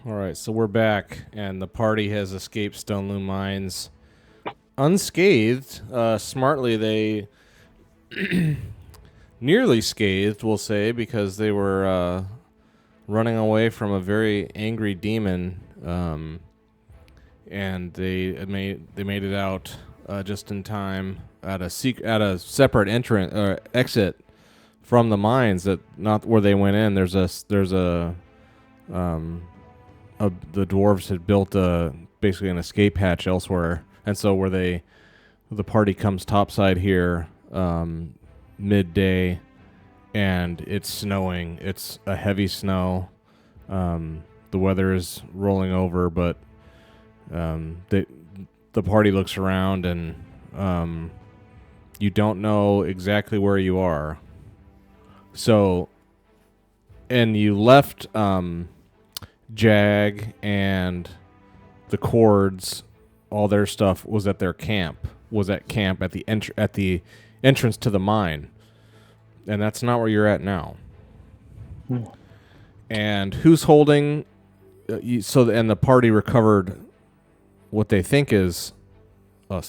All right, so we're back, and the party has escaped Stone Loom Mines unscathed. Smartly, they nearly scathed, we'll say, because they were running away from a very angry demon, and they made it out just in time at a separate exit from the mines, that not where they went in. The dwarves had built basically an escape hatch elsewhere, and so the party comes topside here midday, and it's snowing. It's a heavy snow. The weather is rolling over, but the party looks around, and you don't know exactly where you are. So, and you left Jag and the Cords, all their stuff was at their camp. Was at camp at the entrance to the mine, and that's not where you're at now. And who's holding? And the party recovered what they think is a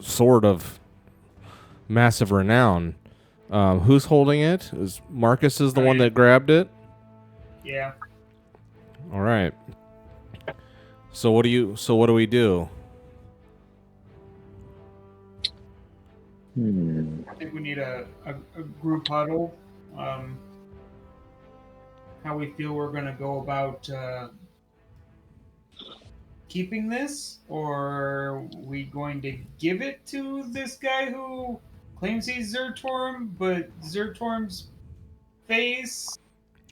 sword of massive renown. Who's holding it? Marcus is the one that grabbed it? Yeah. All right. So what do we do? I think we need a group huddle. How we feel we're going to go about keeping this, or are we going to give it to this guy who claims he's Zertorm, but Zertorm's face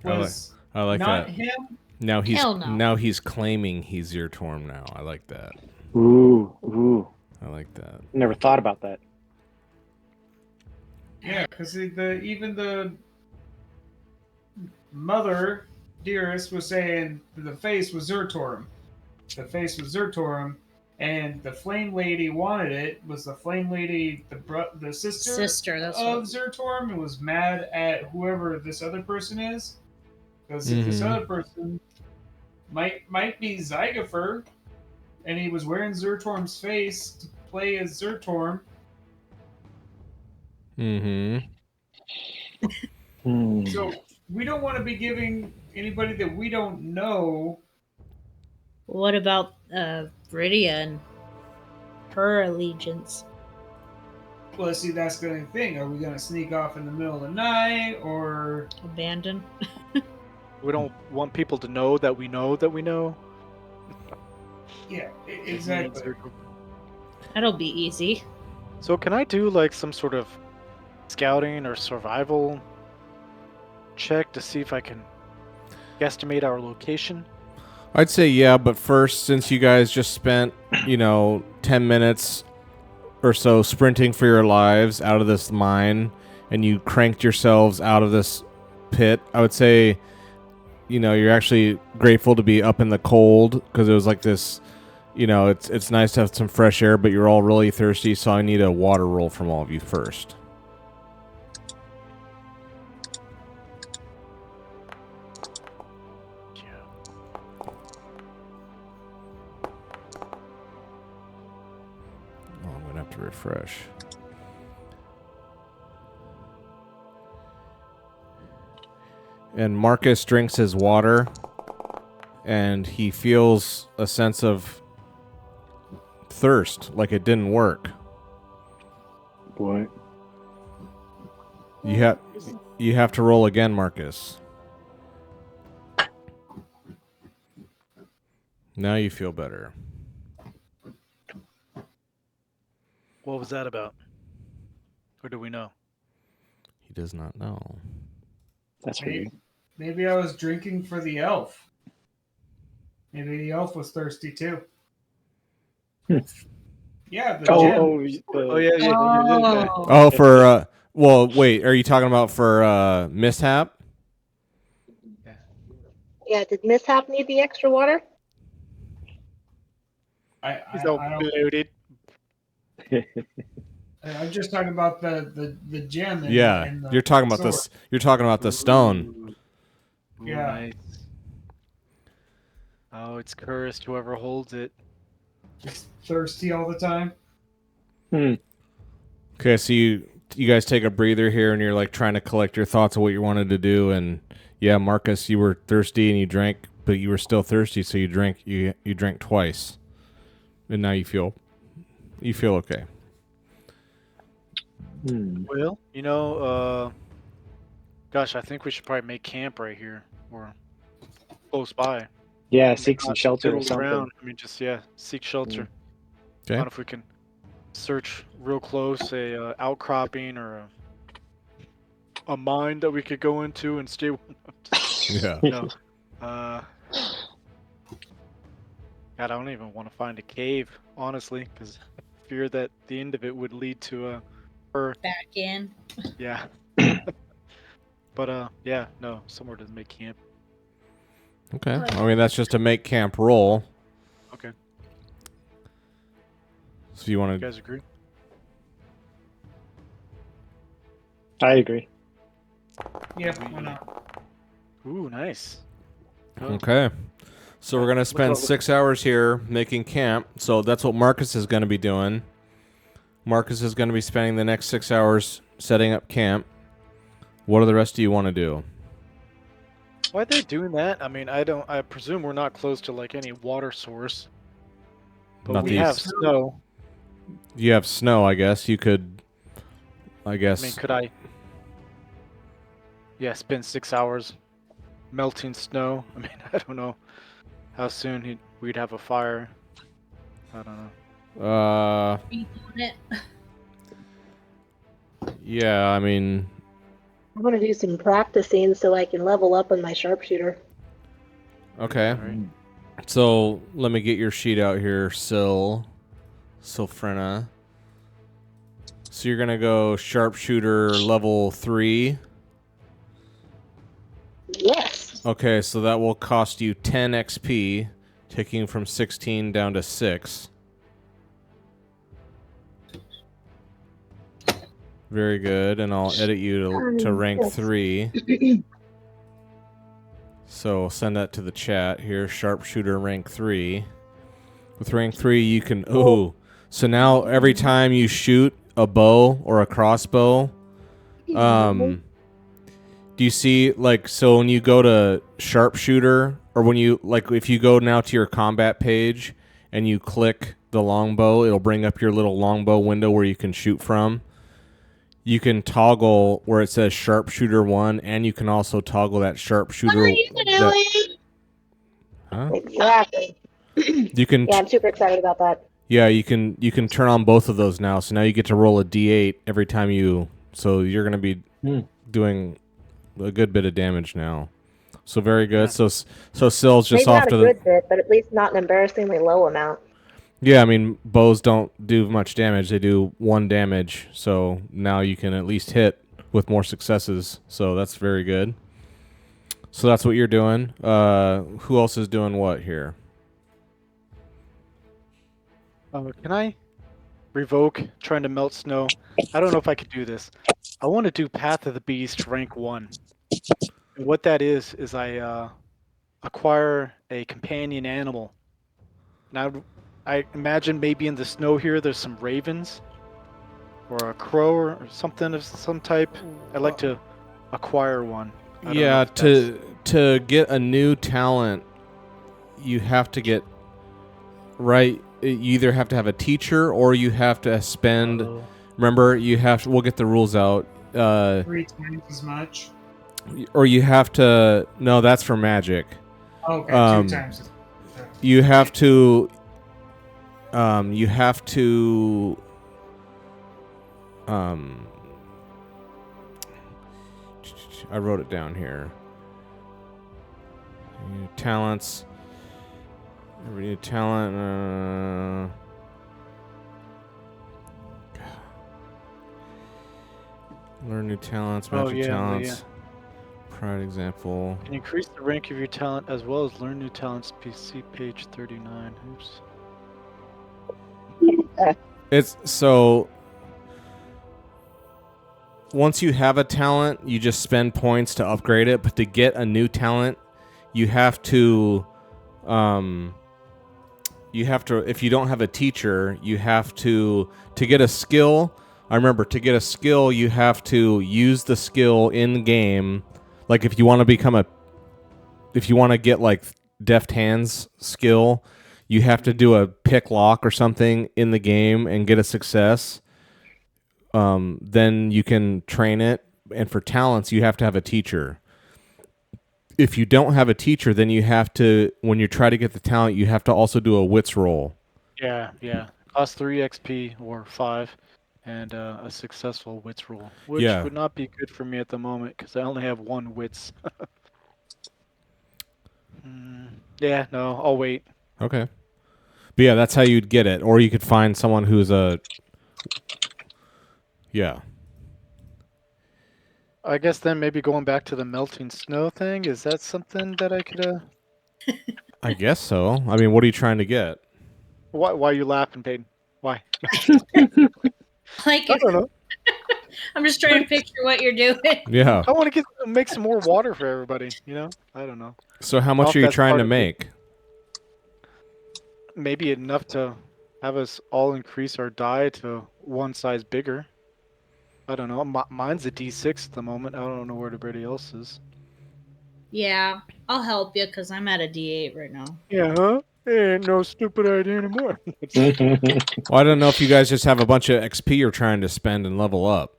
was I like not that. him? Now he's claiming he's Zertorm now. I like that. Ooh. I like that. Never thought about that. Yeah, because even the mother, dearest, was saying the face was Zertorm. The face was Zertorm, and the flame lady wanted it. Was the flame lady the sister of Zertorm, and was mad at whoever this other person is? Because if this other person might be Zygofer, and he was wearing Zertorm's face to play as Zertorm. So we don't want to be giving anybody that we don't know. What about Viridia and her allegiance? Well, see, that's the thing. Are we going to sneak off in the middle of the night, or abandon? We don't want people to know that we know that we know. Yeah, exactly. That'll be easy. So can I do like some sort of scouting or survival check to see if I can guesstimate our location? I'd say yeah, but first, since you guys just spent, 10 minutes or so sprinting for your lives out of this mine, and you cranked yourselves out of this pit, I would say, you're actually grateful to be up in the cold, because it was like this, it's nice to have some fresh air, but you're all really thirsty, so I need a water roll from all of you first. To refresh. And Marcus drinks his water, and he feels a sense of thirst, like it didn't work. What? You have to roll again, Marcus. Now you feel better. What was that about? Or do we know? He does not know. That's weird. Maybe I was drinking for the elf. Maybe the elf was thirsty too. Yeah, the gem. Yeah. Oh, for well, wait. Are you talking about for Mishap? Yeah. Did Mishap need the extra water? He's all bloated. I'm just talking about the gem. And you're talking about this. You're talking about the stone. Yeah. Nice. Oh, it's cursed. Whoever holds it. Just thirsty all the time. Okay, so you guys take a breather here, and you're like trying to collect your thoughts of what you wanted to do. And yeah, Marcus, you were thirsty and you drank, but you were still thirsty, so you drank. You drank twice, and now you feel okay. Well, gosh, I think we should probably make camp right here or close by. Yeah, seek some Not shelter or fiddle something. around. I mean, just seek shelter. I Okay. don't know if we can search real close a outcropping or a mine that we could go into and stay. Yeah. No. God, I don't even want to find a cave, honestly, because I fear that the end of it would lead to her. Back in. Yeah. But yeah, no, somewhere to make camp. Okay. I mean, that's just a make camp roll. Okay. So you want You to? guys agree? I agree. Yeah, why not? Ooh, nice. Okay. So we're gonna spend 6 hours here making camp. So that's what Marcus is gonna be doing. Marcus is gonna be spending the next 6 hours setting up camp. What do the rest of you want to do? Why are they doing that? I mean, I presume we're not close to like any water source. But Not we these. have snow. You have snow, I guess. You could. I guess. I mean, could I? Yeah, spend 6 hours melting snow. I mean, I don't know how soon we'd have a fire. I don't know. Read on it. Yeah. I mean. I'm gonna do some practicing so I can level up on my sharpshooter. Okay. All right. So let me get your sheet out here, Silfrena. So you're gonna go sharpshooter level 3. Yes. Okay, so that will cost you 10 XP, taking from 16 down to 6. Very good, and I'll edit you to rank yes. 3. So send that to the chat here, sharpshooter rank 3. With rank 3, you can... Ooh. So now every time you shoot a bow or a crossbow, do you see, like, so when you go to sharpshooter, or when you, like, if you go now to your combat page and you click the longbow, it'll bring up your little longbow window where you can shoot from. You can toggle where it says sharpshooter 1, and you can also toggle that sharpshooter. Huh? Exactly. You can. Yeah, I'm super excited about that. Yeah, you can turn on both of those now. So now you get to roll a d8 every time you. So you're going to be doing a good bit of damage now. So very good. Yeah. So Sill's just Maybe off not to a the. good bit, but at least not an embarrassingly low amount. Yeah, I mean, bows don't do much damage. They do 1 damage. So now you can at least hit with more successes. So that's very good. So that's what you're doing. Who else is doing what here? Can I revoke trying to melt snow? I don't know if I could do this. I want to do Path of the Beast rank 1. And what that is I acquire a companion animal. Now, I imagine maybe in the snow here there's some ravens or a crow or something of some type. I'd like to acquire one. I don't know Yeah, if that's- to get a new talent, you have to get right. You either have to have a teacher or you have to spend. Remember, you have. We'll get the rules out. 3 times as much. Or you have to. No, that's for magic. Okay, 2 times. You have to. You have to. I wrote it down here. Talents. Every new talent. Learn new talents. Magic talents. Pride example. Can increase the rank of your talent as well as learn new talents. PC page 39. Oops. It's so. Once you have a talent, you just spend points to upgrade it. But to get a new talent, you have to you have to, if you don't have a teacher, you have to get a skill. I remember, to get a skill, you have to use the skill in game. Like if you want to get like deft hands skill, you have to do a pick lock or something in the game and get a success. Then you can train it. And for talents, you have to have a teacher. If you don't have a teacher, then you have to, when you try to get the talent, you have to also do a wits roll. Yeah. Cost 3 XP or 5, and a successful wits roll, which would not be good for me at the moment because I only have 1 wits. Yeah, no, I'll wait. Okay. But yeah, that's how you'd get it. Or you could find someone who's a... Yeah. I guess then maybe going back to the melting snow thing, is that something that I could... I guess so. I mean, what are you trying to get? Why are you laughing, Peyton? Why? Like, I don't know. I'm just trying to picture what you're doing. Yeah. I want to make some more water for everybody, you know? I don't know. So how much are you trying to make? Maybe enough to have us all increase our die to 1 size bigger. I don't know. Mine's a D6 at the moment. I don't know where everybody else is. Yeah, I'll help you because I'm at a D8 right now. Yeah, huh? Ain't no stupid idea anymore. Well, I don't know if you guys just have a bunch of XP you're trying to spend and level up.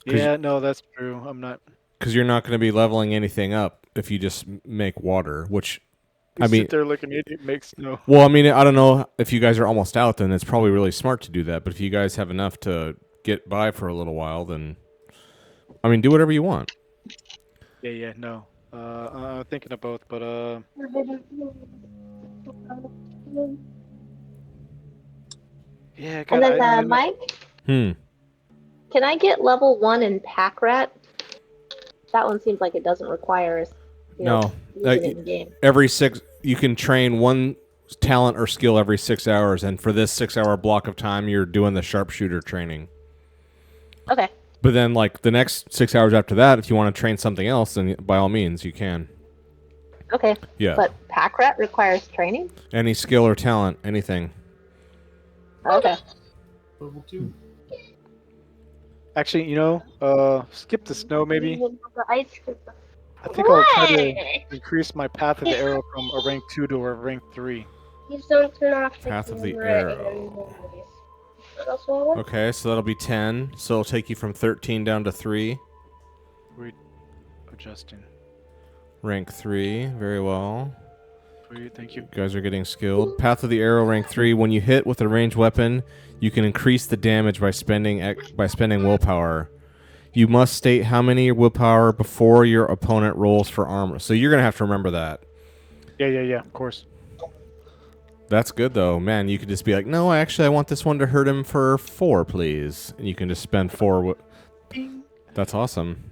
Yeah, no, that's true. I'm not. Because you're not going to be leveling anything up if you just make water, which... You I mean, sit there like an idiot, makes no. Well, I mean, I don't know if you guys are almost out, then it's probably really smart to do that. But if you guys have enough to get by for a little while, then, I mean, do whatever you want. Yeah, no. I'm thinking of both, but yeah. And then Mike, Hmm. can I get level 1 in Pack Rat? That one seems like it doesn't require us. No. Using it in game. Every 6, you can train 1 talent or skill every 6 hours, and for this 6-hour block of time, you're doing the sharpshooter training. Okay. But then, like, the next 6 hours after that, if you want to train something else, then by all means, you can. Okay. Yeah. But Pack Rat requires training? Any skill or talent, anything. Okay. Level 2. Actually, skip the snow maybe. The ice cream. I think I'll try to increase my path of the arrow from a rank 2 to a rank 3. Please don't turn off Path of the arrow. Okay, so that'll be 10. So it'll take you from 13 down to 3. Adjusting. Rank 3, very well. Sweet, thank you. You guys are getting skilled. Path of the arrow, rank 3. When you hit with a ranged weapon, you can increase the damage by spending willpower. You must state how many willpower before your opponent rolls for armor. So you're gonna have to remember that. Yeah, of course. That's good though, man. You could just be like, no, I want this one to hurt him for 4, please, and you can just spend 4. That's awesome.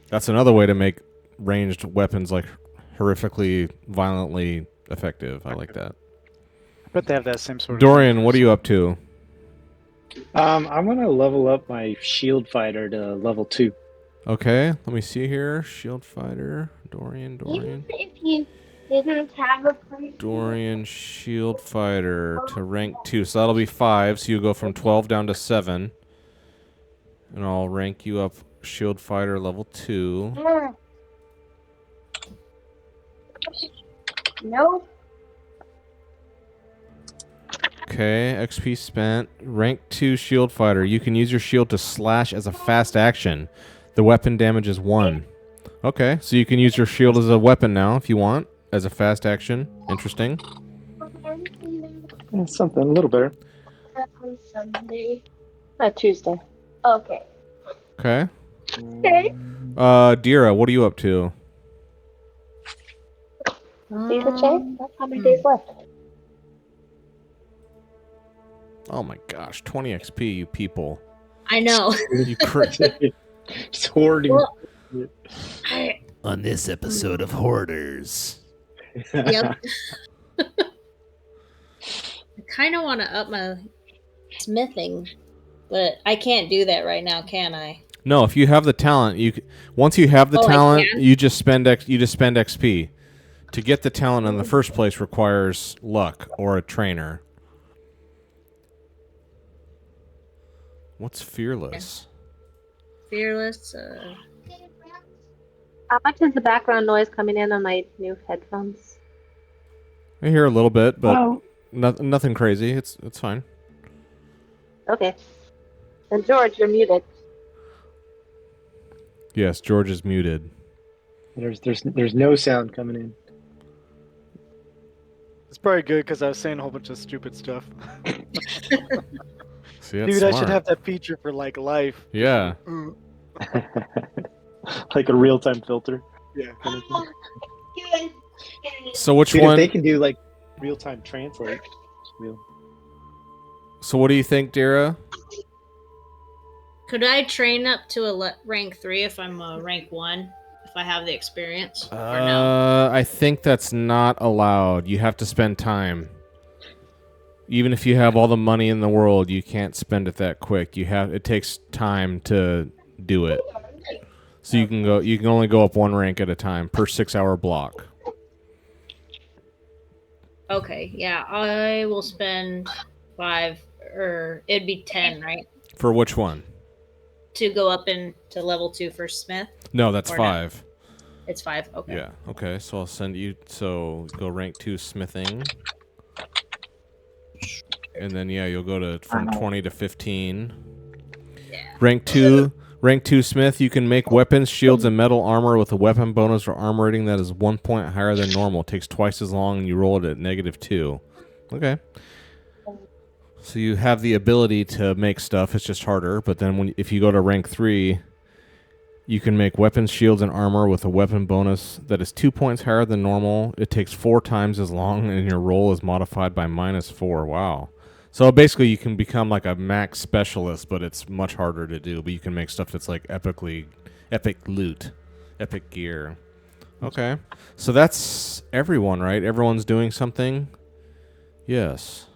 That's another way to make ranged weapons like horrifically, violently effective. I like that. I bet they have that same sort of. Dorian, what are you up to? I'm gonna level up my shield fighter to level 2. Okay, let me see here. Shield fighter, Dorian. Even if you didn't have a place. Dorian shield fighter to rank 2. So that'll be 5. So you go from 12 down to 7. And I'll rank you up shield fighter level 2. No. Okay, XP spent. Rank 2 shield fighter. You can use your shield to slash as a fast action. The weapon damage is 1. Okay, so you can use your shield as a weapon now if you want, as a fast action. Interesting. Something a little better. That's on Sunday. Tuesday. Okay. Okay. Okay. Dira, what are you up to? These are check. That's how many days left. Oh my gosh, 20 XP, you people. I know. You Just hoarding. Well, On this episode of Hoarders. Yep. I kind of want to up my smithing, but I can't do that right now, can I? No, if you have the talent, once you have the Oh, I talent, can? you just spend XP. to get the talent in the first place requires luck or a trainer. What's fearless? Fearless. How much is the background noise coming in on my new headphones? I hear a little bit, but nothing crazy. It's fine. Okay. And George, you're muted. Yes, George is muted. There's no sound coming in. It's probably good because I was saying a whole bunch of stupid stuff. See, that's Dude, smart. I should have that feature for like life. Yeah. Like a real-time filter. Yeah. Kind of thing. So which Dude, one? if they can do like real-time translate. So what do you think, Dira? Could I train up to a rank 3 if I'm a rank 1? If I have the experience? Or no? I think that's not allowed. You have to spend time. Even if you have all the money in the world, you can't spend it that quick. It takes time to do it. So you can only go up one rank at a time per 6-hour block. Okay, yeah, I will spend 5, or it'd be 10, right? For which one? To go up into level 2 for Smith? No, that's Or 5. It's 5, okay. Yeah, okay. So I'll send you, so go rank 2 smithing. And then, yeah, you'll go to from 20 to 15. Yeah. Rank 2 smith, you can make weapons, shields, and metal armor with a weapon bonus or armor rating that is 1 point higher than normal. It takes twice as long and you roll it at -2. Okay. So you have the ability to make stuff, it's just harder, but then if you go to rank 3, you can make weapons, shields, and armor with a weapon bonus that is 2 points higher than normal. It takes 4 times as long, and your roll is modified by -4. Wow. So basically, you can become like a max specialist, but it's much harder to do. But you can make stuff that's like epic loot, epic gear. Okay. So that's everyone, right? Everyone's doing something? Yes.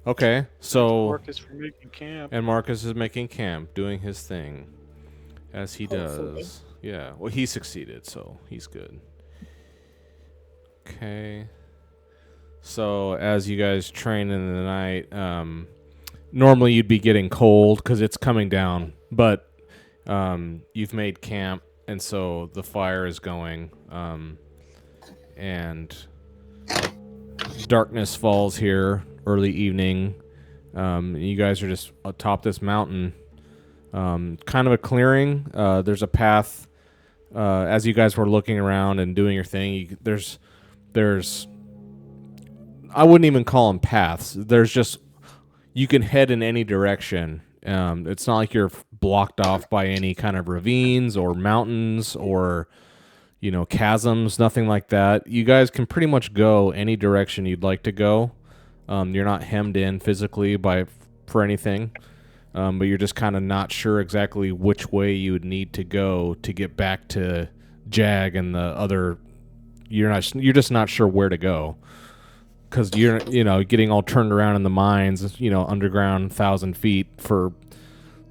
Okay, so... Marcus for making camp. And Marcus is making camp, doing his thing. As he Hopefully. does. Yeah, well, he succeeded, so he's good. Okay. So, as you guys train in the night, normally you'd be getting cold because it's coming down, but you've made camp, and so the fire is going, and darkness falls here, early evening. You guys are just atop this mountain. Kind of a clearing. There's a path. As you guys were looking around and doing your thing, there's I wouldn't even call them paths. There's just, you can head in any direction. It's not like you're blocked off by any kind of ravines or mountains or, chasms, nothing like that. You guys can pretty much go any direction you'd like to go. You're not hemmed in physically for anything. But you're just kind of not sure exactly which way you would need to go to get back to Jag and the other. You're just not sure where to go because you're getting all turned around in the mines, underground 1,000 feet for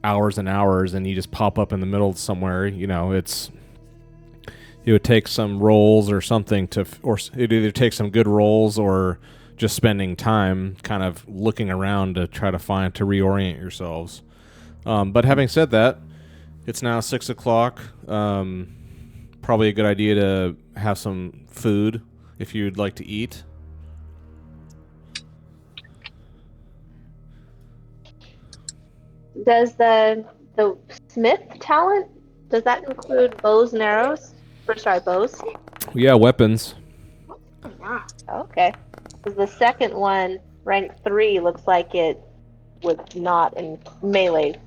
hours and hours, and you just pop up in the middle of somewhere. It would take some rolls or something or it either take some good rolls or just spending time kind of looking around to try to reorient yourselves. But having said that, it's now 6 o'clock. Probably a good idea to have some food if you'd like to eat. Does the smith talent, does that include bows and arrows? Bows? Yeah, weapons. Okay. Because the second one, rank 3, looks like it was not in melee.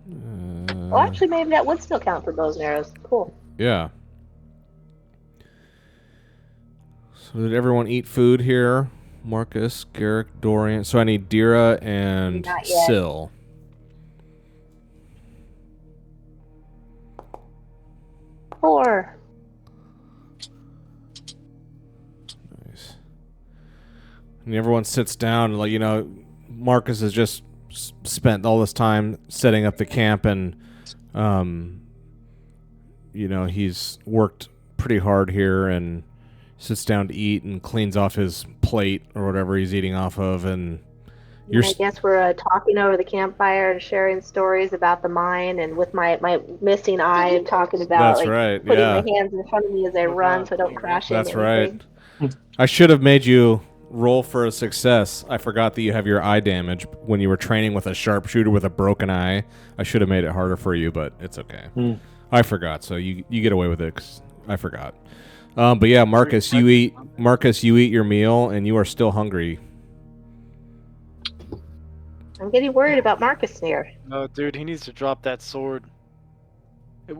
Well, actually, maybe that would still count for bows and arrows. Cool. Yeah. So did everyone eat food here? Marcus, Garrick, Dorian. So I need Dira and Not yet. Syl. Four. Nice. And everyone sits down, and Marcus has just spent all this time setting up the camp, and he's worked pretty hard here and sits down to eat and cleans off his plate or whatever he's eating off of, and I guess we're talking over the campfire and sharing stories about the mine, and with my missing eye, and talking about That's right, putting yeah. my hands in front of me as I run so I don't crash That's into right. anything. I should have made you roll for a success. I forgot that you have your eye damage when you were training with a sharpshooter with a broken eye. I should have made it harder for you, but it's okay. I forgot, so you get away with it 'cause I forgot. But yeah, Marcus, you eat your meal, and you are still hungry. I'm getting worried about Marcus here. No, dude, he needs to drop that sword. My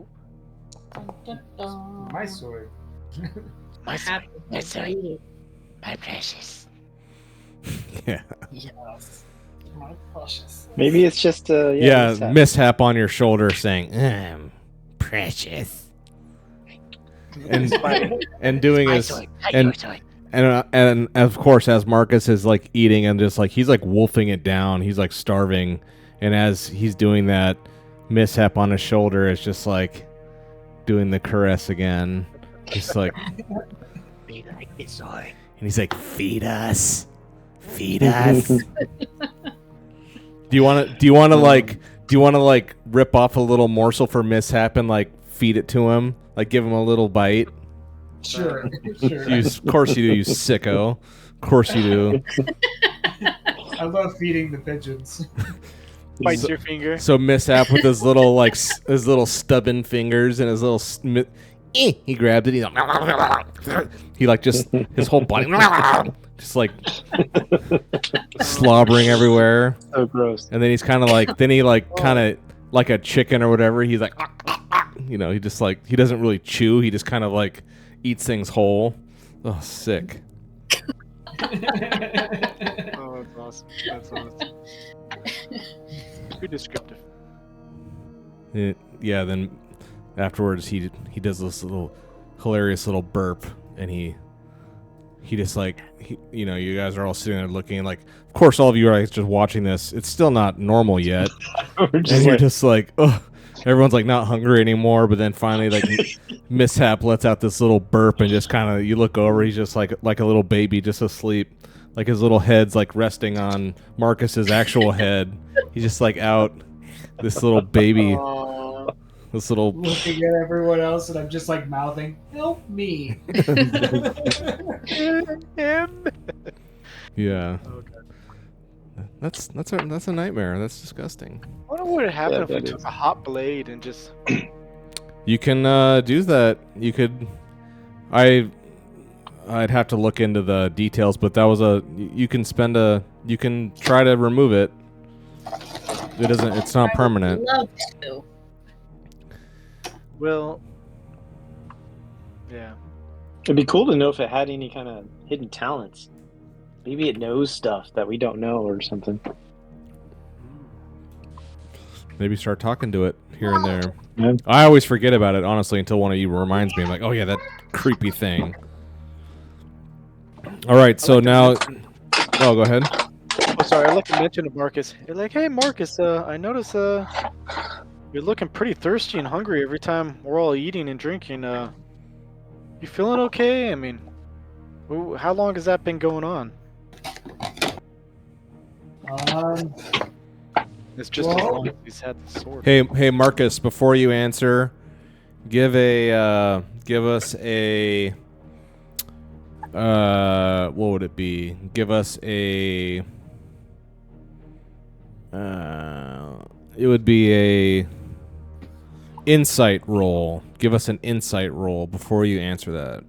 sword. My sword. My sword. My precious. Yeah. Yes. My precious. Maybe it's just mishap on your shoulder saying, precious. And doing his and of course, as Marcus is like eating and just like he's like wolfing it down, he's like starving, and as he's doing that, mishap on his shoulder is just like doing the caress again. Just like Be like this sword. and he's like, feed us. Do you want to like rip off a little morsel for mishap and like feed it to him, like give him a little bite? Sure. Of course you do, you sicko. Of course you do. I love feeding the pigeons. Bites your finger. So mishap with his little like his little stubborn fingers and his little he grabbed it. He like just his whole body just like slobbering everywhere. So gross. And then he's kind of like kind of like a chicken or whatever. He's like he just like he doesn't really chew. He just kind of like eats things whole. Oh, sick. Oh, that's awesome. That's awesome. Too descriptive. Yeah, then afterwards he does this little hilarious little burp, and he just like you guys are all sitting there looking like, of course all of you are like just watching this. It's still not normal yet. And you're just like, oh, everyone's like not hungry anymore, but then finally like mishap lets out this little burp and just kind of you look over, he's just like a little baby just asleep. Like his little head's like resting on Marcus's actual head. He's just like out, this little baby, this little looking at everyone else, and I'm just like mouthing, "Help me!" Him. Yeah. Okay. That's a nightmare. That's disgusting. I wonder what would happen Yeah, if we that took is. a hot blade and just. You can do that. You could. I'd have to look into the details, but that was you can try to remove it. It's not permanent. Love to. Well. Yeah. It'd be cool to know if it had any kind of hidden talents. Maybe it knows stuff that we don't know or something. Maybe start talking to it here and there. Yeah. I always forget about it, honestly, until one of you reminds me. I'm like, oh yeah, that creepy thing. All right, so now. Oh, go ahead. Oh, sorry. I like to mention to Marcus. You're like, hey, Marcus. I notice you're looking pretty thirsty and hungry every time we're all eating and drinking. You feeling okay? I mean, how long has that been going on? It's just as long as he's had the sword. Hey, Marcus. Before you answer, give us a. What would it be? Give us a. It would be a. Insight roll. Give us an insight roll before you answer that.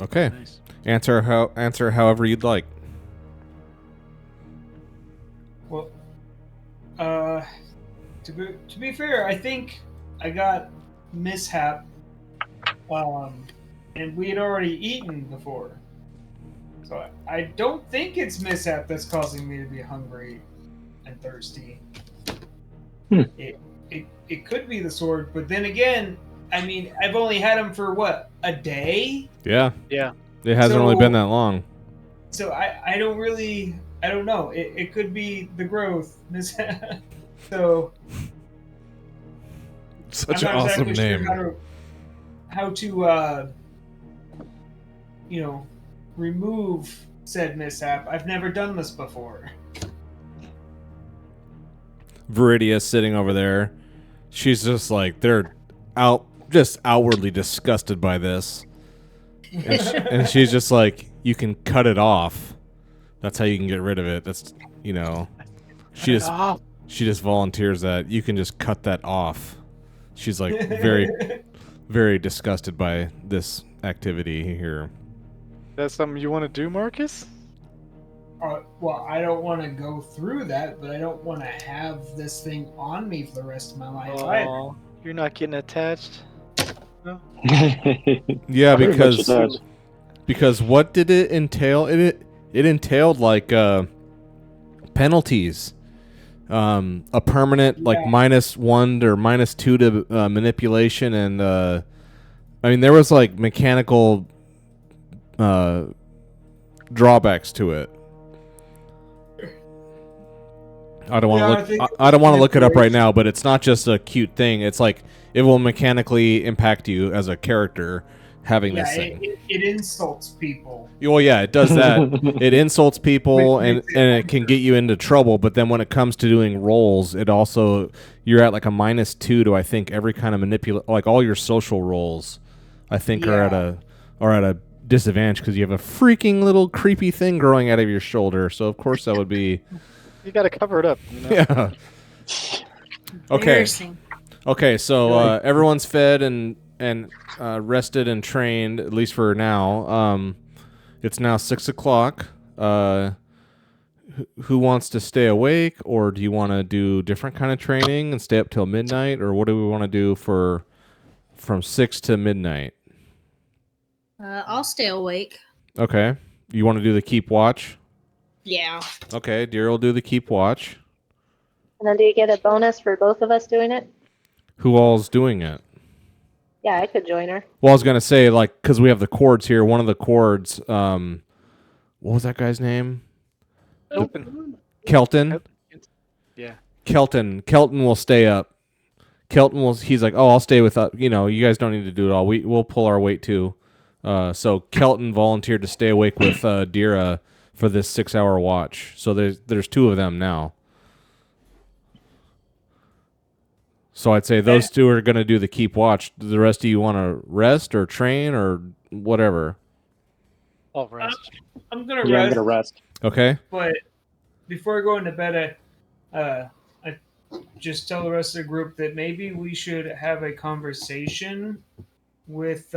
Okay. Nice. Answer however you'd like. Well, to be fair, I think I got mishap, and we had already eaten before, so I don't think it's mishap that's causing me to be hungry and thirsty. It could be the sword, but then again, I mean, I've only had him for what, a day? Yeah. Yeah. It hasn't So- really been that long. So I don't really. I don't know. It could be the growth. So Such I'm an not awesome exactly name. sure how to remove said mishap. I've never done this before. Viridia sitting over there. She's just like, they're just outwardly disgusted by this. And she's just like, you can cut it off. That's how you can get rid of it. That's, she just volunteers that you can just cut that off. She's like very, very disgusted by this activity here. That's something you want to do, Marcus? Well, I don't want to go through that, but I don't want to have this thing on me for the rest of my life either. Oh, you're not getting attached? No? Yeah, Very much because attached. what did it entail? It entailed like penalties, a permanent like -1 or -2 to manipulation, and I mean there was like mechanical drawbacks to it. I don't want to look. I don't want to look it up right now, but it's not just a cute thing. It's like it will mechanically impact you as a character having this thing. It insults people. Well, yeah, it does that. It insults people and it can get you into trouble. But then when it comes to doing rolls, it also you're at like a -2 to I think every kind of like all your social rolls. I think are at a disadvantage because you have a freaking little creepy thing growing out of your shoulder. So of course that would be. You got to cover it up. Yeah. Okay. Okay. So everyone's fed and rested and trained at least for now. It's now 6:00. Who wants to stay awake, or do you want to do different kind of training and stay up till midnight, or what do we want to do from 6 to midnight? I'll stay awake. Okay. You want to do the keep watch? Yeah. Okay, Deer will do the keep watch. And then do you get a bonus for both of us doing it? Who all's doing it? Yeah, I could join her. Well, I was gonna say like because we have the cords here. One of the cords. What was that guy's name? Kelton. Yeah. Kelton will stay up. He's like, oh, I'll stay with you guys don't need to do it all. We'll pull our weight too. So Kelton volunteered to stay awake with Dira for this 6-hour watch. So there's 2 of them now. So I'd say those 2 are going to do the keep watch. Do the rest of you want to rest or train or whatever? I'll rest. I'm going to Yeah, rest. I'm going to rest. Okay. But before I go into bed, I just tell the rest of the group that maybe we should have a conversation with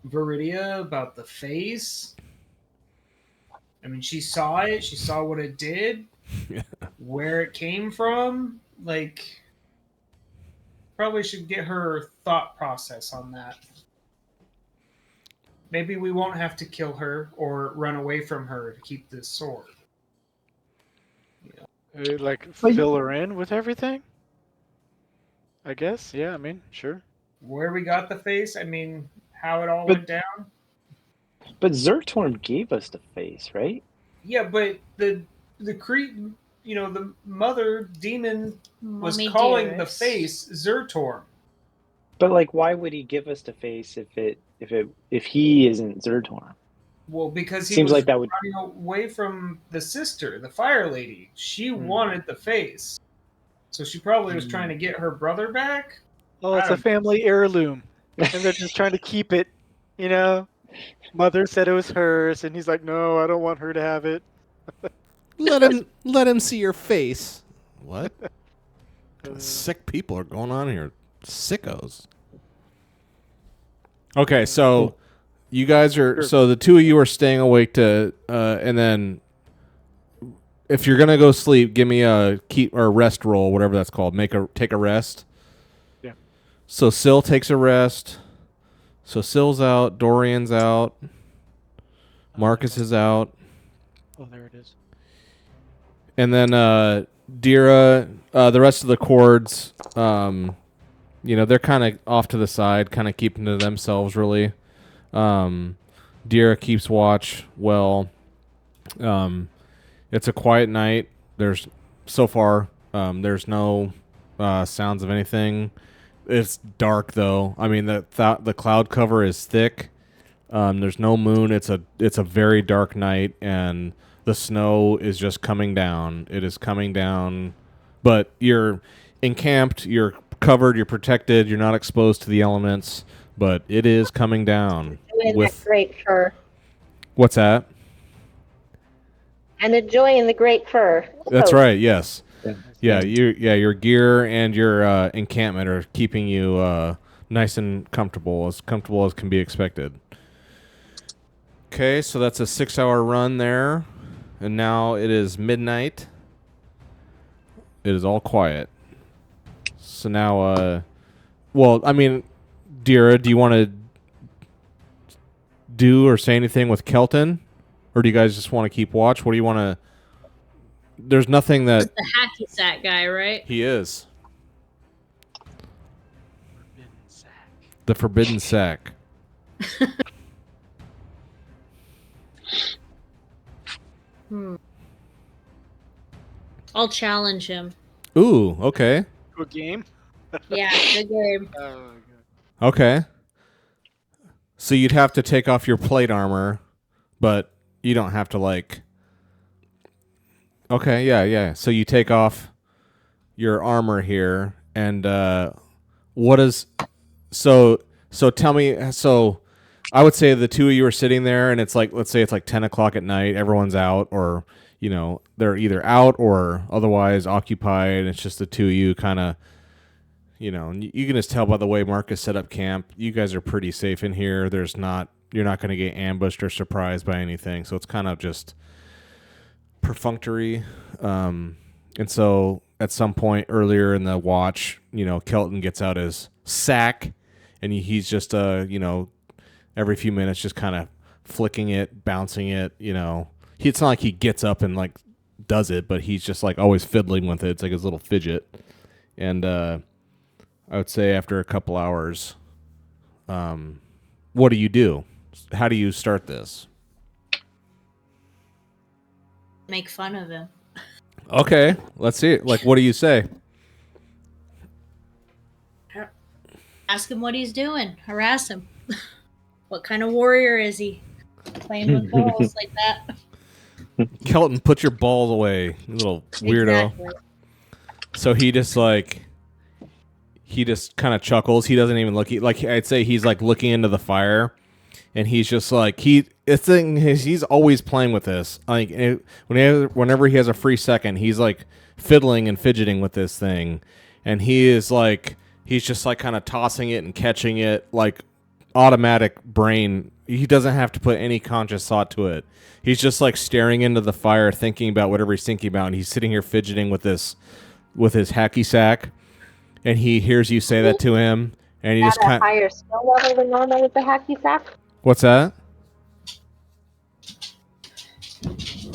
Viridia about the face. I mean, she saw it. She saw what it did. Yeah. Where it came from. Like, probably should get her thought process on that. Maybe we won't have to kill her or run away from her to keep this sword. Like fill her in with everything? I guess. Yeah, I mean, sure. Where we got the face, I mean, how it all went down. But Zertorm gave us the face, right? Yeah, but the the mother demon was Mommy calling Dearest. the face Zertorm. But like, why would he give us the face if he isn't Zertorm? Well, because he Seems was like that would running away from the sister, the fire lady. She wanted the face, so she probably was trying to get her brother back. Oh, it's a family heirloom, and they're just trying to keep it. Mother said it was hers, and he's like, "No, I don't want her to have it." Let him see your face. What? Sick people are going on here. Sickos. Okay, so you guys are so the 2 of you are staying awake to and then if you're gonna go sleep, give me a keep or rest roll, whatever that's called. Take a rest. Yeah. So Syl takes a rest. So Syl's out, Dorian's out, Marcus is out. Oh, there it is. And then Dira, the rest of the cords, they're kind of off to the side, kind of keeping to themselves, really. Dira keeps watch well. It's a quiet night. There's so far there's no sounds of anything. It's dark though. I mean the cloud cover is thick. There's no moon. It's a very dark night, and the snow is just coming down. It is coming down, but you're encamped. You're covered. You're protected. You're not exposed to the elements, but it is coming down. That great fur. What's that? And enjoying the great fur. That's right. Yes. Yeah. Your gear and your encampment are keeping you nice and comfortable as can be expected. Okay, so that's a 6-hour run there, and now it is midnight. It is all quiet. So now, well, I mean, Dira, do you want to do or say anything with Kelton, or do you guys just want to keep watch? What do you want to? There's nothing that It's the hacky sack guy, right? he is. The Forbidden Sack. I'll challenge him. Ooh, okay. Good game. Yeah, good game. Oh, good. Okay. So you'd have to take off your plate armor, but you don't have to like. Okay, yeah. So you take off your armor here, and what is? So tell me. So I would say the two of you are sitting there, and it's like, let's say it's like 10 o'clock at night. Everyone's out, or they're either out or otherwise occupied. And it's just the two of you, kind of. And you can just tell by the way Marcus set up camp. You guys are pretty safe in here. You're not going to get ambushed or surprised by anything. So it's kind of just perfunctory. And so at some point earlier in the watch, Kelton gets out his sack, and he's just every few minutes just kind of flicking it, bouncing it. It's not like he gets up and like does it, but he's just like always fiddling with it. It's like his little fidget. And I would say after a couple hours, what do you do? How do you start this? Make fun of him. Okay, let's see it. Like, what do you say? Ask him what he's doing. Harass him. What kind of warrior is he? Playing with balls like that. Kelton, put your balls away, you little weirdo. Exactly. So he just kind of chuckles. He doesn't even look. Like I'd say, he's like looking into the fire, and he's just like he's always playing with this. Like whenever he has a free second, he's like fiddling and fidgeting with this thing, and he's just like kind of tossing it and catching it like automatic brain. He doesn't have to put any conscious thought to it. He's just like staring into the fire, thinking about whatever he's thinking about, and he's sitting here fidgeting with his hacky sack. And he hears you say that to him, and he just kind of higher skill level than normal with the hacky sack. What's that?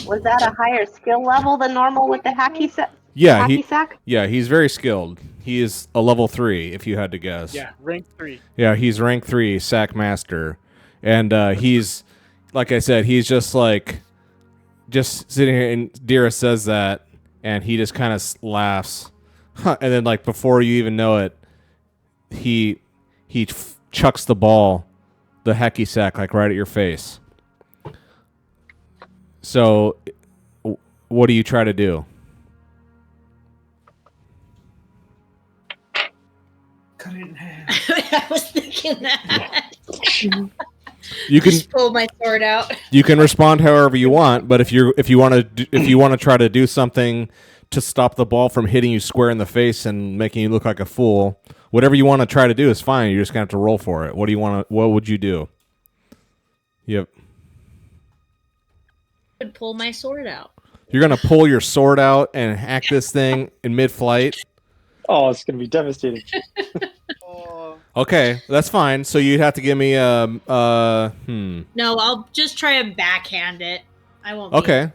Was that a higher skill level than normal with the hacky sack? Yeah, sack? Yeah, he's very skilled. He is a level 3, if you had to guess. Yeah, rank 3. Yeah, he's rank 3 sack master, and he's like I said, he's just sitting here, and Dira says that, and he just kind of laughs. And then, like, before you even know it, he chucks the ball, the hacky sack, like right at your face. So, what do you try to do? Cut it in half. I was thinking that. You can just pull my sword out. You can respond however you want, but if you want to try to do something to stop the ball from hitting you square in the face and making you look like a fool, whatever you want to try to do is fine. You're just gonna have to roll for it. What would you do? Yep. I would pull my sword out. You're gonna pull your sword out and hack this thing in mid-flight. Oh, it's gonna be devastating. Okay, that's fine. So you'd have to give me No, I'll just try and backhand it. I won't. Okay.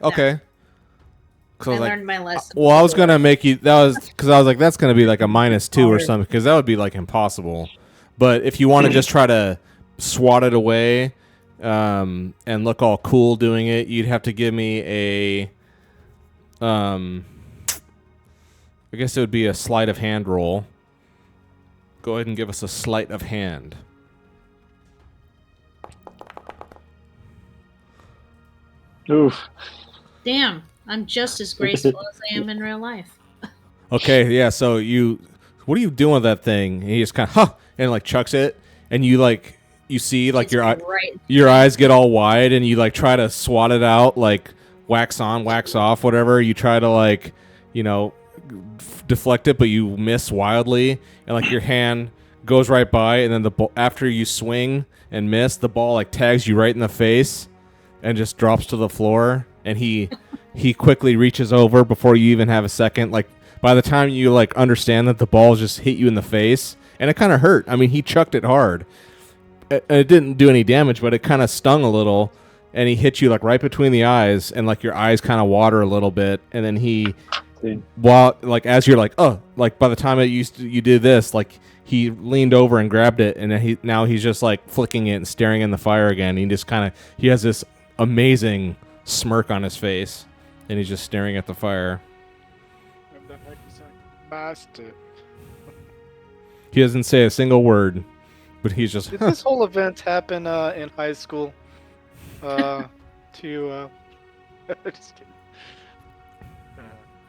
I learned my lesson. Well, I was gonna make you. That was because I was like, that's gonna be like a -2 or something, because that would be like impossible. But if you want to just try to swat it away, and look all cool doing it, you'd have to give me I guess it would be a sleight of hand roll. Go ahead and give us a sleight of hand. Oof. Damn, I'm just as graceful as I am in real life. Okay, yeah. So what are you doing with that thing? And he just kind of and like chucks it, and you see like It's your right. your eyes get all wide, and you like try to swat it out, like wax on, wax off, whatever. You try to like deflect it, but you miss wildly, and like your hand goes right by, and then after you swing and miss, the ball like tags you right in the face, and just drops to the floor, and he quickly reaches over before you even have a second. Like by the time you like understand that the ball just hit you in the face, and it kind of hurt. I mean, he chucked it hard. It didn't do any damage, but it kind of stung a little, and he hit you like right between the eyes, and like your eyes kind of water a little bit, and then as you're like, oh, like by the time you did this, like he leaned over and grabbed it, and then now he's just like flicking it and staring in the fire again. He just he has this amazing smirk on his face, and he's just staring at the fire. Master. He doesn't say a single word, but he's just. Did this whole event happen in high school? Just kidding.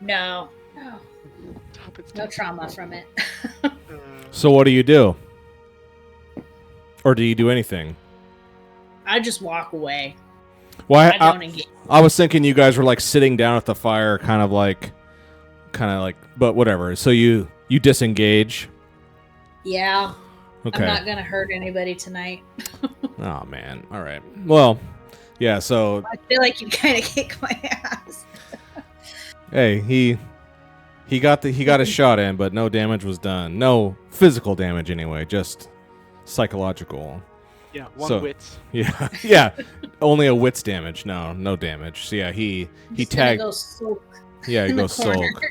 No. Stop it, No stop trauma from it. it. So what do you do? Or do you do anything? I just walk away. Well, I don't engage. I was thinking you guys were like sitting down at the fire, kind of like, but whatever. So you disengage. Yeah. Okay. I'm not gonna hurt anybody tonight. Oh man. All right. Well, yeah. So I feel like you kind of kicked my ass. hey, he got a shot in, but no damage was done. No physical damage anyway, just psychological. Yeah, one wits. Yeah, yeah. Only a wits damage. No damage. So yeah, he tagged. Go sulk Yeah, he in the goes corner. sulk.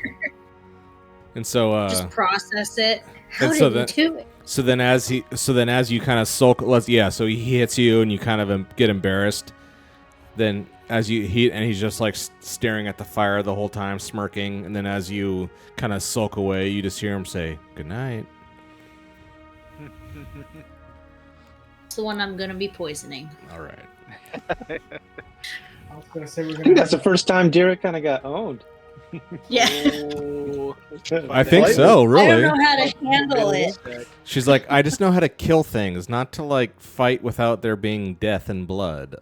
And so just process it. How and did so you then- do it? So then as you kind of sulk, so he hits you and you kind of get embarrassed. Then he's just like staring at the fire the whole time, smirking. And then as you kind of sulk away, you just hear him say, "Good night." It's the one I'm gonna be poisoning. All right. I was gonna say we're I think gonna. that's the first time Derek kind of got owned. Yeah. Oh. I think so, I really. don't know how to handle it. She's like, I just know how to kill things, not to like fight without there being death and blood.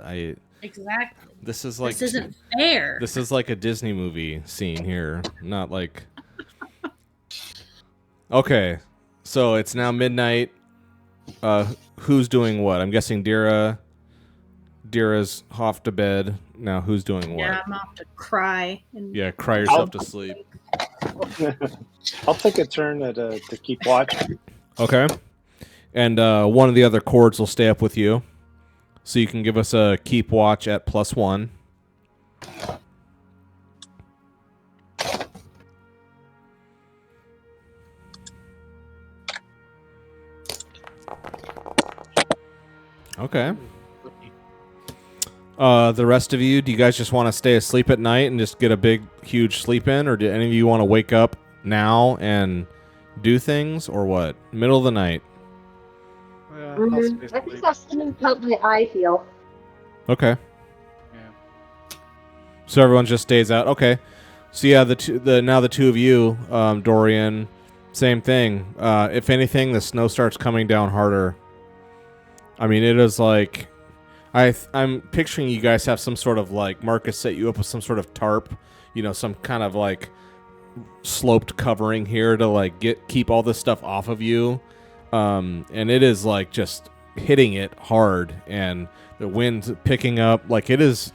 Exactly. This is like This isn't fair. This is like a Disney movie scene here, not like. Okay, so it's now midnight. Who's doing what? I'm guessing Dira's off to bed. Now who's doing what? Yeah, I'm off to cry. And Yeah, cry yourself to sleep. I'll take a turn to keep watch. Okay. And one of the other cords will stay up with you. So you can give us a keep watch at +1. Okay. The rest of you, do you guys just want to stay asleep at night and just get a big, huge sleep in? Or do any of you want to wake up now and do things? Or what? Middle of the night. Yeah, I think I'll still help my eye heal. Okay. Yeah. So everyone just stays out. Okay. So yeah, the two of you, Dorian, same thing. If anything, the snow starts coming down harder. I mean, it is like I'm picturing you guys have some sort of like Marcus set you up with some sort of tarp, some kind of like sloped covering here to like keep all this stuff off of you. And it is like just hitting it hard, and the wind's picking up. Like it is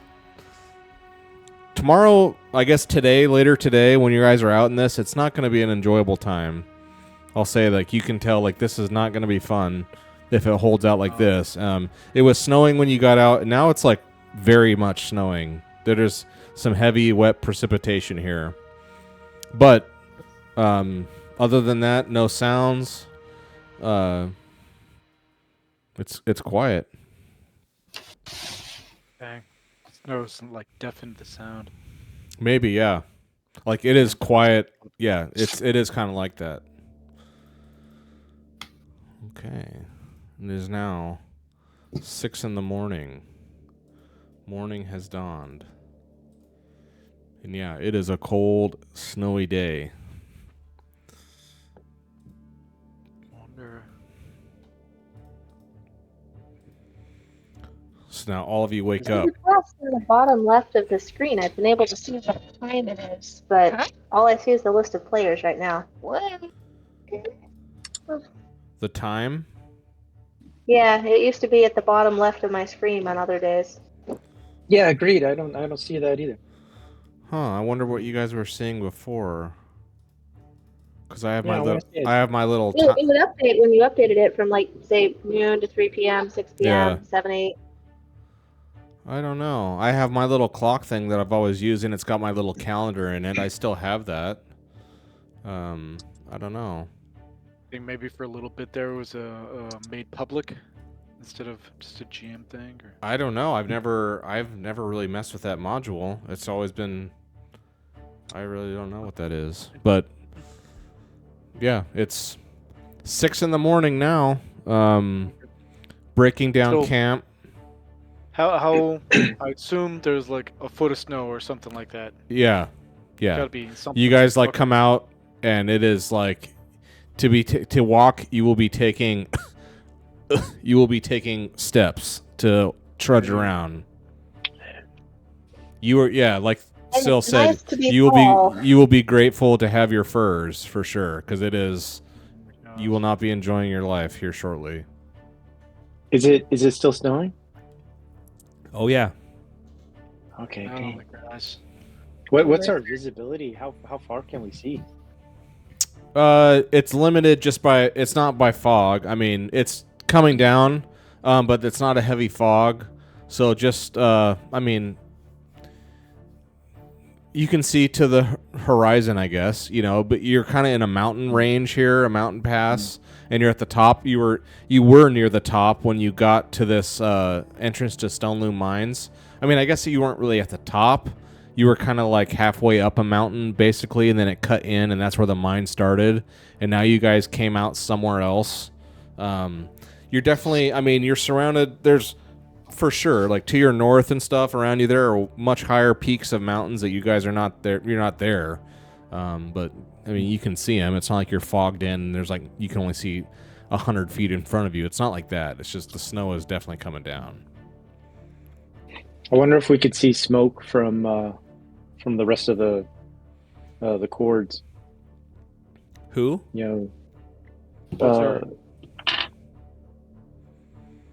tomorrow, I guess later today, when you guys are out in this, it's not going to be an enjoyable time. I'll say, like, you can tell, like, this is not going to be fun if it holds out like this. It was snowing when you got out, and now it's like very much snowing. There's some heavy, wet precipitation here. But other than that, no sounds. It's quiet. Dang. Snow like deafened the sound. Maybe, yeah. Like it is quiet. Yeah, it is kind of like that. Okay. It is now 6 in the morning. Morning has dawned. And yeah, it is a cold, snowy day. Wonder. So now all of you wake There's up. a cross in the bottom left of the screen. I've been able to see what time it is, but all I see is the list of players right now. What? The time? Yeah, it used to be at the bottom left of my screen on other days. Yeah, agreed. I don't see that either. Huh, I wonder what you guys were seeing before. Because I have Yeah, I wanna see it. I have my little It would update when you updated it from like say noon to 3 p.m., 6 p.m., Yeah. 7, 8. I don't know. I have my little clock thing that I've always used, and it's got my little calendar in it. I still have that. I don't know. I think maybe for a little bit there it was made public instead of just a GM thing. Or... I don't know. I've never really messed with that module. It's always been. I really don't know what that is, but yeah, it's 6 in the morning now. Breaking down So- camp. How I assume there's like a foot of snow or something like that. Yeah. Gotta be something. You guys like fucking- come out, and it is like to walk. You will be taking steps to trudge around. You are like And Sil it's said. nice to be You tall. will be grateful to have your furs for sure, because it is. You will not be enjoying your life here shortly. Is it still snowing? Oh yeah. Okay. Oh Okay. my gosh. What's our visibility? How far can we see? It's limited just by. It's not by fog. I mean, it's coming down, but it's not a heavy fog. So just, I mean, you can see to the horizon, I guess. But you're kind of in a mountain range here, a mountain pass, and you're at the top. You were near the top when you got to this entrance to Stone Loom Mines. I mean, I guess you weren't really at the top. You were kind of like halfway up a mountain, basically, and then it cut in, and that's where the mine started. And now you guys came out somewhere else. You're definitely, I mean, you're surrounded. There's, for sure, like to your north and stuff around you, there are much higher peaks of mountains that you guys are not there. You're not there. But, I mean, you can see them. It's not like you're fogged in, and there's like, you can only see 100 feet in front of you. It's not like that. It's just the snow is definitely coming down. I wonder if we could see smoke from the rest of the cords. Who?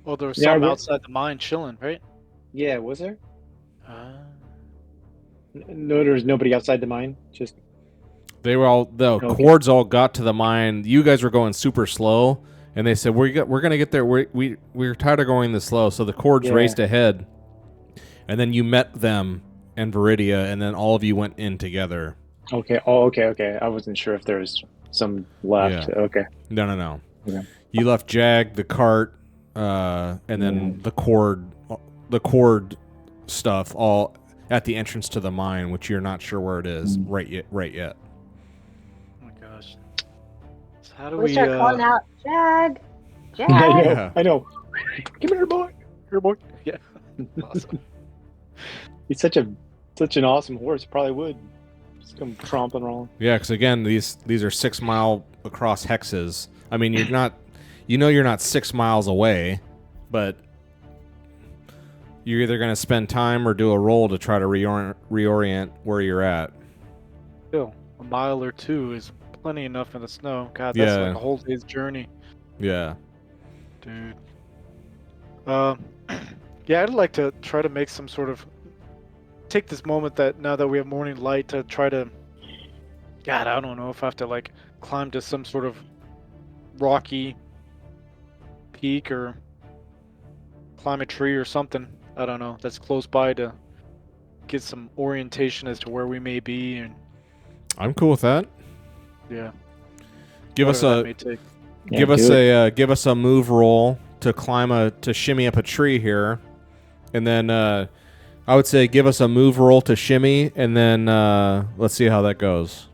Oh, there was Yeah, some we're- outside the mine chilling, right? Yeah, was there? No, there was nobody outside the mine. Just They were all the Okay. cords all got to the mine. You guys were going super slow, and they said we're gonna get there. We're tired of going this slow. So the cords Yeah. raced ahead, and then you met them and Viridia, and then all of you went in together. okay. Oh, okay. I wasn't sure if there was some left. Yeah. Okay. No. Okay. You left Jag, the cart, and then the cord stuff all at the entrance to the mine, which you're not sure where it is right yet. Oh my gosh. So how do We we? start calling out, Jag! Jag! Yeah. I know. Come here, boy. Here, boy. Yeah. Awesome. He's such an awesome horse. Probably would just come tromping along. Yeah, because again, these are 6 mile across hexes. I mean, you're not, you're not 6 miles away, but you're either going to spend time or do a roll to try to reorient where you're at. Still, a mile or two is plenty enough in the snow. God, that's Yeah. like a whole day's journey, Yeah. dude. Yeah, I'd like to try to make some sort of take this moment that now that we have morning light to try to. God, I don't know if I have to like climb to some sort of rocky peak or climb a tree or something. I don't know. That's close by to get some orientation as to where we may be, and I'm cool with that. yeah. Give us whatever a that may take. give us a move roll to shimmy up a tree here, and then I would say give us a move roll to shimmy, and then let's see how that goes.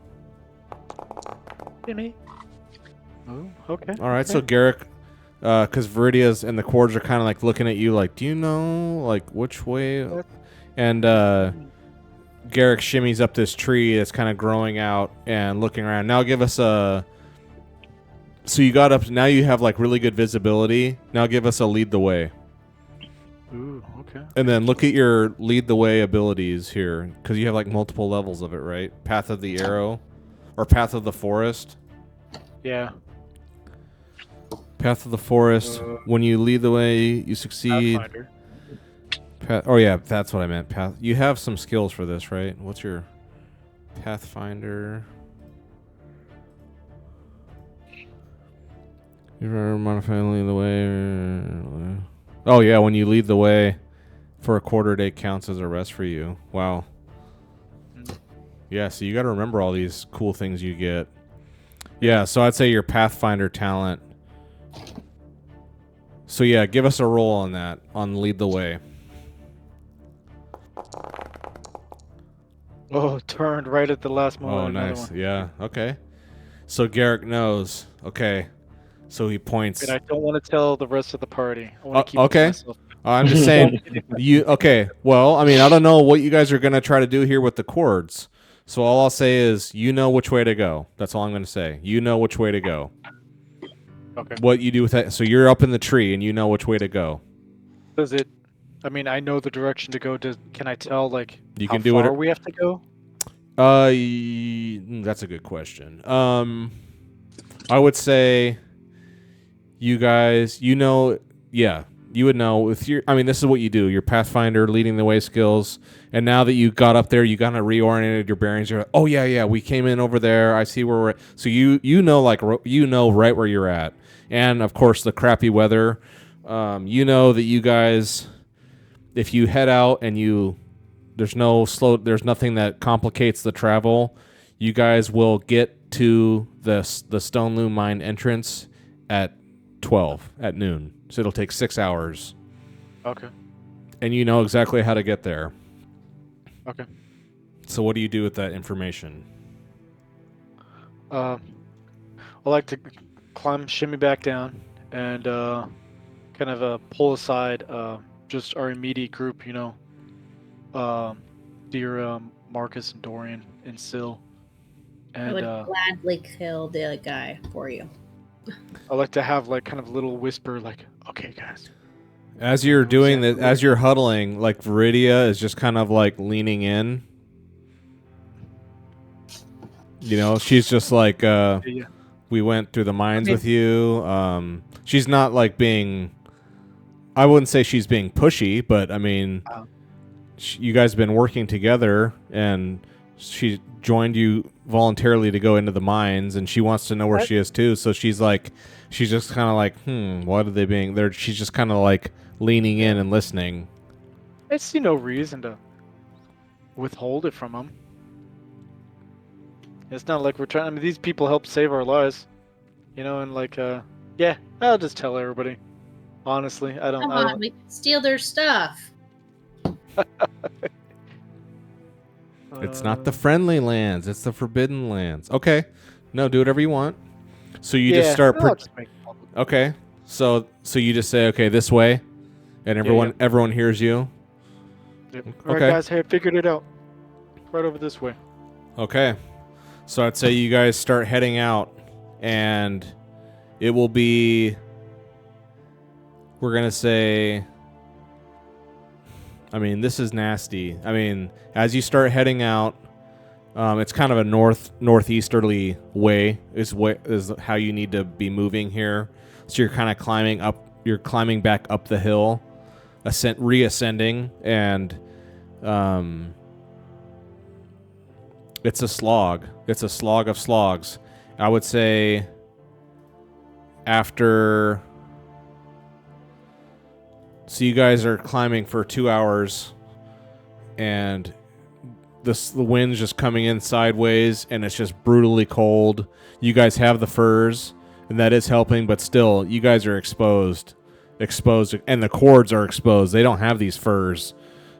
Jimmy. Oh, okay. All right, okay. so Garrick, because Viridia's and the cords are kind of like looking at you like, do you know like which way? And Garrick shimmies up this tree that's kind of growing out and looking around. Now give us a... So you got up, now you have like really good visibility. Now give us a lead the way. Ooh, okay. And then look at your lead the way abilities here, because you have like multiple levels of it, right? Path of the Arrow, or Path of the Forest. Yeah. Path of the Forest. When you lead the way, you succeed. Oh yeah, that's what I meant. Path. You have some skills for this, right? What's your Pathfinder? You're modifying lead the way. Oh yeah, when you lead the way for a quarter day counts as a rest for you. Wow. Yeah, so you got to remember all these cool things you get. Yeah, so I'd say your Pathfinder talent. So yeah, give us a roll on that, on lead the way. Oh, turned right at the last moment. Oh, nice. Yeah, okay. So Garrick knows. Okay. So he points. And I don't want to tell the rest of the party. I want to keep it to okay. myself. I'm just saying. Okay. Well, I mean, I don't know what you guys are going to try to do here with the cords. So all I'll say is, you know which way to go. That's all I'm going to say. You know which way to go. Okay. What you do with that. So you're up in the tree and you know which way to go. Does it... I mean, I know the direction to go. Can I tell, like, you how can do far it. we have to go? That's a good question. I would say you guys, you know, yeah, you would know with your, I mean, this is what you do, your Pathfinder leading the way skills. And now that you got up there, you kind of reoriented your bearings. You're like, oh yeah, we came in over there. I see where we're at. So you know, like, you know right where you're at. And of course the crappy weather, you know that you guys, if you head out and there's nothing that complicates the travel, you guys will get to the Stone Loom Mine entrance at 12 at noon. So it'll take 6 hours. Okay. And you know exactly how to get there. Okay. So what do you do with that information? I like to shimmy back down, and kind of pull aside just our immediate group, you know, dear Marcus and Dorian and Syl. And I would gladly kill the other guy for you. I like to have like kind of a little whisper, like, "Okay, guys." As you're doing that, as you're huddling, like Viridia is just kind of like leaning in. You know, she's just like, we went through the mines with you. She's not like being, I wouldn't say she's being pushy, but I mean, you guys have been working together, and she joined you voluntarily to go into the mines, and she wants to know where she is too. So she's just kind of like, what are they being there? She's just kind of like leaning in and listening. I see no reason to withhold it from them. It's not like we're trying. I mean, these people helped save our lives, you know, and like, yeah, I'll just tell everybody. Honestly, I don't. Come on, we can steal their stuff. It's not the friendly lands; it's the forbidden lands. Okay, no, do whatever you want. So you just start. Okay, so you just say, okay, this way, and everyone hears you. Yep. All right, guys, hey, I figured it out. Right over this way. Okay. So I'd say you guys start heading out, and it will be, we're going to say, I mean, this is nasty. I mean, as you start heading out, it's kind of a northeasterly way is how you need to be moving here. So you're kind of climbing back up the hill, reascending, and it's a slog. It's a slog of slogs. I would say after... So you guys are climbing for 2 hours, and the wind's just coming in sideways, and it's just brutally cold. You guys have the furs, and that is helping, but still, you guys are exposed, and the cords are exposed. They don't have these furs.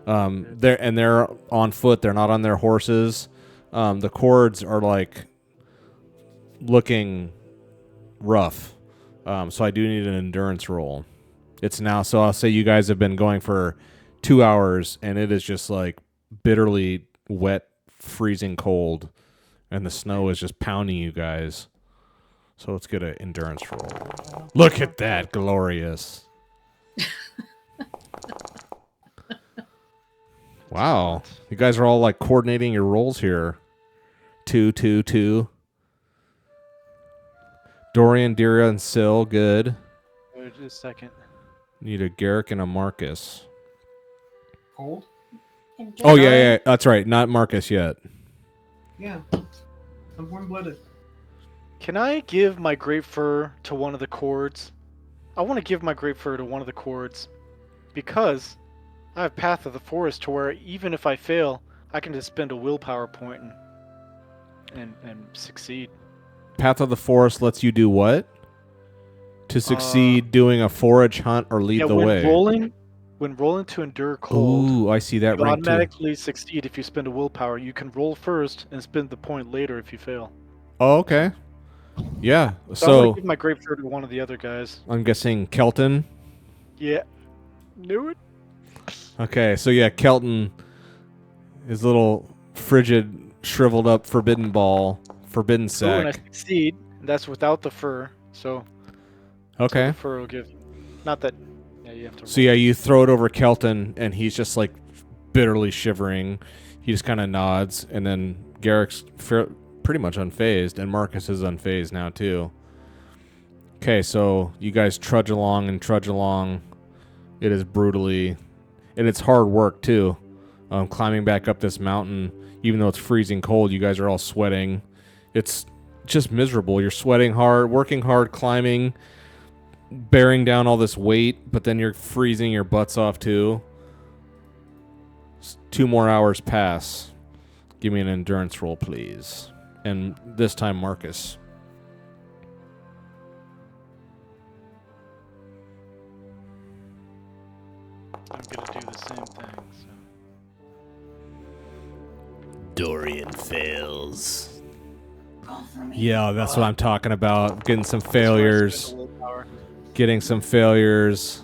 They're on foot. They're not on their horses. The cords are like looking rough. So I do need an endurance roll. It's now, so I'll say you guys have been going for 2 hours, and it is just like bitterly wet, freezing cold, and the snow is just pounding you guys. So let's get an endurance roll. Look at that, glorious. Wow. You guys are all like coordinating your rolls here. 2, 2, 2. Dorian, Dira, and Syl, good. Wait a second. Need a Garrick and a Marcus. Cold? Oh, yeah. That's right. Not Marcus yet. Yeah. I'm warm-blooded. Can I give my grape fur to one of the cords? I want to give my grape fur to one of the cords because I have Path of the Forest to where even if I fail, I can just spend a willpower point and succeed. Path of the Forest lets you do what? To succeed doing a forage hunt or lead the way. When rolling to endure cold, ooh, I see that you rank too. automatically succeed if you spend a willpower. You can roll first and spend the point later if you fail. Oh, okay. Yeah. So I'm So gonna give my grape fur to one of the other guys. I'm guessing Kelton. Yeah, knew it. Okay, so yeah, Kelton, his little frigid, shriveled up forbidden ball, forbidden So when I sack. succeed, that's without the fur. So Okay. the fur will give. Not that. Yeah, you have to. So yeah, you throw it over Kelton, and he's just like bitterly shivering. He just kind of nods, and then Garrick's pretty much unfazed, and Marcus is unfazed now too. Okay, so you guys trudge along and trudge along. It is brutally, and it's hard work too. Climbing back up this mountain, even though it's freezing cold, you guys are all sweating. It's just miserable. You're sweating hard, working hard, climbing, bearing down all this weight, but then you're freezing your butts off too. 2 more hours pass. Give me an endurance roll, please. And this time, Marcus. I'm gonna do the same thing. So. Dorian fails. Yeah, that's what I'm talking about. Getting some failures. Getting some failures.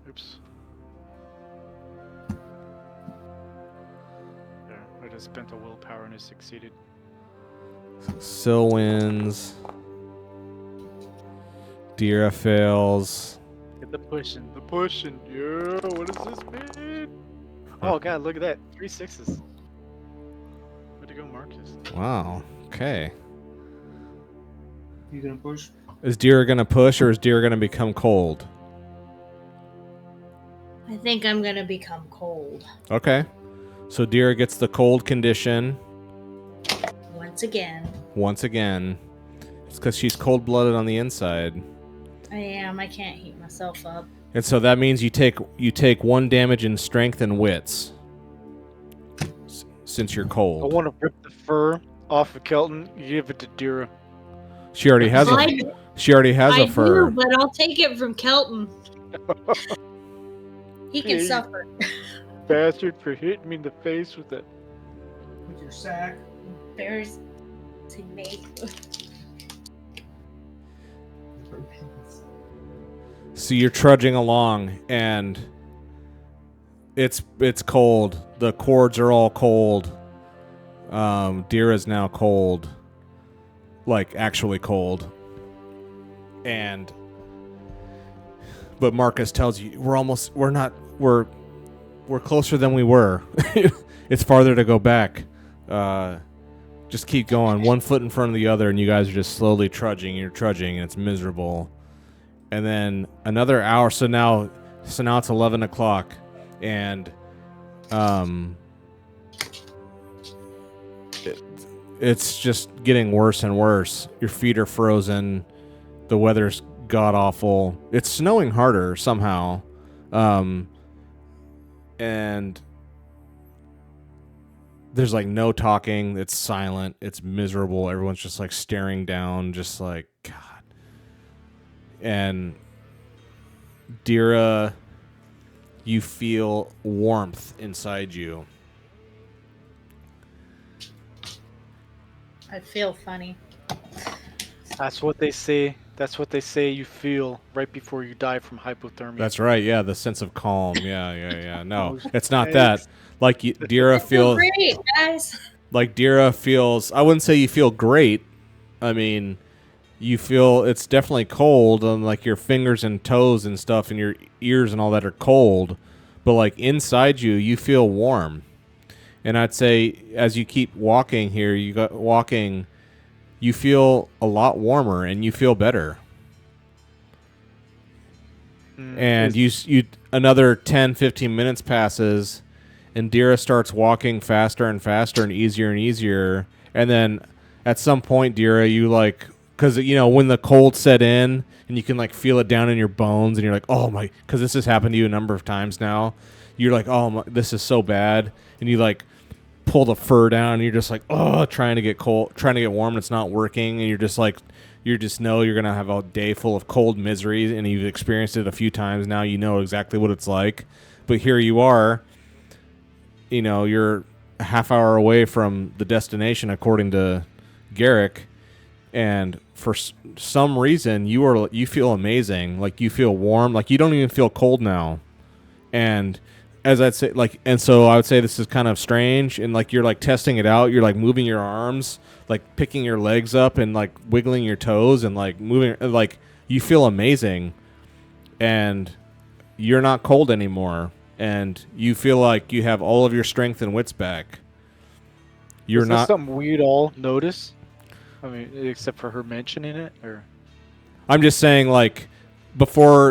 Oops. There, I just spent a willpower and I succeeded. Syl wins. Dira fails. Get the pushing, Yeah, what does this mean? Oh god, look at that. 3 6s. Way to go, Marcus. Wow. Okay. You gonna push? Is Dira gonna push, or is Dira gonna become cold? I think I'm gonna become cold Okay. So Dira gets the cold condition once again. once again. It's because she's cold-blooded on the inside. I am. I can't heat myself up. And so that means you take 1 damage in strength and wits. Since you're I cold. want to rip the fur off of Kelton. You give it to Dira. She already has Well, a fur. do, but I'll take it from Kelton. He can Hey. suffer. Bastard for hitting me in the face with it. With your sack? Bears to me. So you're trudging along, and it's cold. The cords are all cold. Dira's now cold, like actually cold. But Marcus tells you we're closer than we were. It's farther to go back. Just keep going, 1 foot in front of the other, and you guys are just slowly trudging. You're trudging, and it's miserable. And then another hour. So now it's 11 o'clock, and it's just getting worse and worse. Your feet are frozen. The weather's god awful. It's snowing harder somehow, and there's like no talking. It's silent. It's miserable. Everyone's just like staring down, just like God. And Dira you feel warmth inside you. I feel funny. That's what they say. That's what they say you feel right before you die from hypothermia. That's right. Yeah, the sense of calm. Yeah. No, Oh, it's not yikes. that. Like Dira I feel feels. great, guys. Like Dira feels. I wouldn't say you feel great. I mean, you feel it's definitely cold, and like your fingers and toes and stuff, and your ears and all that are cold. But like inside you, you feel warm. And I'd say as you keep walking here, you feel a lot warmer and you feel better. And you another 10, 15 minutes passes, and Dira starts walking faster and faster and easier. And then at some point, Dira, you like, because when the cold set in and you can like feel it down in your bones, and you're like, oh my, because this has happened to you a number of times now. You're like, oh my, this is so bad, and you like pull the fur down, and you're just like, oh, trying to get warm, and it's not working, and you're just like, you just know you're gonna have a day full of cold misery, and you've experienced it a few times now. You know exactly what it's like, but here you are. You're a half hour away from the destination, according to Garrick, and for some reason you feel amazing. Like you feel warm. Like you don't even feel cold now, and as I'd say, like, and so I would say this is kind of strange, and like you're like testing it out. You're like moving your arms, like picking your legs up, and like wiggling your toes, and like moving. Like you feel amazing, and you're not cold anymore, and you feel like you have all of your strength and wits back. Is this something we'd all notice? I mean, except for her mentioning it, or I'm just saying, like, before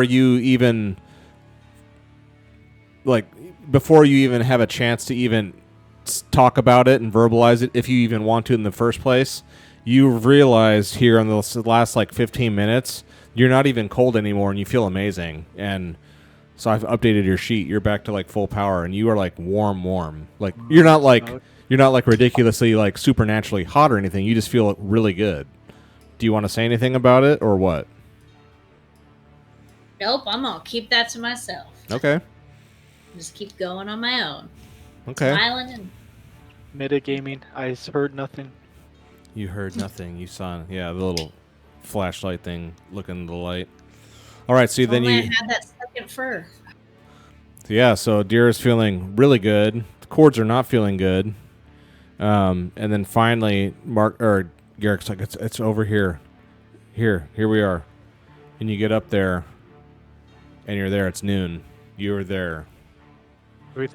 you even have a chance to even talk about it and verbalize it, if you even want to in the first place, you've realized here in the last like 15 minutes, you're not even cold anymore, and you feel amazing. And so I've updated your sheet. You're back to like full power, and you are like warm. Like you're not like ridiculously like supernaturally hot or anything. You just feel really good. Do you want to say anything about it or what? Nope, I'm gonna keep that to myself. Okay. Just keep going on my own. Okay. Smiling and metagaming. I heard nothing. You heard nothing. You saw, the little flashlight thing looking in the light. All right, so then I you had that second fur. Yeah, so Dira's feeling really good. The cords are not feeling good. And then finally, Garrick's like, it's over here. Here we are. And you get up there, and you're there. It's noon. You're there. Wait.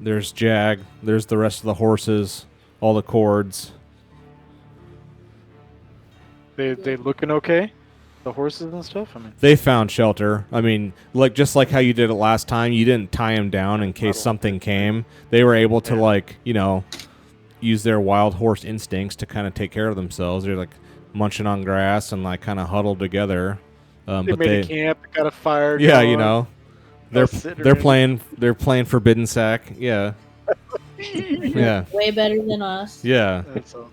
There's Jag. There's the rest of the horses. All the cords. They looking okay? The horses and stuff? I mean, They found shelter. I mean, just like how you did it last time, you didn't tie them down in case something came. They were able to, use their wild horse instincts to kind of take care of themselves. They're like munching on grass and like kind of huddled together. they made a camp, got a fire. Yeah, going. they're playing Forbidden Sack. Yeah. Yeah. Way better than us. Yeah. That's all.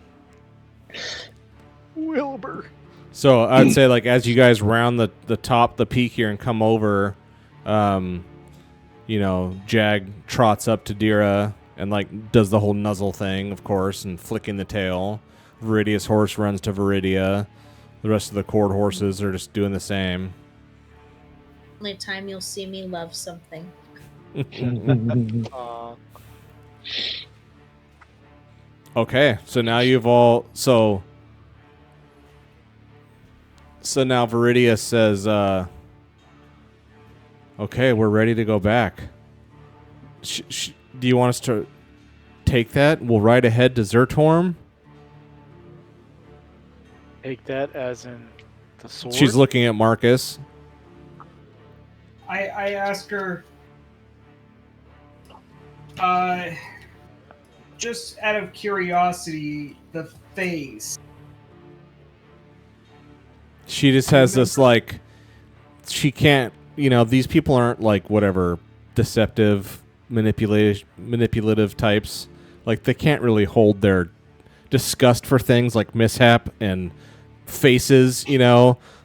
Wilbur. So I'd say, like, as you guys round the peak here and come over, Jag trots up to Dira and like does the whole nuzzle thing, of course, and flicking the tail. Viridia's horse runs to Viridia. The rest of the cord horses are just doing the same. Only time you'll see me love something. Okay, so now you've all so now Viridia says, "Okay, we're ready to go back. Do you want us to take that? We'll ride ahead to Zertorm." Take that as in the sword. She's looking at Marcus. I ask her, just out of curiosity, the face. She just has this like, she can't, these people aren't like whatever deceptive, manipulative types. Like they can't really hold their disgust for things like mishap and faces,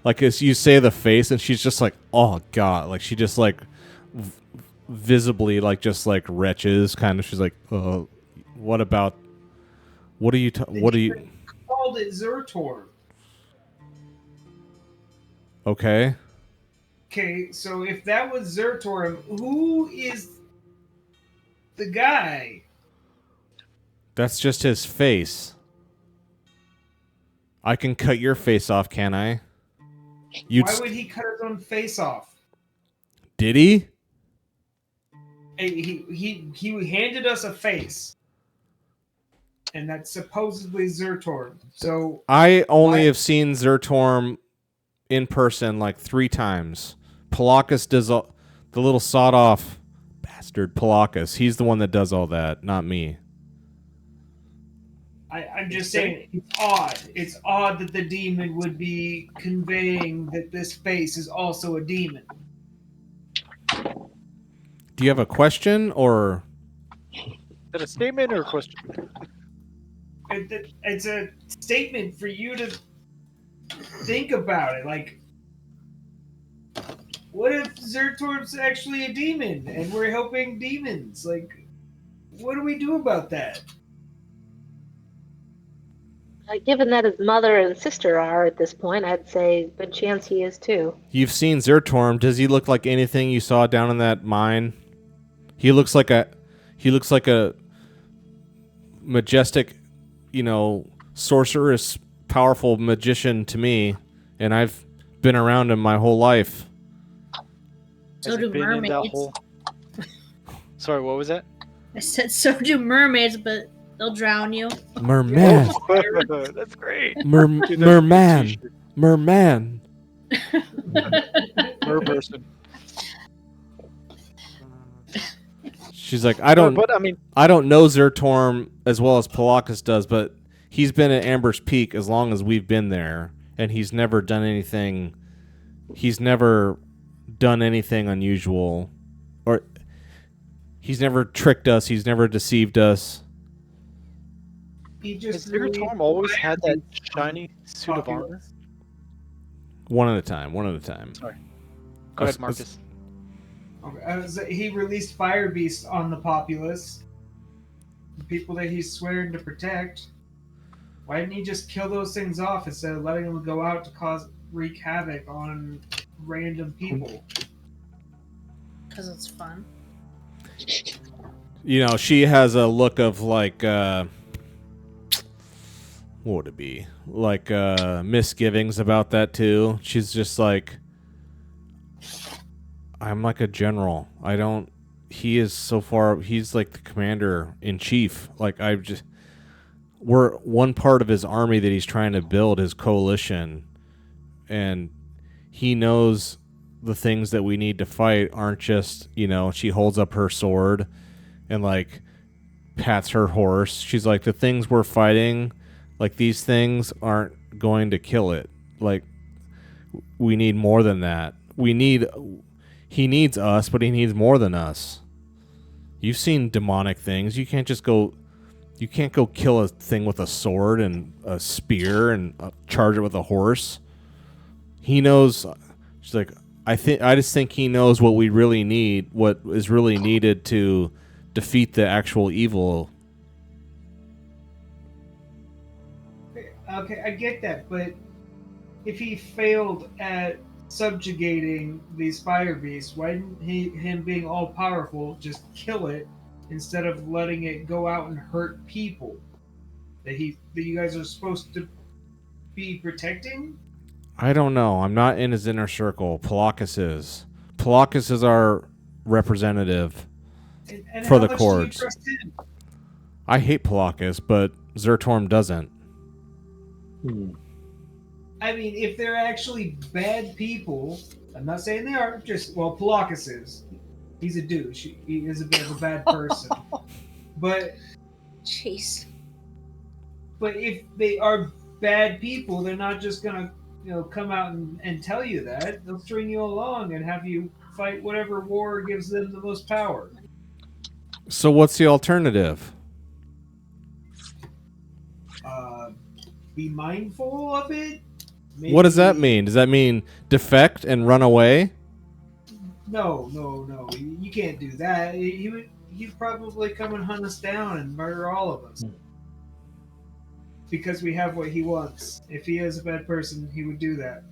Like as you say the face, and she's just like, oh god, like she just like visibly like just like retches, kind of. She's like, what about? What are you? What are you? Called it Zertor. Okay. Okay, so if that was Zertor, who is the guy? That's just his face. I can cut your face off, can I? Why would he cut his own face off? Did he? He handed us a face, and that's supposedly Zertor. So I only have seen Zertorm in person like 3 times. Palakis does the little sawed-off bastard. Palakis, he's the one that does all that, not me. I'm just saying, it's odd. It's odd that the demon would be conveying that this face is also a demon. Do you have a question, or? Is that a statement or a question? It's a statement for you to think about it. Like, what if Zertor's actually a demon and we're helping demons? Like, what do we do about that? Given that his mother and sister are at this point, I'd say good chance he is too. You've seen Zertorm. Does he look like anything you saw down in that mine? He looks like a majestic, sorcerous, powerful magician to me, and I've been around him my whole life. So do mermaids. Sorry, what was that? I said so do mermaids, but they'll drown you. Merman. That's great. Merman. Merman. Merperson. She's like, I don't know Zertorm as well as Palakis does, but he's been at Amber's Peak as long as we've been there, and he's never done anything. He's never done anything unusual, or he's never tricked us. He's never deceived us. Has Zertorm always had that shiny suit of armor? One at a time. Sorry. Go ahead, Marcus. Okay. He released Fire Beast on the populace, the people that he's swearing to protect. Why didn't he just kill those things off instead of letting them go out to wreak havoc on random people? Because it's fun. She has a look of like, what would it be? Like misgivings about that too. She's just like, I'm like a general. He's like the commander in chief. Like we're one part of his army that he's trying to build, his coalition. And he knows the things that we need to fight aren't just, she holds up her sword and like pats her horse. She's like, the things we're fighting, like these things aren't going to kill it. Like we need more than that. He needs us, but he needs more than us. You've seen demonic things. You can't go kill a thing with a sword and a spear and charge it with a horse. He knows. She's like, I just think he knows what we really need, what is really needed to defeat the actual evil. Okay, I get that, but if he failed at subjugating these fire beasts, why didn't him being all powerful just kill it instead of letting it go out and hurt people that you guys are supposed to be protecting? I don't know. I'm not in his inner circle. Palakis is. Palakis is our representative and for how the much courts. do you trust him? I hate Palakis, but Zertorm doesn't. I mean, if they're actually bad people, I'm not saying they are, Palakis is. He's a douche. He is a bit of a bad person. But Jeez. But if they are bad people, they're not just gonna, come out and tell you that. They'll string you along and have you fight whatever war gives them the most power. So what's the alternative? Be mindful of it. What does that mean? Does that mean defect and run away? No. You can't do that. He'd probably come and hunt us down and murder all of us. Because we have what he wants. If he is a bad person, he would do that.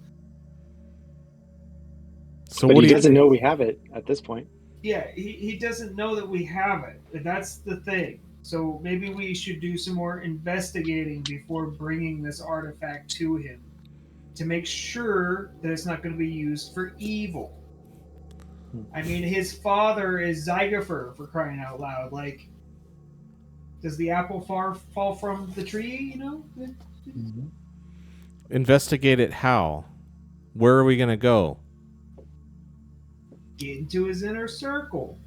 So But what he do you? doesn't know we have it at this point. Yeah, he doesn't know that we have it. That's the thing. So maybe we should do some more investigating before bringing this artifact to him to make sure that it's not going to be used for evil. I mean, his father is Zygofer, for crying out loud. Like, does the apple fall from the tree, you know? Investigate it how? Where are we going to go? Get into his inner circle.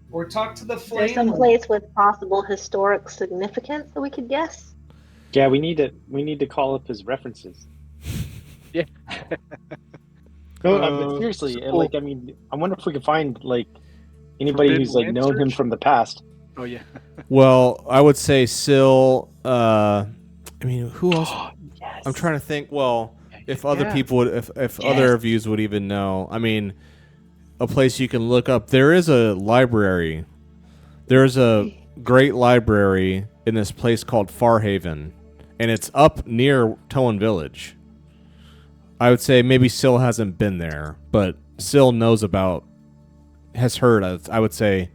Or talk to the Is there flame. some place with possible historic significance that we could guess? Yeah, we need to call up his references. Yeah. No, but seriously, so- like, I mean, I wonder if we can find like anybody Forbidden who's like land known him search? from the past. Oh yeah. Well, I would say Syl. I mean, who else? Yes. I'm trying to think. Well, if other Yeah. people would, if other of yous would even know. I mean, a place you can look up. There is a library. There's a great library in this place called Farhaven, and it's up near Toan Village. I would say maybe Syl hasn't been there, but Syl knows about, has heard. I would say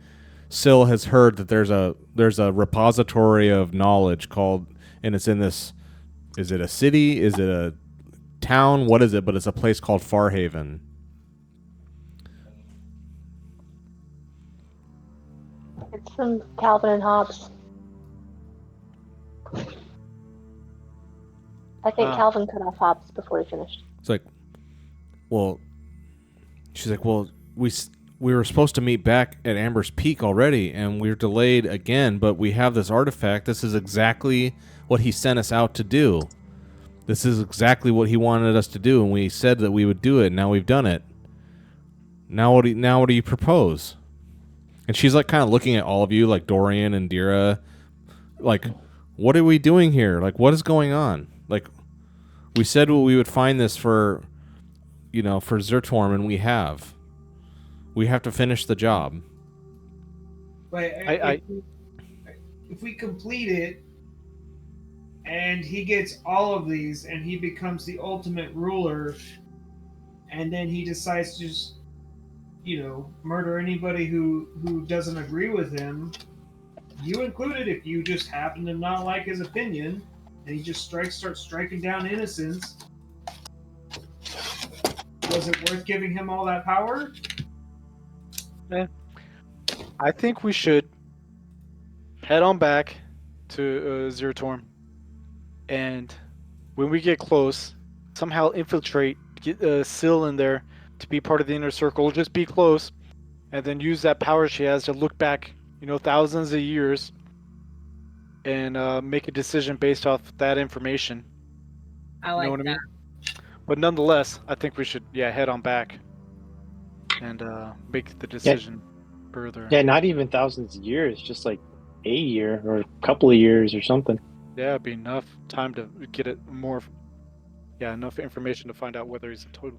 Syl has heard that there's a repository of knowledge called, and it's in this. Is it a city? Is it a town? What is it? But it's a place called Farhaven. It's from Calvin and Hobbes. I think Calvin cut off Hobbes before he finished. It's like, well, she's like, well, we were supposed to meet back at Amber's Peak already, and we're delayed again, but we have this artifact. This is exactly what he sent us out to do. This is exactly what he wanted us to do, and we said that we would do it, and now we've done it. Now what do you propose? And she's like kind of looking at all of you, like Dorian and Dira, like, what are we doing here? Like, what is going on? Like, we said we would find this for, for Zertorm, and we have. We have to finish the job. But if we complete it, and he gets all of these, and he becomes the ultimate ruler, and then he decides to just, murder anybody who doesn't agree with him, you included, if you just happen to not like his opinion, and he just starts striking down innocents, was it worth giving him all that power? I think we should head on back to Zertorm, and when we get close, somehow infiltrate, get Syl in there to be part of the inner circle. Just be close, and then use that power she has to look back, thousands of years, and make a decision based off that information. I like what I that. mean? But nonetheless, I think we should head on back and make the decision further. Yeah, not even thousands of years, just like a year or a couple of years or something. Yeah, it'd be enough time to get it more. Yeah, enough information to find out whether he's totally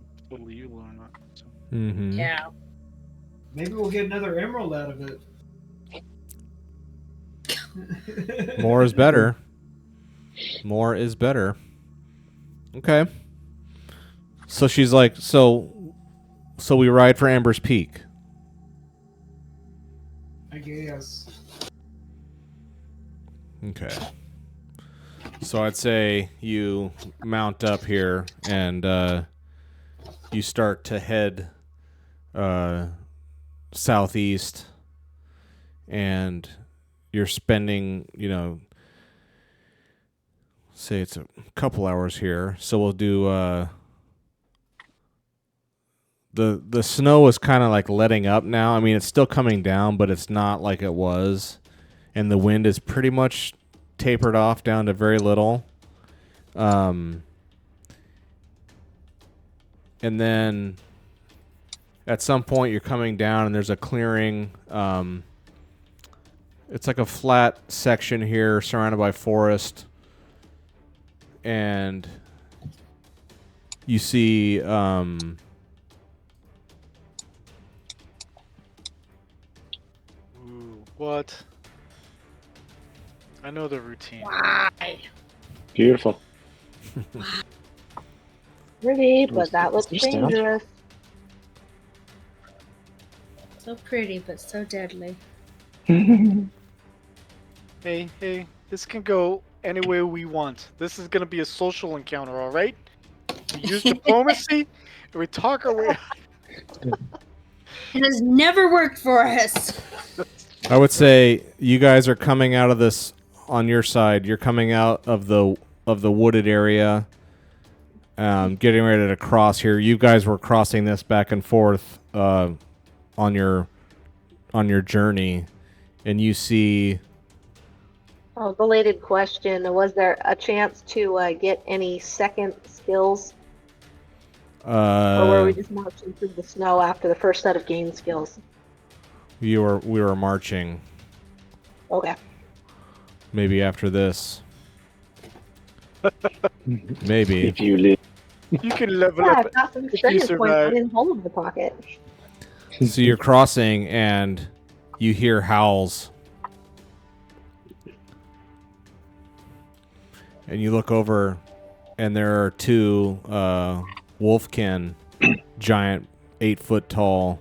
evil or not. So. Mm-hmm. Yeah. Maybe we'll get another emerald out of it. More is better. More is better. Okay. So she's like, so we ride for Amber's Peak. I guess. Okay. So I'd say you mount up here and you start to head southeast, and you're spending, say it's a couple hours here. So we'll do the snow is kind of like letting up now. I mean, it's still coming down, but it's not like it was. And the wind is pretty much tapered off down to very little. And then at some point you're coming down and there's a clearing. It's like a flat section here surrounded by forest. And you see What? I know the routine. Why? Beautiful. Pretty, but that Is looks there sound? dangerous. So pretty, but so deadly. Hey, this can go any way we want. This is gonna be a social encounter, all right? We use diplomacy, and we talk our way. It has never worked for us. I would say you guys are coming out of this on your side. You're coming out of the wooded area, getting ready to cross here. You guys were crossing this back and forth on your journey, and you see. Oh, belated question. Was there a chance to get any second skills? Or were we just marching through the snow after the first set of gain skills? We were marching. Okay. Maybe after this. Maybe. If you live. You can level Yeah, up I've got some if you experience points I survive. didn't hold in my pocket. So you're crossing, and you hear howls. And you look over, and there are two wolfkin, giant, 8 foot tall.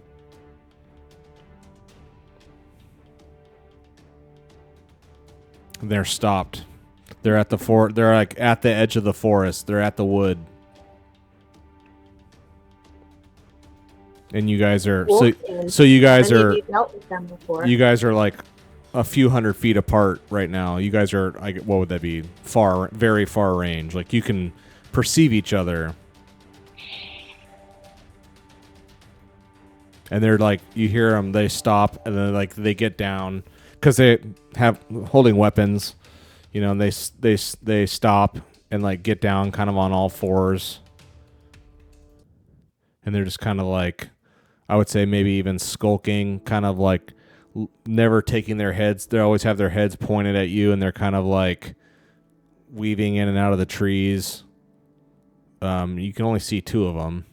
And they're stopped. They're at the They're like at the edge of the forest. They're at the wood. And you guys are Wolfkin. so you guys Any of are you dealt with them before? you guys are like a few hundred feet apart right now. You guys are, what would that be? Very far range. Like you can perceive each other. And they're like, you hear them, they stop, and then like they get down because they have holding weapons, and they stop and like get down kind of on all fours. And they're just kind of like, I would say maybe even skulking, kind of like never taking their heads. They always have their heads pointed at you, and they're kind of like weaving in and out of the trees. You can only see 2 of them.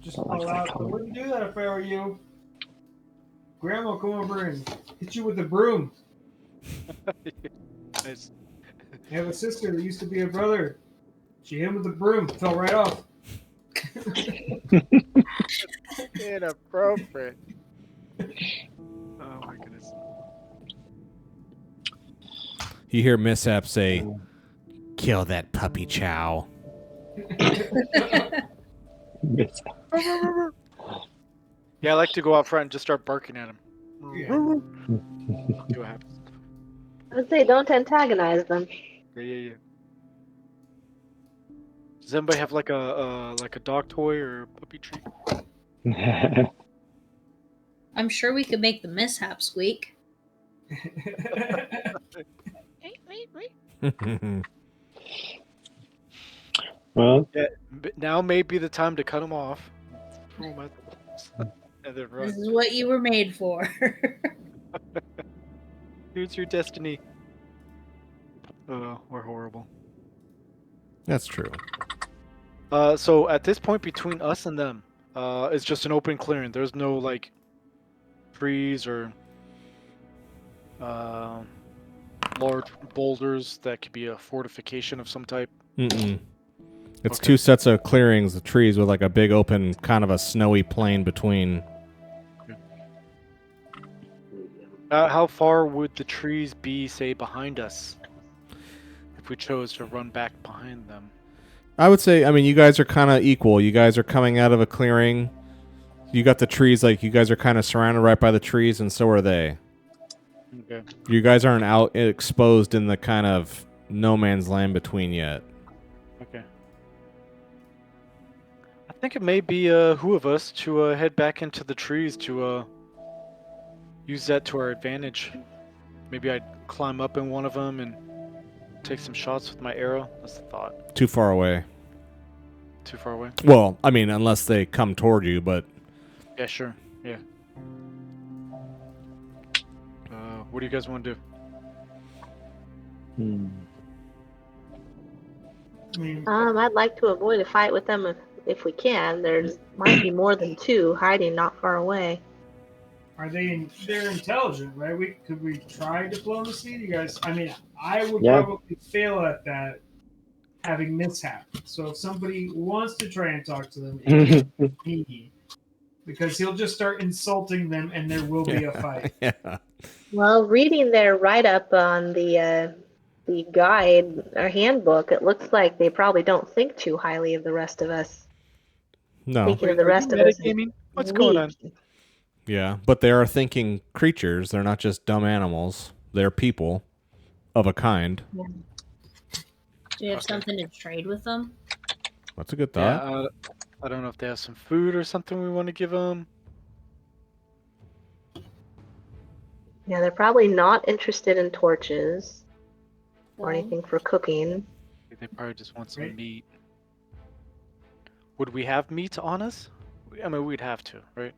Just call out. I wouldn't do that if I were you. Grandma will come over and hit you with a broom. Nice. I have a sister that used to be a brother. She hit him with the broom, fell right off. Inappropriate. Oh my goodness. You hear Mishap say, "Kill that puppy chow." Yeah, I like to go out front and just start barking at him. Yeah. See what happens. I would say don't antagonize them. Yeah. Does anybody have like a dog toy or a puppy treat? I'm sure we could make the mishap squeak. Well, Yeah, now may be the time to cut him off. And then run. This is what you were made for. Here's your destiny. Oh, we're horrible. That's true. So at this point between us and them, it's just an open clearing. There's no like trees or large boulders that could be a fortification of some type. Mm-mm. It's Okay. 2 sets of clearings, the trees with like a big open, kind of a snowy plain between. How far would the trees be, say, behind us, if we chose to run back behind them? I would say, you guys are kind of equal. You guys are coming out of a clearing. You got the trees, like you guys are kind of surrounded right by the trees, and so are they. Okay. You guys aren't out exposed in the kind of no man's land between yet. Okay. I think it may be who of us to head back into the trees to use that to our advantage. Maybe I'd climb up in one of them and take some shots with my arrow. That's the thought. Too far away. Too far away? Well, unless they come toward you, but Yeah, sure. Yeah. What do you guys want to do? hmm. I mean, I'd like to avoid a fight with them if if we can. There's might be more than 2 hiding not far away. Are they? They're intelligent, right? Could we try diplomacy? You guys. I mean, I would Yeah. probably fail at that, having mishap. So if somebody wants to try and talk to them, it can't be me, because he'll just start insulting them, and there will be a fight. Yeah. Well, reading their write-up on the guide or handbook, it looks like they probably don't think too highly of the rest of us. No. Thinking of the rest of us. Metagaming? What's going on? Yeah, but they are thinking creatures. They're not just dumb animals. They're people of a kind. Do you have something to trade with them? That's a good thought. Yeah, I don't know if they have some food or something we want to give them. Yeah, they're probably not interested in torches or No. anything for cooking. They probably just want some Right. meat. Would we have meat on us? I mean, we'd have to, right?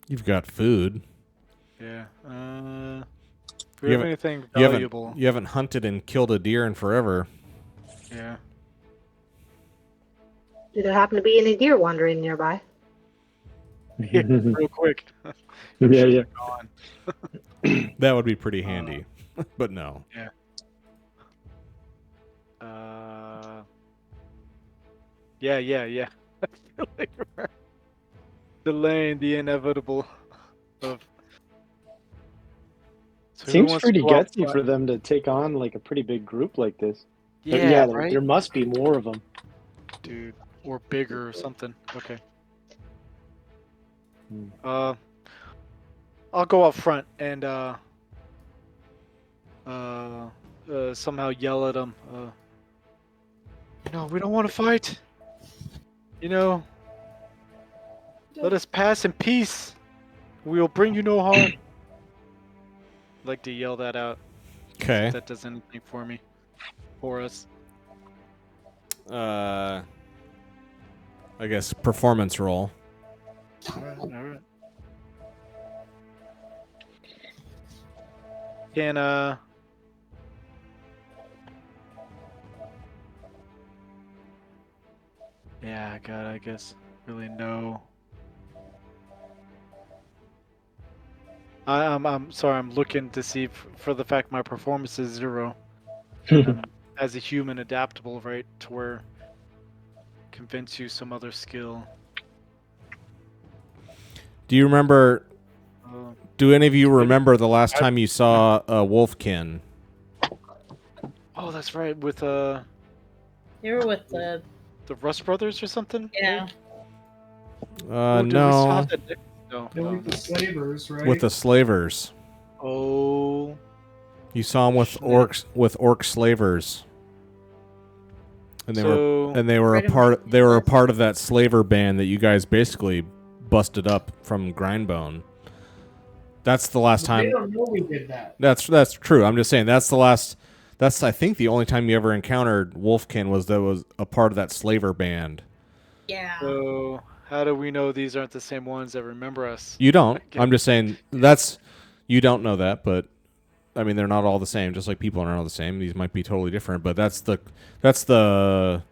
You've got food. Yeah. Do You we have haven't- anything You valuable? you haven't hunted and killed a deer in forever. Yeah. Do there happen to be any deer wandering nearby? Yeah, real quick. Yeah. Gone. That would be pretty handy. But no. Yeah. I feel like we're delaying the inevitable of. So who Seems wants to pretty go out gutsy front? for them to take on like a pretty big group like this. But Yeah, there, right, there must be more of them. dude, or bigger or something. Okay. Hmm. I'll go out front and somehow yell at them. We don't want to fight. Let us pass in peace. We will bring you no harm. I'd like to yell that out. Okay. If that does anything for us. I guess performance roll. All right. Can yeah, God, I guess really no. I'm sorry. I'm looking to see for the fact my performance is 0. As a human, adaptable, right, to where convince you some other skill. Do you remember? Uh, Do any of you remember the last time you saw a wolfkin? oh, that's right. With They were with the Rust Brothers or something. yeah. Oh, dude, we still No, have that- No. They're with the slavers, right? with the slavers. Oh. You saw them with Shit. orc slavers, and they So were a Right in part. my They were a list. part of that slaver band that you guys basically busted up from Grindbone. That's the last They time. don't know we did that. That's true. I'm just saying that's the last. That's I think the only time you ever encountered Wolfkin was a part of that slaver band. Yeah. So how do we know these aren't the same ones that remember us? You don't. Okay. I'm just saying you don't know that, but I mean they're not all the same. Just like people aren't all the same. These might be totally different, but that's the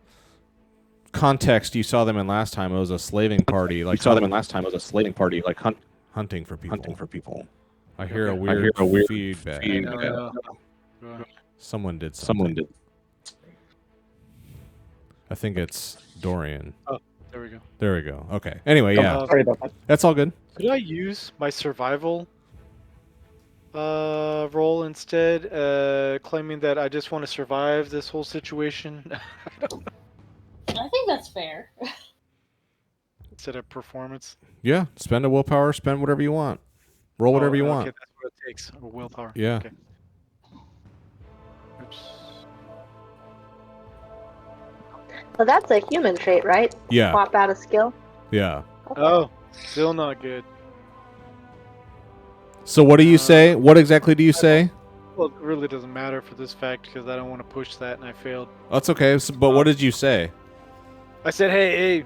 context you saw them in last time. It was a slaving party. Like hunting for people. I hear a weird feedback. No. Someone did something. I think it's Dorian. There we go. There we go. Okay. Anyway, yeah, Sorry about that. that's all good. Could I use my survival roll instead, claiming that I just want to survive this whole situation I think that's fair. instead of performance? Yeah, spend a willpower. Spend whatever you want. Roll whatever you Okay, want. that's what it takes. Or willpower. Yeah. Okay. Oops. Well, that's a human trait, right? Yeah. Swap out a skill. Yeah. Oh, still not good. So what do you say? What exactly do you say? Well, it really doesn't matter for this fact because I don't want to push that, and I failed. That's okay. But what did you say? I said, hey,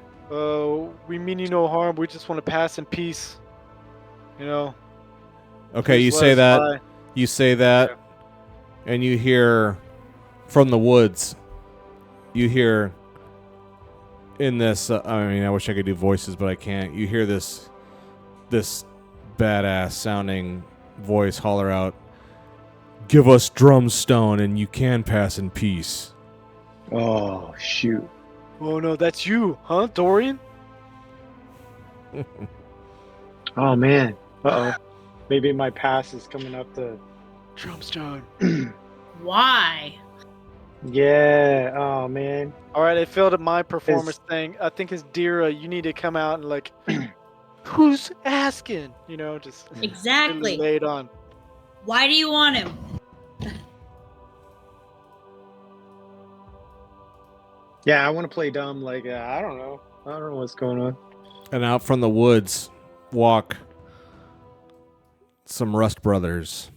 we mean you no harm. We just want to pass in peace. Okay, you Please let say us that. by. You say that, and you hear from the woods. You hear in this, I mean, I wish I could do voices, but I can't. You hear this badass sounding voice holler out, "Give us Drumstone and you can pass in peace." Oh, shoot. Oh no, that's you, huh, Dorian? Oh, man. Uh-oh. Maybe my pass is coming up to... Drumstone. Why? Yeah. Oh, man. All right, I failed at my performance thing. I think it's Dira. You need to come out and like, who's asking? You know, just Exactly. lay it on. Why do you want him? Yeah, I want to play dumb. Like, I don't know. I don't know what's going on. And out from the woods walk some Rust Brothers.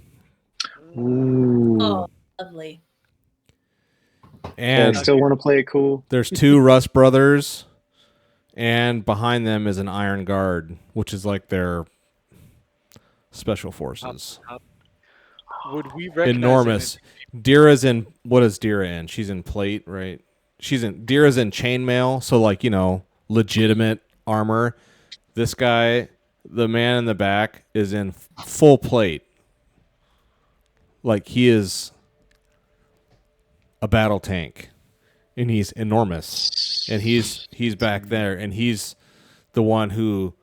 Ooh. Oh, lovely. And I still want to play it cool. there's 2 Rust Brothers, and behind them is an Iron Guard, which is like their special forces. Would we recognize Enormous. Dira's in, what is Dira in? She's in plate, right? Dira's in chainmail, so like, you know, legitimate armor. This guy, the man in the back, is in full plate. Like, he is a battle tank, and he's enormous, and he's back there, and he's the one who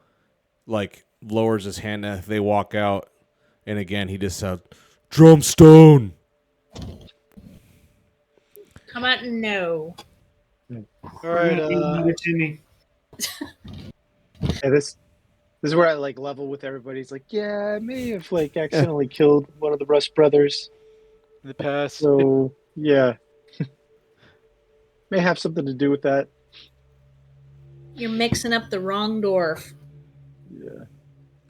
like lowers his hand as they walk out, and again he just said, "Drumstone." Come out and no. All right. Jimmy. Yeah, this is where I like level with everybody. It's like, yeah, I may have like accidentally killed one of the Rust Brothers. In the past. So yeah, may have something to do with that. You're mixing up the wrong dwarf. Yeah.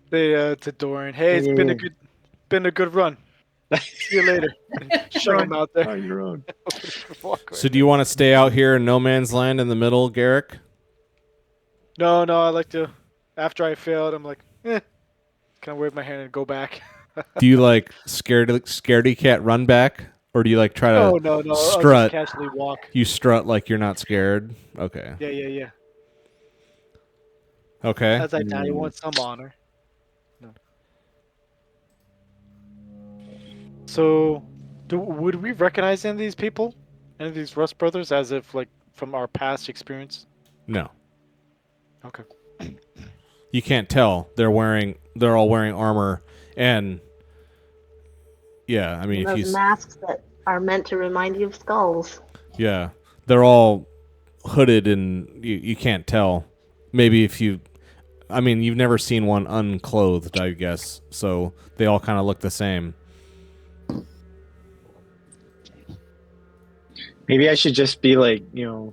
They to Dorian. Hey, it's been a good run. See you later. Shove him out there. On your own. So do you want to stay out here in no man's land in the middle, Garrick? No, I like to. After I failed, I'm like, Can I wave my hand and go back? Do you like scaredy cat run back, or do you like try to No. strut? I'll just casually walk. You strut like you're not scared. Okay. Yeah. Okay. As I die, you want some honor. No. So, would we recognize any of these people? Any of these Rust Brothers as if, like, from our past experience? No. Okay. You can't tell. They're all wearing armor, and yeah, I mean, And if those you masks that are meant to remind you of skulls. yeah, they're all hooded, and you can't tell. Maybe if you, I mean, you've never seen one unclothed, I guess. So they all kind of look the same. Maybe I should just be like, you know,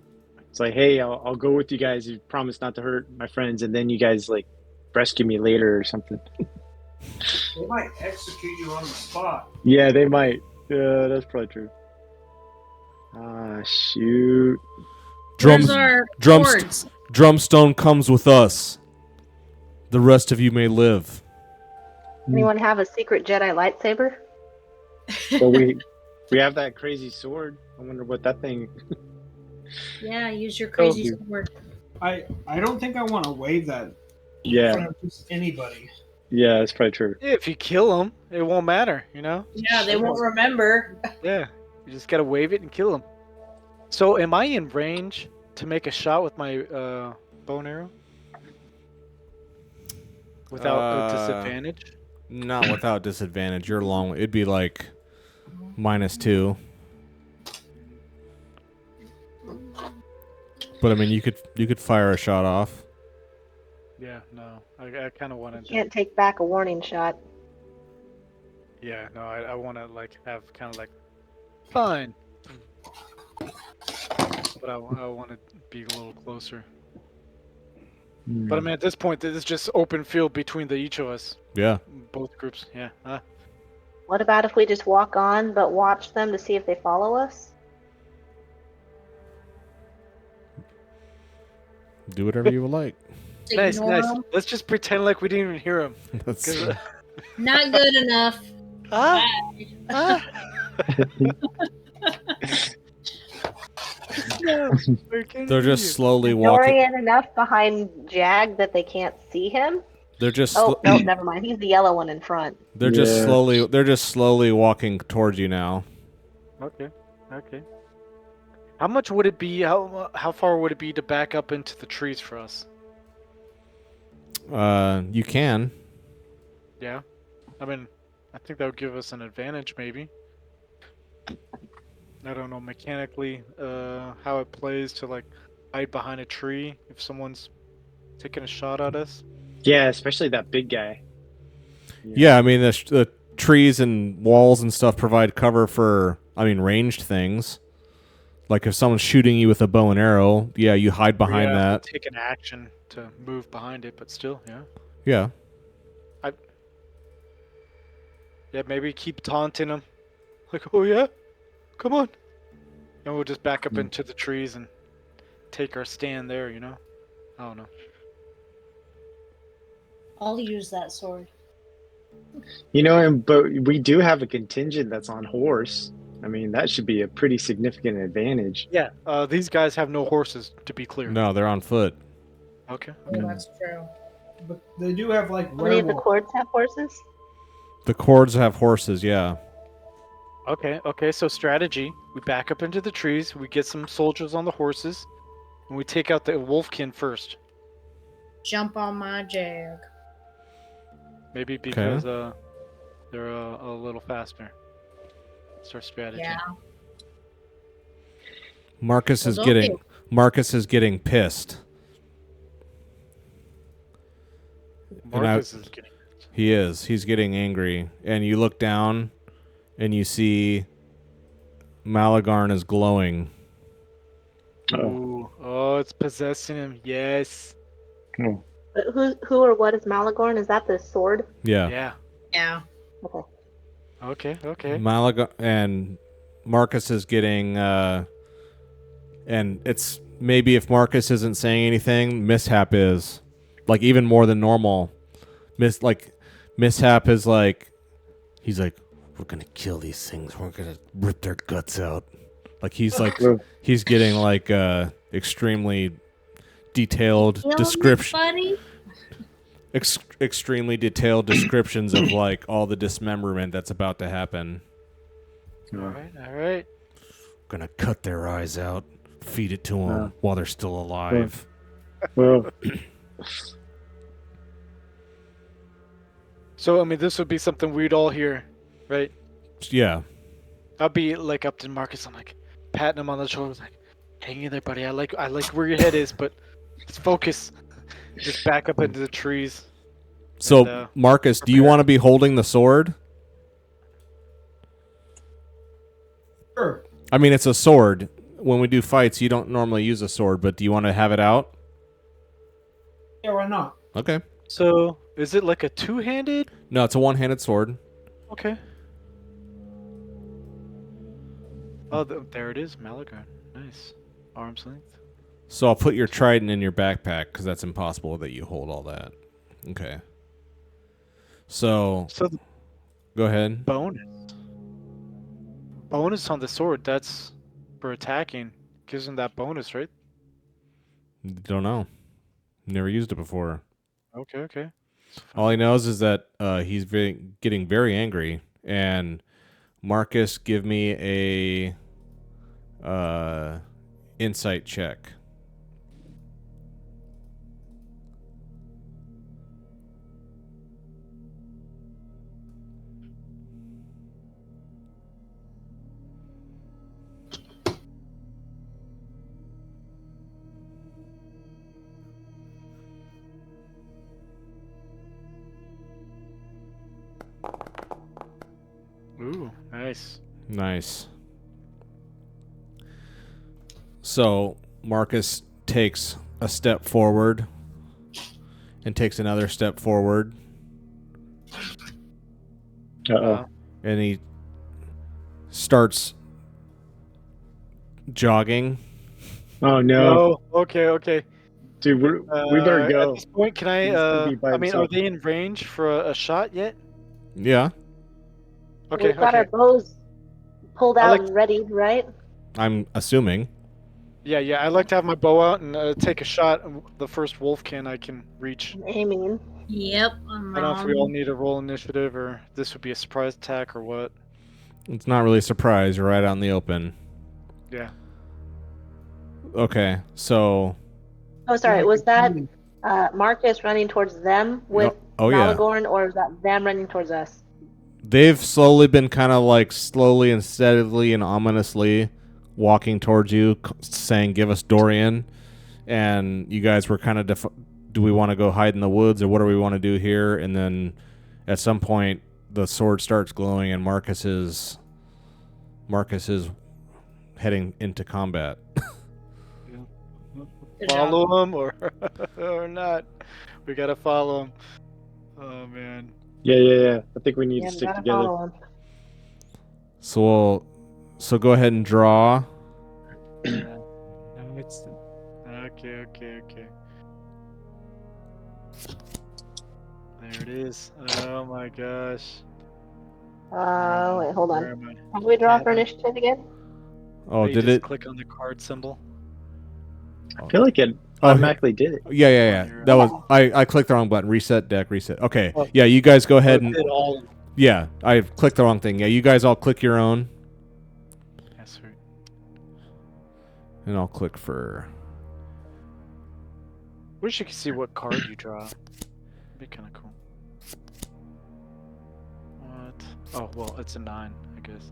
it's like, hey, I'll go with you guys. You promise not to hurt my friends, and then you guys like rescue me later or something. They might execute you on the spot. Yeah, they might. Yeah, that's probably true. Ah, shoot. Where's our swords? Drumstone comes with us. The rest of you may live. Anyone have a secret Jedi lightsaber? Well, we have that crazy sword. I wonder what that thing. Yeah, use your crazy Oh. sword. I don't think I want to wave that in Yeah, front of just anybody. yeah, that's probably true. Yeah, if you kill them, it won't matter, you know? Yeah, they won't remember. Yeah. You just gotta wave it and kill them. So, am I in range to make a shot with my bow and arrow? Without a disadvantage? Not without disadvantage. You're long. It'd be like -2. But I mean, you could fire a shot off. Yeah, no. I kind of want to. Can't take back a warning shot. Yeah, no. I want to like have kind of like fine, but I want to be a little closer. But I mean, at this point, this is just open field between each of us. Yeah. Both groups. Yeah. What about if we just walk on but watch them to see if they follow us? Do whatever you would like. Nice. Ignore them. Let's just pretend like we didn't even hear him. That's, Not good enough. Ah, Bye. No, we're gonna They're do just you. slowly walking. Dorian enough behind Jag that they can't see him? They're just Oh, no, never mind. He's the yellow one in front. they're just slowly walking towards you now. Okay. Okay. How much would it be? How far would it be to back up into the trees for us? You can. Yeah. I mean, I think that would give us an advantage, maybe. I don't know mechanically how it plays to like hide behind a tree if someone's taking a shot at us. Yeah, especially that big guy. Yeah, I mean the trees and walls and stuff provide cover for ranged things. Like if someone's shooting you with a bow and arrow, yeah, you hide behind that. Take an action to move behind it, but still, yeah. Yeah. Yeah, maybe keep taunting him. Like, oh yeah? Come on. And we'll just back up into the trees and take our stand there, you know? I don't know. I'll use that sword. But we do have a contingent that's on horse. I mean, that should be a pretty significant advantage. Yeah, these guys have no horses, to be clear. No, they're on foot. Okay. Oh, that's true. But they do have like How many of the cords have horses? The cords have horses, yeah. Okay, so strategy. We back up into the trees, we get some soldiers on the horses, and we take out the wolfkin first. Jump on my Jag. Maybe because they're a little faster. That's our strategy. Yeah. Marcus is getting pissed. Marcus is getting. He is. He's getting angry. And you look down and you see Malagarn is glowing. Oh, it's possessing him. Yes. Oh. But who or what is Malagorn? Is that the sword? Yeah. Yeah. Okay. Okay. Malagarn and Marcus is getting and it's maybe if Marcus isn't saying anything, Mishap is. Like even more than normal. Mishap is like he's like, we're gonna kill these things, we're gonna rip their guts out. Like he's getting like extremely detailed description. Extremely detailed descriptions of like all the dismemberment that's about to happen. All right. Gonna cut their eyes out, feed it to them while they're still alive. Well. So I mean, this would be something we'd all hear, right? Yeah. I'd be like up to Marcus. I'm like patting him on the shoulder, like, "Hang in there, buddy. I like where your head is, but just focus. Just back up into the trees." So, and, Marcus, do you want to be holding the sword? Sure. I mean, it's a sword. When we do fights, you don't normally use a sword, but do you want to have it out? Yeah, why not? Okay. So, is it like a two-handed? No, it's a one-handed sword. Okay. Oh, there it is, Malagarn. Nice. Arm's length. So I'll put your trident in your backpack because that's impossible that you hold all that. Okay. So the go ahead. bonus on the sword, that's for attacking. Gives him that bonus, right? Don't know. Never used it before. Okay. All he knows is that he's getting very angry. And Marcus, give me a insight check. Ooh, nice. Nice. So Marcus takes a step forward and takes another step forward. Uh-oh. And he starts jogging. Oh, no. Okay. Dude, we better go. At this point, can I, He's gonna be by are himself. they in range for a shot yet? Yeah, We've got our bows pulled I out like- and ready, right? I'm assuming. Yeah. I'd like to have my bow out and take a shot at the first wolfkin I can reach. I'm aiming. Yep, I don't know if we all need to roll initiative or this would be a surprise attack or what. It's not really a surprise. You're right out in the open. Yeah. Okay, so... Oh, sorry. Was that Marcus running towards them with Oh, yeah. Malagorn, or is that them running towards us? They've slowly been kind of like slowly and steadily and ominously walking towards you, saying, "Give us Dorian." And you guys were kind of, do we want to go hide in the woods or what do we want to do here? And then at some point, the sword starts glowing and Marcus is heading into combat. Follow him or or not? We gotta follow him. Oh man. Yeah. I think we need Yeah, to we stick gotta together. follow him. So go ahead and draw. Okay. There it is. Oh my gosh. Wait, hold Where on. am I? How do we draw Yeah, for initiative again? Oh, you did just it? click on the card symbol? I feel like it automatically did it. Yeah. You're That was I clicked the wrong button. Reset deck. Reset. Okay. Oh. Yeah, you guys go ahead It and did all. yeah, I clicked the wrong thing. Yeah, you guys all click your own, Yeah, sweet. and I'll click for. Wish you could see what card you draw. That'd be kind of cool. What? Oh, well, it's a 9, I guess.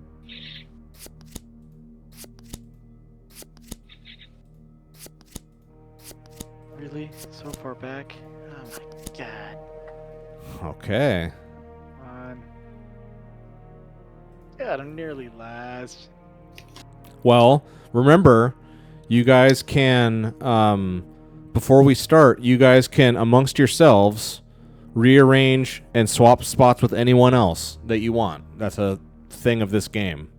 Really? So far back? Oh my god. Okay. Come on. God, I'm nearly last. Well, remember, you guys can before we start, you guys can amongst yourselves rearrange and swap spots with anyone else that you want. That's a thing of this game.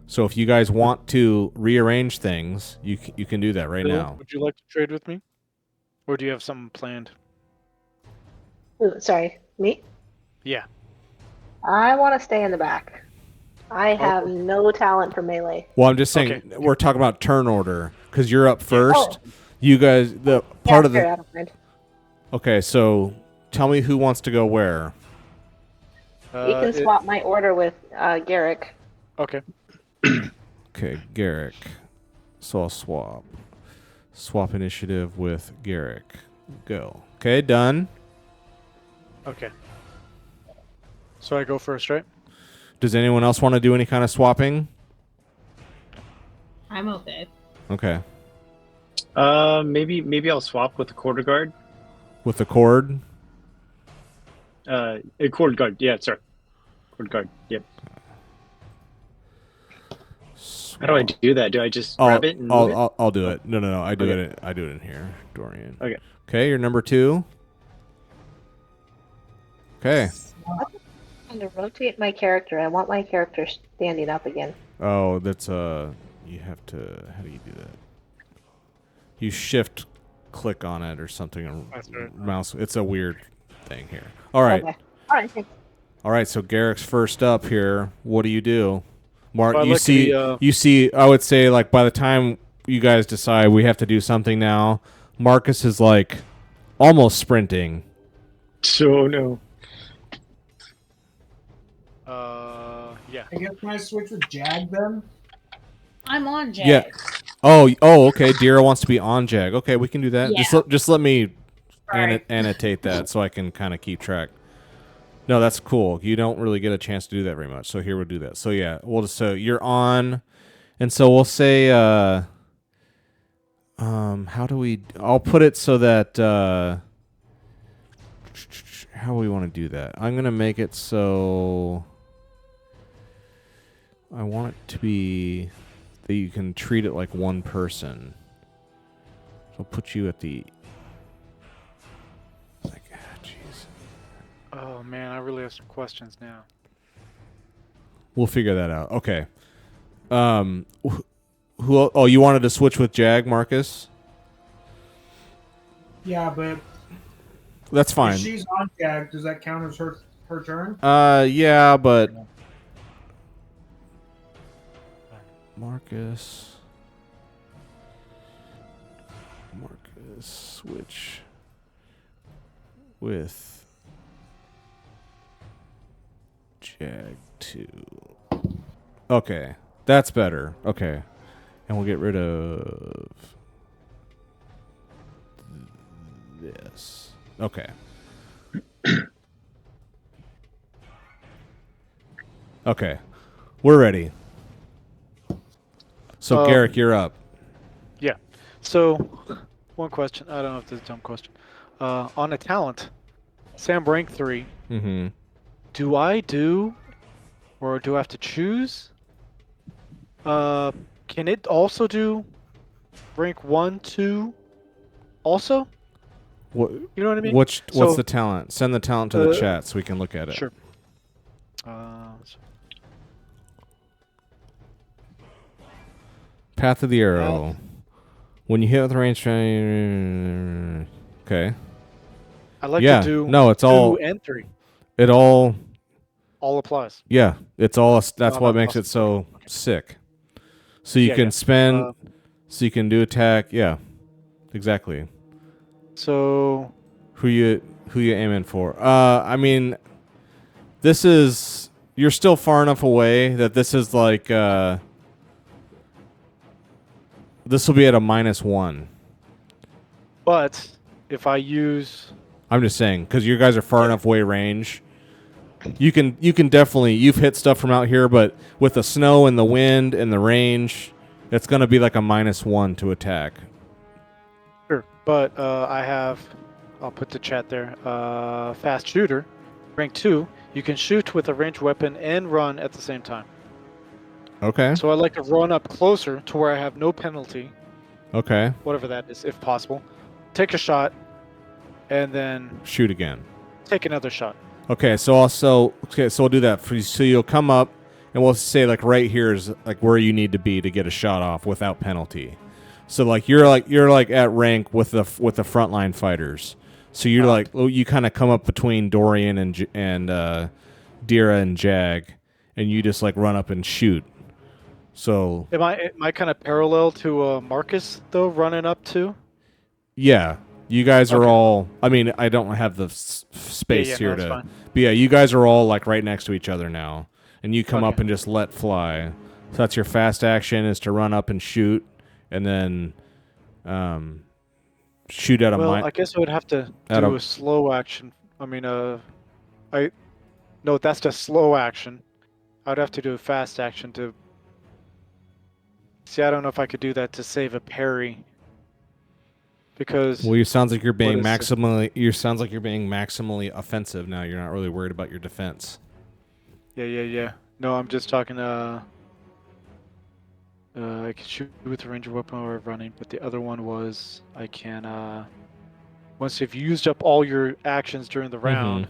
So if you guys want to rearrange things, you can do that right Bill, now. would you like to trade with me? Or do you have something planned? Ooh, sorry, me? Yeah. I want to stay in the back. I have no talent for melee. Well, I'm just saying Okay. we're talking about turn order because you're up first. Oh. You guys, the part of sure, the. I don't mind. Okay, so tell me who wants to go where. You can swap my order with Garrick. Okay. Okay, Garrick. So I'll swap. Swap initiative with Garrick. Go. Okay, done. Okay. So I go first, right? Does anyone else want to do any kind of swapping? I'm okay. Okay. Maybe I'll swap with the quarter guard. With the cord? A quarter guard. Yeah, sorry. Quarter guard. Yep. How do I do that? Do I just grab it and move it? I'll do it. No. I do Okay. it. I do it in here, Dorian. Okay. Okay, you're number 2. Okay. I'm going to rotate my character. I want my character standing up again. Oh, that's you have to. How do you do that? You shift click on it or something and That's right. mouse. It's a weird thing here. All right. Okay. All right, thanks. All right, so Garrick's first up here. What do? Mark, Well, I'd you like to see be, you see I would say like by the time you guys decide we have to do something now, Marcus is like almost sprinting. So no. Yeah. I guess can I switch with Jag then? I'm on Jag. Yeah. Oh, okay. Dira wants to be on Jag. Okay, we can do that. Yeah. Just let me Sorry. annotate that so I can kind of keep track. No, that's cool. You don't really get a chance to do that very much. So here we'll do that. So yeah, so you're on, and so we'll say how do we? I'll put it so that how do we want to do that? I'm gonna make it so I want it to be that you can treat it like one person. So I'll put you at the like, jeez. Oh man, I really have some questions now. We'll figure that out. Okay. Who? Oh, you wanted to switch with Jag, Marcus? Yeah, but That's fine. if she's on Jag, does that count as her turn? Yeah, but Marcus. switch with Jag 2. Okay, that's better. Okay, and we'll get rid of this. Okay. Okay, we're ready. So Garrick, you're up. Yeah. So, one question. I don't know if this is a dumb question. On a talent, Sam rank 3. Mm-hmm. Do I do, or do I have to choose? Can it also do rank 1, 2? Also? What? You know what I mean? What's So- the talent? Send the talent to the chat so we can look at it. Sure. Path of the arrow. When you hit with the range. Okay. I like Yeah. to do No, it's 2 all. and 3. It all. All applies. Yeah. It's all. That's Oh, what that's makes it awesome. so sick. So you Yeah, can yeah. spend. So you can do attack. Yeah. Exactly. So Who you aiming for? I mean, this is. You're still far enough away that this is like. This will be at a -1. but if I use I'm just saying because you guys are far enough away range. You can definitely you've hit stuff from out here, but with the snow and the wind and the range, it's gonna be like a -1 to attack. Sure, but I'll put the chat there. Fast shooter, rank 2. You can shoot with a ranged weapon and run at the same time. Okay. So I like to run up closer to where I have no penalty, Okay. whatever that is, if possible. Take a shot, and then Shoot again. take another shot. Okay. So we'll do that. So you'll come up, and we'll say like right here is like where you need to be to get a shot off without penalty. So like you're at rank with the frontline fighters. So you're you kind of come up between Dorian and Dira and Jag, and you just like run up and shoot. So Am I kind of parallel to Marcus though, running up to? yeah, you guys are Okay. all. I mean, I don't have the space Yeah, here no, that's to. fine. But yeah, you guys are all like right next to each other now, and you come up Okay. and just let fly. So that's your fast action is to run up and shoot, and then shoot at a Well, mine. I guess I would have to At do a- a slow action. I mean, no, that's just slow action. I'd have to do a fast action to. See, I don't know if I could do that to save a parry. Because Well, you sounds like you're being What is it? maximally. You sounds like you're being maximally offensive now. You're not really worried about your defense. yeah. No, I'm just talking. I can shoot with a ranged weapon or running, but the other one was I can. Once you've used up all your actions during the round,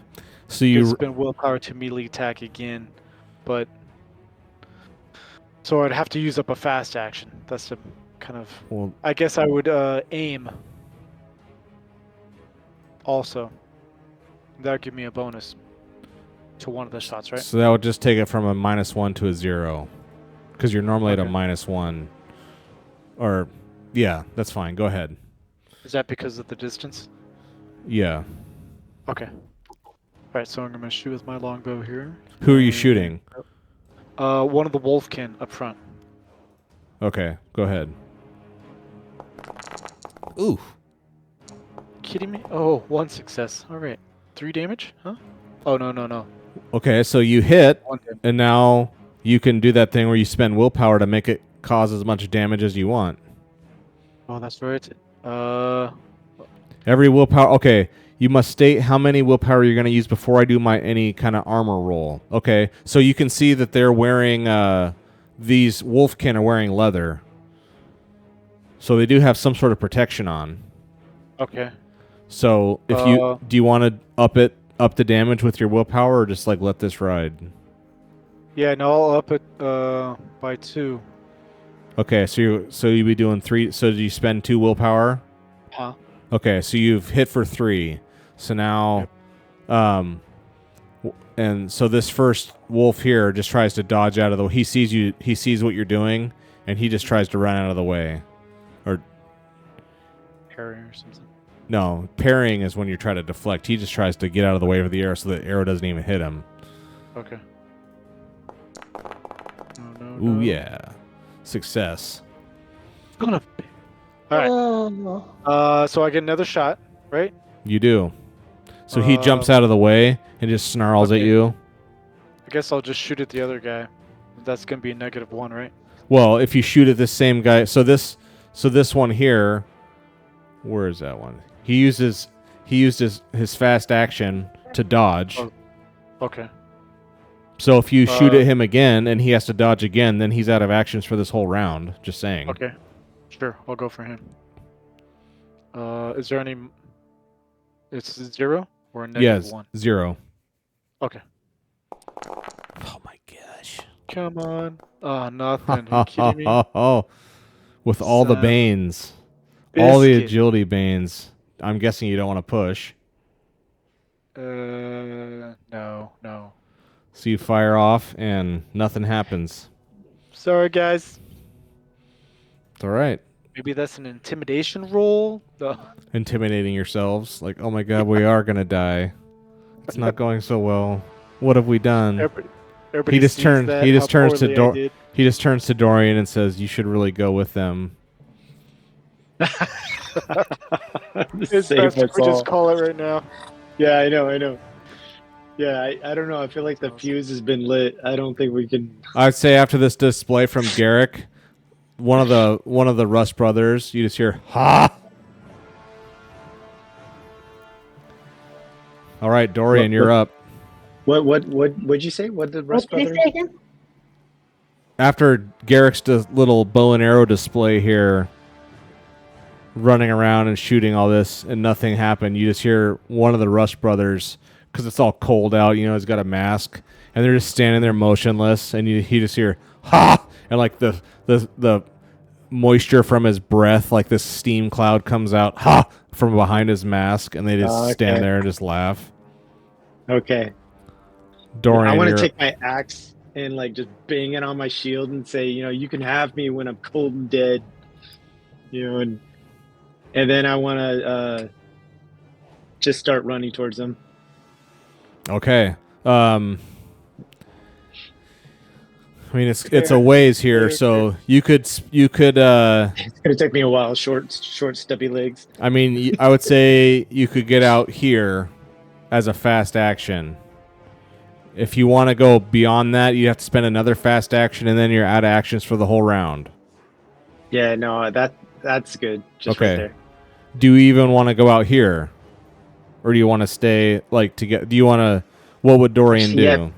So you you spend willpower to melee attack again, but. So I'd have to use up a fast action. That's a kind of. well, I guess I would aim. Also, that would give me a bonus to one of the shots, right? so that would just take it from a -1 to a 0, because you're normally at a Okay. -1. Or, yeah, that's fine. Go ahead. Is that because of the distance? Yeah. Okay. Alright, so I'm gonna shoot with my longbow here. Who are you shooting? One of the wolfkin up front. Okay, go ahead. Ooh. Kidding me? Oh, 1 success. Alright. 3 damage? Huh? Oh, no. Okay, so you hit, 1 damage. and now you can do that thing where you spend willpower to make it cause as much damage as you want. Oh, that's right. Every willpower. Okay, you must state how many willpower you're going to use before I do any kind of armor roll. Okay, so you can see that they're wearing these wolfkin are wearing leather, so they do have some sort of protection on. Okay. So if do you want to up the damage with your willpower, or just like let this ride? Yeah, no, I'll up it by 2. Okay, so you'd be doing 3. So do you spend 2 willpower? Huh? Okay, so you've hit for 3. So now, and so this first wolf here just tries to dodge out of the. He sees you. He sees what you're doing, and he just tries to run out of the way. Or parrying or something. No, parrying is when you try to deflect. He just tries to get out of the way of the arrow so the arrow doesn't even hit him. Okay. Ooh, yeah. Success. All right. So I get another shot, right? You do. So he jumps out of the way and just snarls at you. I guess I'll just shoot at the other guy. That's going to be a -1, right? Well, if you shoot at the same guy, so this one here, where is that one? He used his fast action to dodge. Oh, okay. So if you shoot at him again and he has to dodge again, then he's out of actions for this whole round. Just saying. Okay. Sure, I'll go for him. Is there any? It's 0 or a -1? Yes, 0. Okay. Oh my gosh. Come on. Oh, nothing. Are you kidding me? With all the banes. All the agility banes. I'm guessing you don't want to push. No. So you fire off and nothing happens. Sorry, guys. It's all right. Maybe that's an intimidation roll. Intimidating yourselves. Like, oh my god, we are going to die. It's not going so well. What have we done? Everybody He just sees turns that, he just how turns to poorly I did. he just turns to Dorian and says, "You should really go with them." It's best if we just call it right now. Yeah, I know. Yeah, I don't know. I feel like the fuse has been lit. I don't think we can. I'd say after this display from Garrick, one of the Rust brothers, you just hear "Ha!" All right, Dorian, you're up. What'd you say? What did Rust What did Brothers? he say again? After Garrick's little bow and arrow display here, running around and shooting all this, and nothing happened, you just hear one of the Rust brothers, because it's all cold out, you know, he's got a mask, and they're just standing there motionless, and you just hear "Ha!" and like the moisture from his breath, like this steam cloud comes out "Ha!" from behind his mask, and they just stand there and just laugh. Okay. Dorian, I want to you're- take my axe and like just bang it on my shield and say, you can have me when I'm cold and dead. And then I want to just start running towards them. Okay. I mean, it's a ways here, so you could. It's gonna take me a while. Short, stubby legs. I mean, I would say you could get out here as a fast action. If you want to go beyond that, you have to spend another fast action, and then you're out of actions for the whole round. Yeah, no, that's good. Just Okay. right there. Do you even want to go out here, or do you want to stay to get? Do you want to? What would Dorian do? Yeah.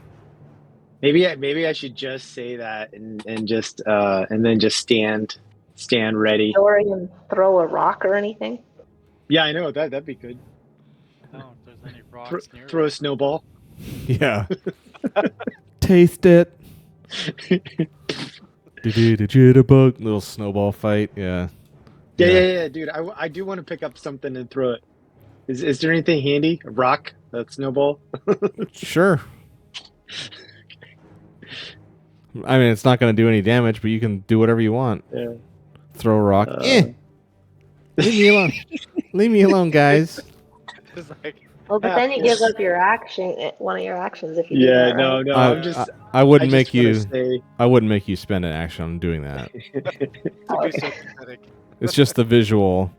Maybe I should just say that and then just stand ready. Dorian throw a rock or anything? Yeah, I know that'd be good. I don't know if there's any rocks near Throw a snowball. Yeah. Taste it. Jitterbug. Little snowball fight. Yeah. Yeah, dude. I do want to pick up something and throw it. Is there anything handy? A rock? A snowball? Sure. I mean, it's not going to do any damage, but you can do whatever you want. Yeah. Throw a rock. Leave me alone. Leave me alone, guys. It's like, Well, but then you give up your one of your actions if you do Yeah, that, right? no. I'm just. I wouldn't I make just wanna you. say- I wouldn't make you spend an action on doing that. to be so pathetic. It's just the visual.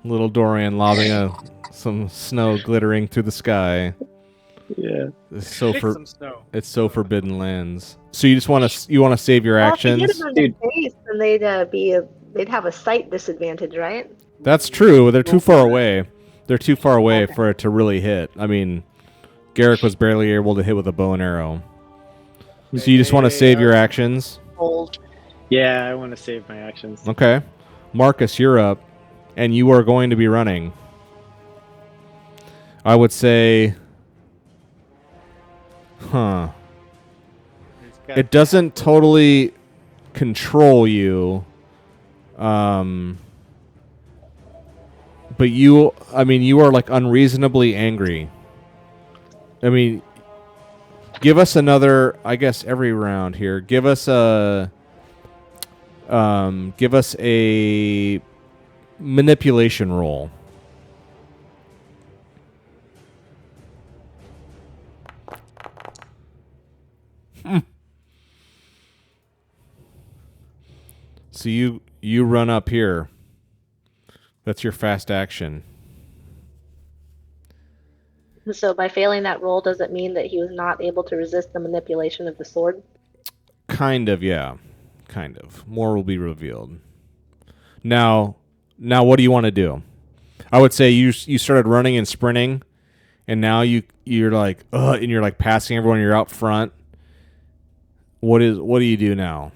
Little Dorian lobbing some snow glittering through the sky. Yeah. It's so Pick some snow. It's so forbidden lands. So you just want to save your Well, if you actions. hit them in the face, then they'd have a sight disadvantage, right? That's true. They're too far away. They're too far away for it to really hit. I mean, Garrick was barely able to hit with a bow and arrow. So you just want to save your actions? Yeah, I want to save my actions. Okay. Marcus, you're up, and you are going to be running. I would say... It doesn't totally control you. But you are like unreasonably angry. I mean, give us another, I guess, every round here. Give us a manipulation roll. So you run up here. That's your fast action. So by failing that roll, does it mean that he was not able to resist the manipulation of the sword? Kind of, yeah. Kind of. More will be revealed. Now what do you want to do? I would say you started running and sprinting, and now you're like, and you're like passing everyone. You're out front. What do you do now?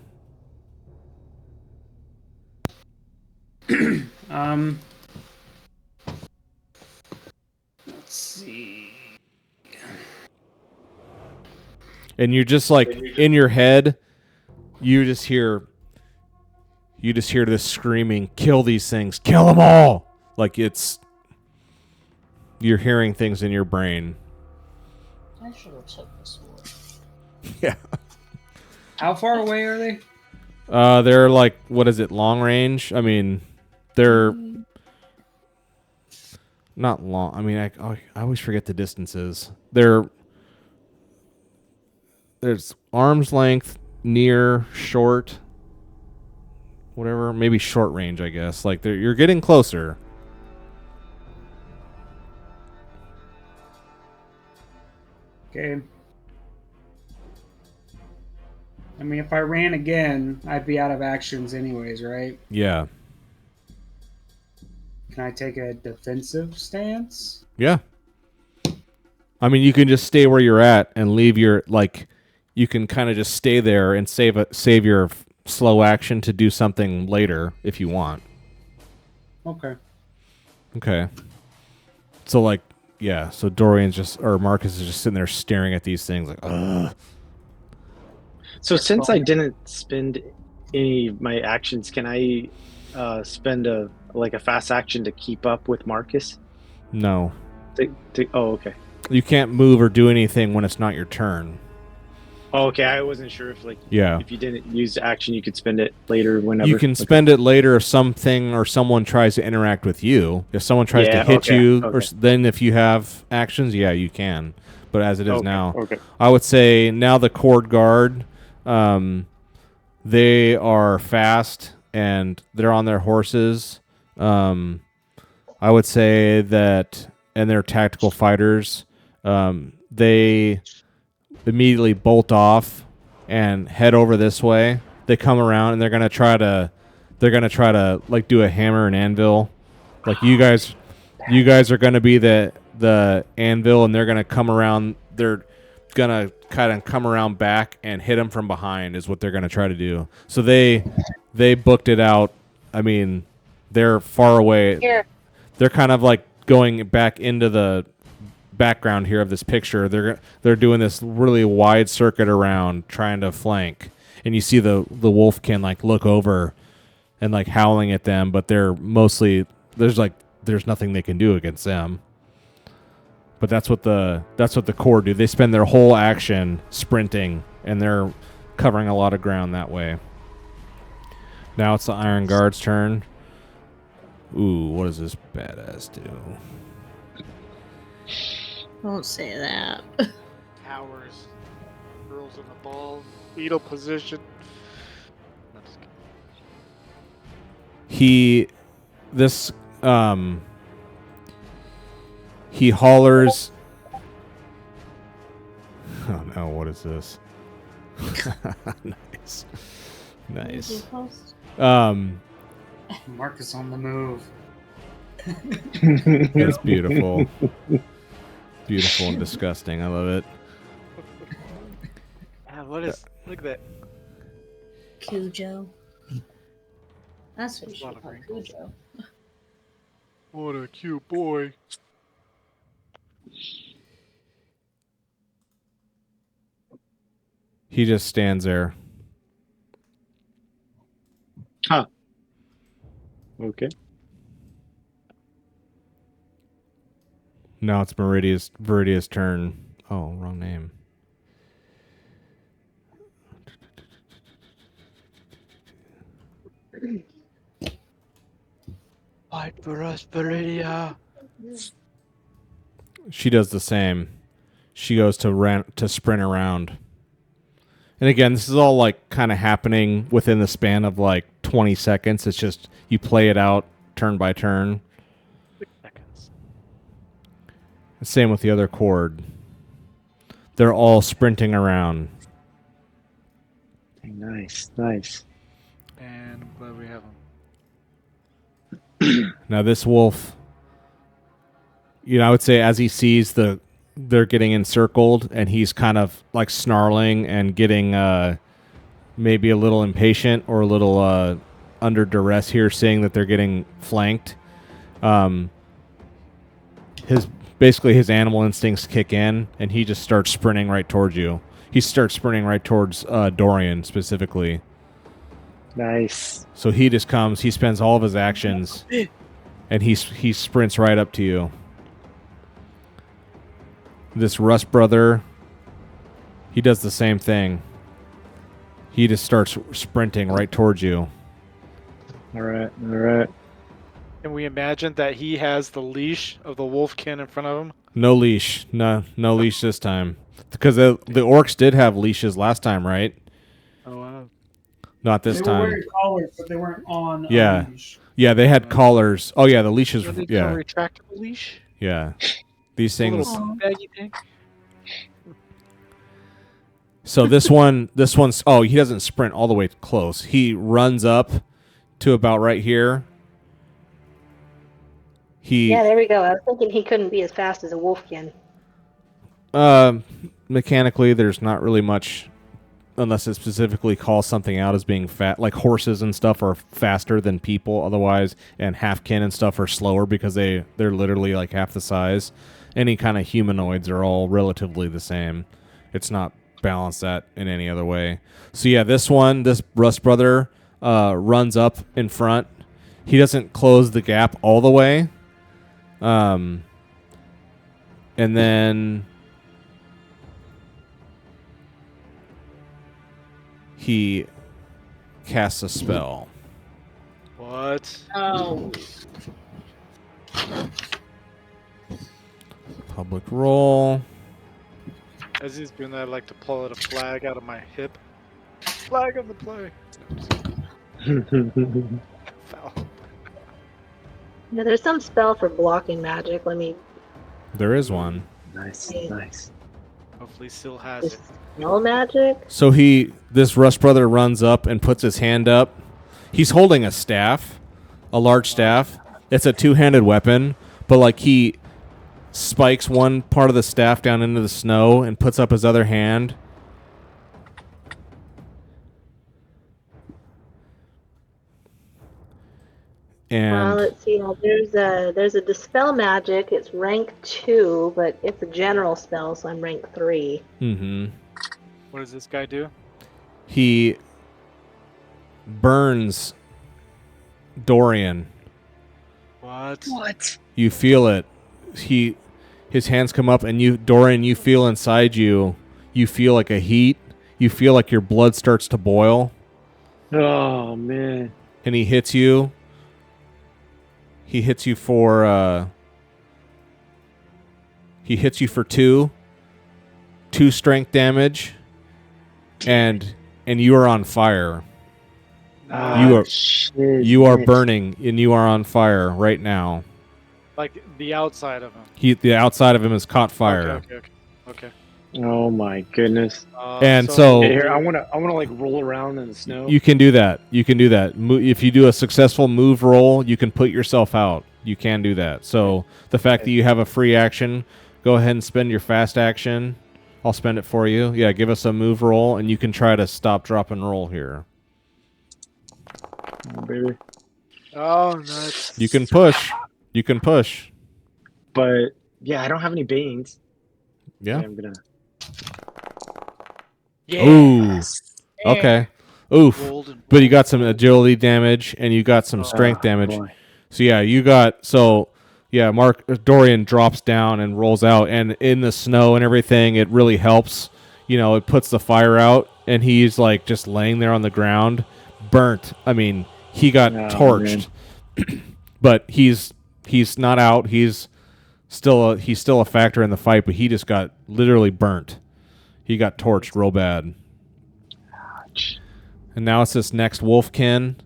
Let's see. And you're just like in your head, you just hear this screaming, "Kill these things! Kill them all!" Like you're hearing things in your brain. I should have took the sword. Yeah. How far away are they? They're like, what is it, long range? I mean, they're not long. I mean, I always forget the distances. There's arm's length, near, short, whatever. Maybe short range, I guess. Like you're getting closer. Okay. I mean, if I ran again, I'd be out of actions anyways, right? Yeah. Can I take a defensive stance? Yeah. I mean, you can just stay where you're at and leave your you can kind of just stay there and save your slow action to do something later if you want. Okay. Okay. So so Dorian's or Marcus is just sitting there staring at these things like, ugh. So since I didn't spend any of my actions, can I spend a fast action to keep up with Marcus? No. Oh, okay. You can't move or do anything when it's not your turn. Oh, okay. I wasn't sure if if you didn't use the action, you could spend it later whenever. You can spend it later if something or someone tries to interact with you. If someone tries to hit you, or then if you have actions, yeah, you can. But as it is now, I would say now the Court Guard, they are fast and they're on their horses. I would say that, and they're tactical fighters. They immediately bolt off and head over this way. They come around and they're gonna try to like do a hammer and anvil. Like you guys are gonna be the anvil, and they're gonna come around. They're gonna kind of come around back and hit them from behind is what they're gonna try to do. So they booked it out. I mean, they're far away. Here. They're kind of like going back into the background here of this picture. They're doing this really wide circuit around trying to flank, and you see the wolfkin like look over and like howling at them, but they're mostly there's nothing they can do against them. But that's what the Corps do. They spend their whole action sprinting, and they're covering a lot of ground that way. Now it's the Iron Guard's turn. Ooh, what does this badass do? Don't say that. Towers. Girls in the ball. Fetal position. No, just kidding. He hollers. Oh no, what is this? Nice. Marcus on the move. It's beautiful. Beautiful and disgusting. I love it. Look at that. Cujo. That's what you should call Cujo. What a cute boy. He just stands there. Huh. Okay. Now it's Viridia's turn. Oh, wrong name. Fight for us, Viridia. She does the same. She goes to sprint around. And again, this is all like kind of happening within the span of like 20 seconds. It's just you play it out turn by turn. 6 seconds. Same with the other chord. They're all sprinting around. Nice. And I'm glad we have him. Now this wolf, I would say as he sees they're getting encircled and he's kind of like snarling and getting maybe a little impatient or a little under duress here, seeing that they're getting flanked. His animal instincts kick in and he just starts sprinting right towards you. He starts sprinting right towards Dorian specifically. Nice. So he just comes, he spends all of his actions and he sprints right up to you. This Rust brother, he does the same thing. He just starts sprinting right towards you. All right. Can we imagine that he has the leash of the wolfkin in front of him? No leash. No leash this time. Because the orcs did have leashes last time, right? Oh, wow. Not this They were time. wearing collars, but they weren't on Yeah. a leash. Yeah, they had collars. Oh, yeah, the leashes. Are they Yeah. a retractable leash? Yeah. These A things. little baggy thing? So this one's. Oh, he doesn't sprint all the way close. He runs up to about right here. Yeah, there we go. I was thinking he couldn't be as fast as a wolfkin. Mechanically, there's not really much, unless it specifically calls something out as being fat. Like horses and stuff are faster than people otherwise, and halfkin and stuff are slower because they're literally like half the size. Any kind of humanoids are all relatively the same. It's not balanced that in any other way. So yeah, this Rust brother runs up in front. He doesn't close the gap all the way. And then he casts a spell. What? Oh. Public roll. As he's doing that, I'd like to pull out a flag out of my hip. Flag of the play. Foul. Yeah, there's some spell for blocking magic. Let me. There is one. Nice. Hopefully still has it. Spell magic. So this Rust brother runs up and puts his hand up. He's holding a staff, a large staff. It's a two-handed weapon, but like he spikes one part of the staff down into the snow and puts up his other hand. And Let's see. Now, there's a dispel magic. It's rank 2, but it's a general spell, so I'm rank 3. What does this guy do? He burns Dorian. What? You feel it. His hands come up, and Dorian, you feel inside you. You feel like a heat. You feel like your blood starts to boil. Oh man! And he hits you. He hits you for. He hits you for 2 strength damage, and you are on fire. You are burning, and you are on fire right now. Like the outside of him. The outside of him has caught fire. Okay. Oh my goodness! And so Here, I wanna like roll around in the snow. you can do that. If you do a successful move roll, you can put yourself out. You can do that. So the fact that you have a free action, go ahead and spend your fast action. I'll spend it for you. Yeah, give us a move roll, and you can try to stop, drop, and roll here. Oh, baby. Oh, nice. You can push. But yeah, I don't have any beans. Yeah. I'm gonna. Yeah. Ooh. Okay. Oof. Golden But you got some agility damage, and you got some strength damage. Boy. So yeah, Dorian drops down and rolls out, and in the snow and everything, it really helps. It puts the fire out, and he's like just laying there on the ground, burnt. I mean, he got torched. but he's not out. He's still a factor in the fight, but he just got literally burnt. He got torched real bad. And now it's this next Wolfkin,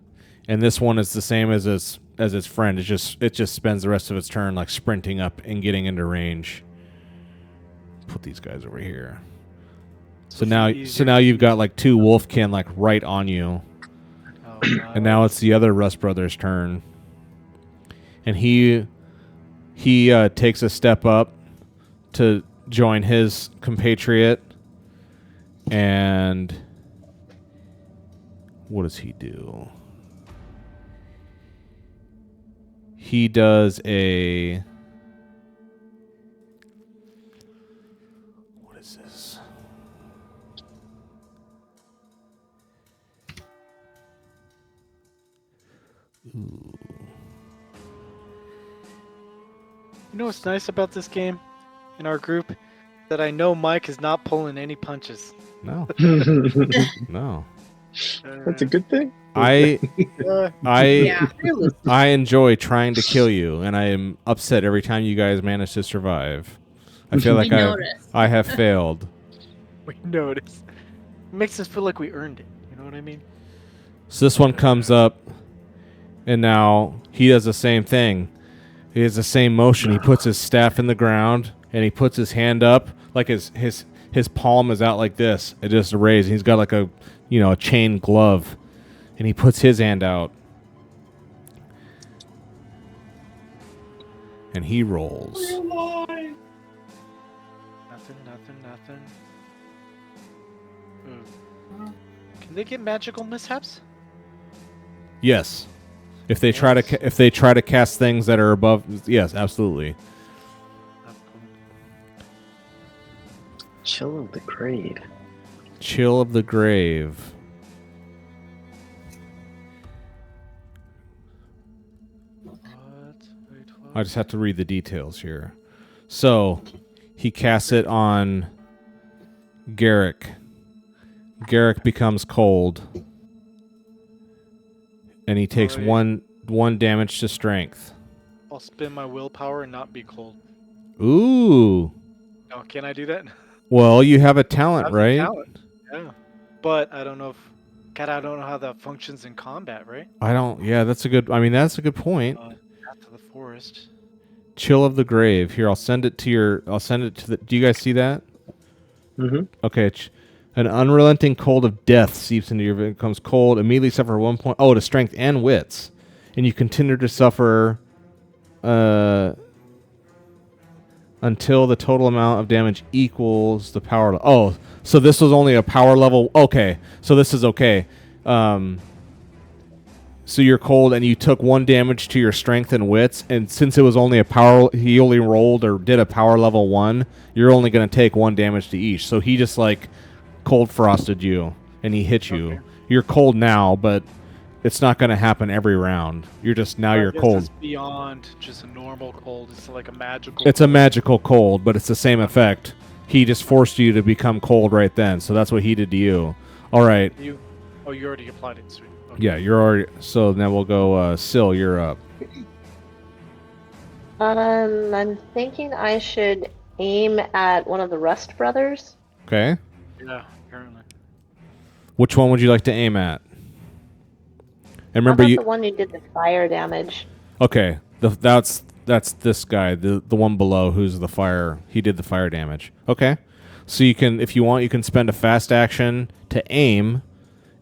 and this one is the same as its friend. It just spends the rest of its turn like sprinting up and getting into range. Put these guys over here. So now you've got like 2 Wolfkin like right on you. Oh, And now it's the other Rust Brothers' turn. And he takes a step up to join his compatriot. And what does he do? He does a... What is this? Ooh. You know what's nice about this game in our group? That I know Mike is not pulling any punches. No. No. That's a good thing. I Yeah. enjoy trying to kill you, and I am upset every time you guys manage to survive. I feel like I have failed. We notice. It makes us feel like we earned it. You know what I mean? So this one comes up, and now he does the same thing. He has the same motion. He puts his staff in the ground, and he puts his hand up, like his palm is out like this. It just raised. He's got like a chain glove, and he puts his hand out, and he rolls. Nothing. Can they get magical mishaps? Yes, if they try to cast things that are above. Yes, absolutely. Chill of the Grave. Chill of the Grave. I just have to read the details here. So, he casts it on Garrick. Garrick becomes cold. And he takes one damage to strength. I'll spend my willpower and not be cold. Ooh. Oh, can I do that? Well, you have a talent, right? Talent. Yeah. But I don't know I don't know how that functions in combat, right? That's a good point. Path to the forest. Chill of the Grave. Here, I'll send it to the... Do you guys see that? Mm-hmm. Okay. An unrelenting cold of death seeps into your... becomes cold. Immediately suffer 1 point... Oh, to strength and wits. And you continue to suffer... until the total amount of damage equals the power... so this was only a power level... Okay. So this is okay. So you're cold, and you took 1 damage to your strength and wits, and since it was only he only rolled or did a power level 1, you're only going to take 1 damage to each. So he just like cold frosted you, and he hit you. Okay. You're cold now, but it's not going to happen every round. You're cold. It's beyond just a normal cold. It's like a magical. It's a magical cold, but it's the same effect. He just forced you to become cold right then, so that's what he did to you. All right. You already applied it. Sweet. Okay. Yeah, you're already... So now we'll go... Syl, you're up. I'm thinking I should aim at one of the Rust Brothers. Okay. Yeah, apparently. Which one would you like to aim at? And remember, How about the one who did the fire damage? Okay, that's this guy, the one below, who's the fire. He did the fire damage. Okay, so you can, if you want, you can spend a fast action to aim,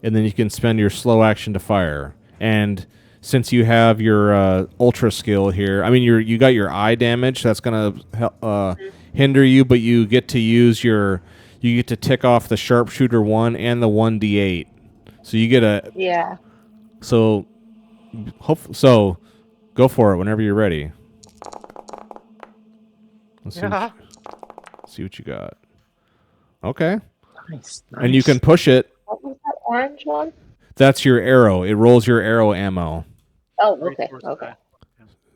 and then you can spend your slow action to fire. And since you have your ultra skill here, I mean, you got your eye damage. That's gonna hinder you, but you get to use you get to tick off the sharpshooter 1 and the 1d8. So you get a So go for it whenever you're ready. Let's see what you got. Okay. Nice. And you can push it. What was that orange one? That's your arrow. It rolls your arrow ammo. Oh, okay. Okay.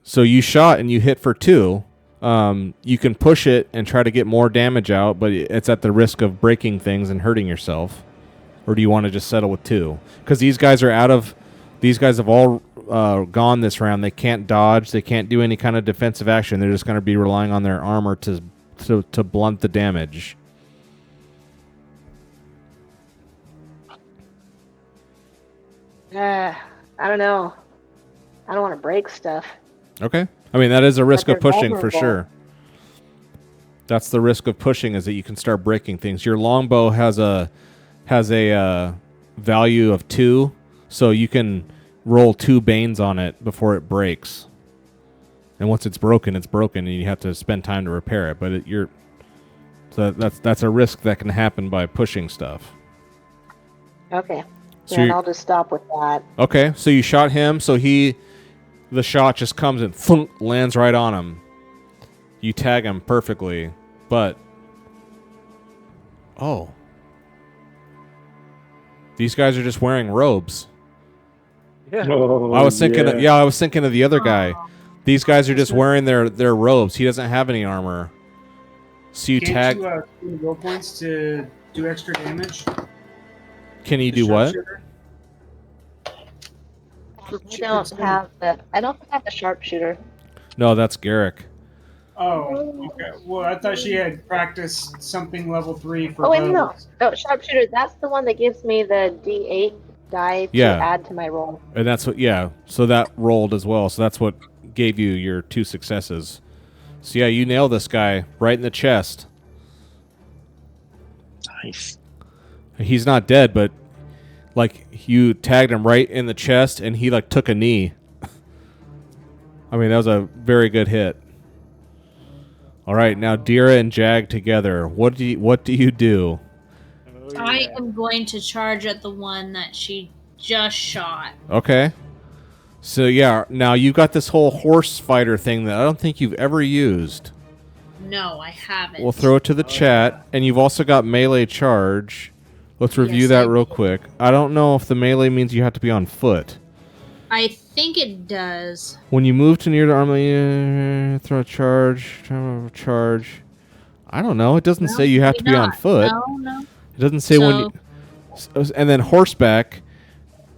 So you shot and you hit for 2. You can push it and try to get more damage out, but it's at the risk of breaking things and hurting yourself. Or do you want to just settle with 2? Because these guys have all gone this round. They can't dodge. They can't do any kind of defensive action. They're just going to be relying on their armor to blunt the damage. I don't know. I don't want to break stuff. Okay. I mean, that is a risk But of they're pushing for vulnerable. sure. That's the risk of pushing, is that you can start breaking things. Your longbow has a value of 2, so you can roll 2 banes on it before it breaks. And once it's broken, and you have to spend time to repair it. But so that's a risk that can happen by pushing stuff. Okay. So Then you're- I'll just stop with that. Okay, so you shot him, so the shot just comes and thunk, lands right on him. You tag him perfectly, but these guys are just wearing robes. Yeah. Oh, I was thinking of the other guy. These guys are just wearing their robes. He doesn't have any armor. So you Can't tag. you spend will points to do extra damage? Can you The do what? sharpshooter? I don't have the sharpshooter. No, that's Garrick. Oh, okay. Well, I thought she had practiced something level 3 for Oh wait, no. bows. No, sharpshooter. That's the one that gives me the D8 die to Yeah. add to my roll. And that's what, so that rolled as well. So that's what gave you your 2 successes. So yeah, you nail this guy right in the chest. Nice. He's not dead, but like you tagged him right in the chest and he like took a knee. I mean, that was a very good hit. All right, now Dira and Jag together. What do you do? Oh, I yeah. am going to charge at the one that she just shot. Okay. So yeah, now you've got this whole horse fighter thing that I don't think you've ever used. No, I haven't. We'll throw it to the chat, and you've also got melee charge. Let's review Yes, that I real do. quick. I don't know if the melee means you have to be on foot. I think it does. When you move to near the army, throw a charge. I don't know. It doesn't No, say you have to maybe be on not. foot. No. It doesn't say when you... And then horseback,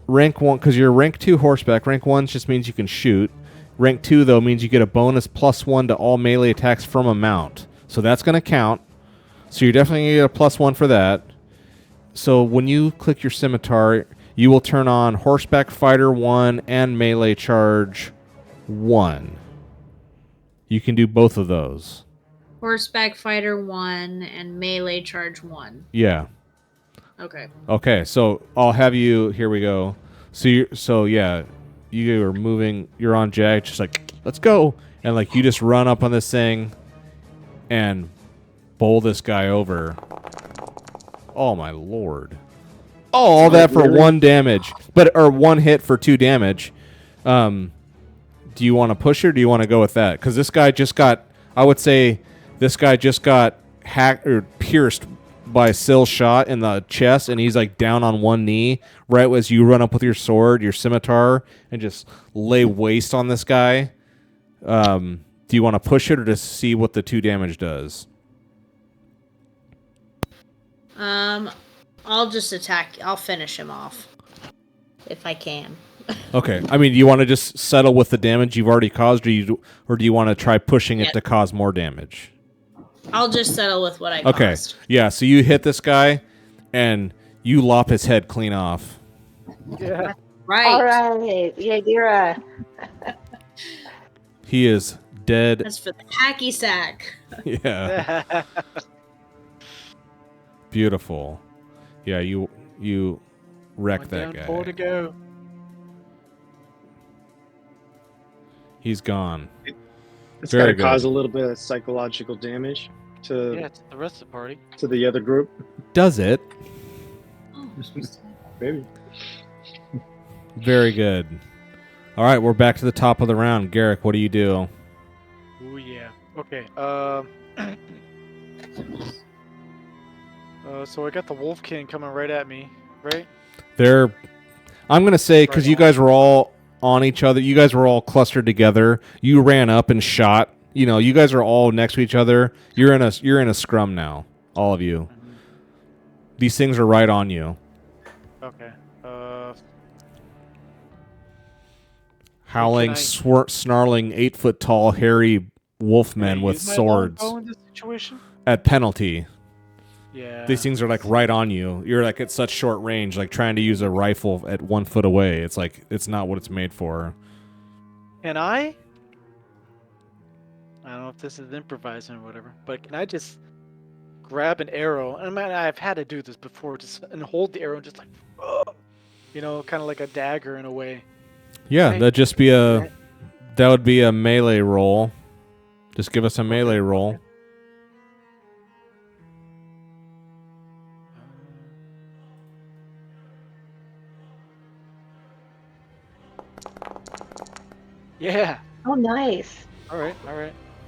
rank 1, because you're rank 2 horseback. Rank 1 just means you can shoot. Rank 2, though, means you get a bonus +1 to all melee attacks from a mount. So that's going to count. So you're definitely going to get a +1 for that. So when you click your scimitar, you will turn on horseback fighter 1 and melee charge 1. You can do both of those. Horseback fighter 1 and melee charge 1. Yeah. Okay. Okay, so I'll have you. Here we go. You are moving. You're on Jag, just like let's go, and like you just run up on this thing, and bowl this guy over. Oh my lord! Oh, all that for really? 1 damage, or 1 hit for 2 damage. Do you want to push or do you want to go with that? Because this guy just got. I would say this guy just got hacked or pierced by Syll's shot in the chest, and he's like down on 1 knee right as you run up with your sword, your scimitar, and just lay waste on this guy. Do you want to push it or just see what the 2 damage does? I'll just attack. I'll finish him off if I can. Okay. I mean, do you want to just settle with the damage you've already caused, or do you want to try pushing it Yeah. to cause more damage? I'll just settle with what I Okay. caused. Yeah, so you hit this guy, and you lop his head clean off. Yeah. Right. All right. Yay, Dira. He is dead. That's for the hacky sack. Yeah. Beautiful. Yeah, you wrecked that guy. 4 to go. He's gone. It's Very got to good. cause a little bit of psychological damage to Yeah, it's the rest of the party. the other group. Does it? Maybe. Very good. All right, we're back to the top of the round. Garrick, what do you do? Oh yeah. Okay. So I got the Wolfkin coming right at me, right? I'm going to say, because Right you on. guys were all on each other, you guys were all clustered together. You ran up and shot. You know, you guys are all next to each other. You're in a scrum now, all of you. These things are right on you. Okay. howling, snarling, 8-foot-tall, hairy wolfmen with use my swords longbow in this situation? at penalty. Yeah. These things are like right on you. You're like at such short range, like trying to use a rifle at 1 foot away. It's like it's not what it's made for. Can I don't know if this is improvising or whatever, but can I just grab an arrow? I mean, I've had to do this before, and hold the arrow and just like, kind of like a dagger in a way. Yeah, Right. that would be a melee roll. Just give us a melee roll. Yeah. Oh, nice. All right.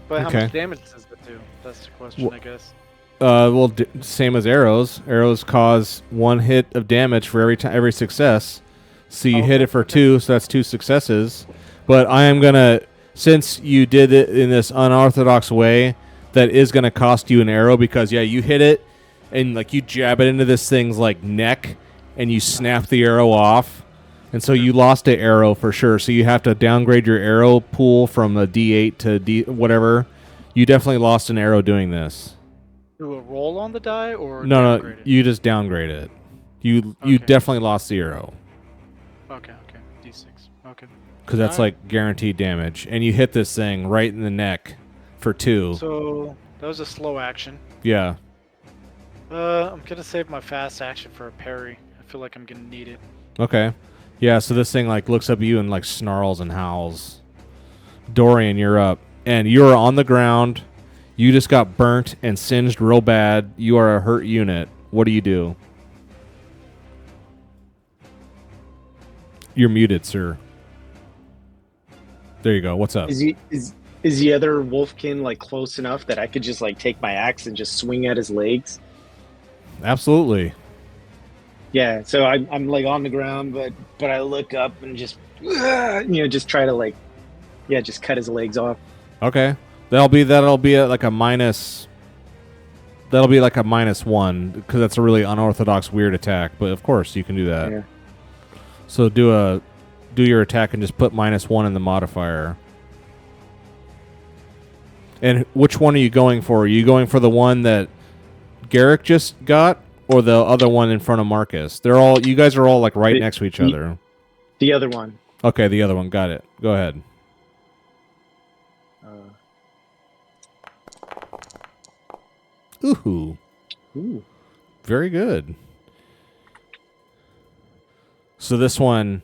But how Okay. much damage does it do? That's the question, I guess. Well, same as arrows. Arrows cause 1 hit of damage for every success. So you hit it for 2, so that's 2 successes. But I am gonna, since you did it in this unorthodox way, that is gonna cost you an arrow because you hit it and like you jab it into this thing's like neck and you snap the arrow off. And so you lost an arrow for sure. So you have to downgrade your arrow pool from a D8 to D whatever. You definitely lost an arrow doing this. Do a roll on the die or No, downgrade it? you just downgrade it. You definitely lost the arrow Okay. D6. Okay. because that's like guaranteed damage, and you hit this thing right in the neck for 2. So that was a slow action. Yeah. I'm gonna save my fast action for a parry. I feel like I'm gonna need it. Okay. Yeah. So this thing like looks up at you and like snarls and howls. Dorian, you're up, and you're on the ground. You just got burnt and singed real bad. You are a hurt unit. What do you do? You're muted, sir. There you go. What's up? Is the other wolfkin like close enough that I could just like take my axe and just swing at his legs? Absolutely. Yeah. So I'm like on the ground, but I look up and just just try to like just cut his legs off. Okay. That'll be like a minus. That'll be like a -1 because that's a really unorthodox weird attack. But of course you can do that. Yeah. So do your attack and just put -1 in the modifier. And which one are you going for? Are you going for the one that Garrick just got, or the other one in front of Marcus? You guys are all like right next to each other. The other one. Okay, the other one. Got it. Go ahead. Ooh. Very good. So this one,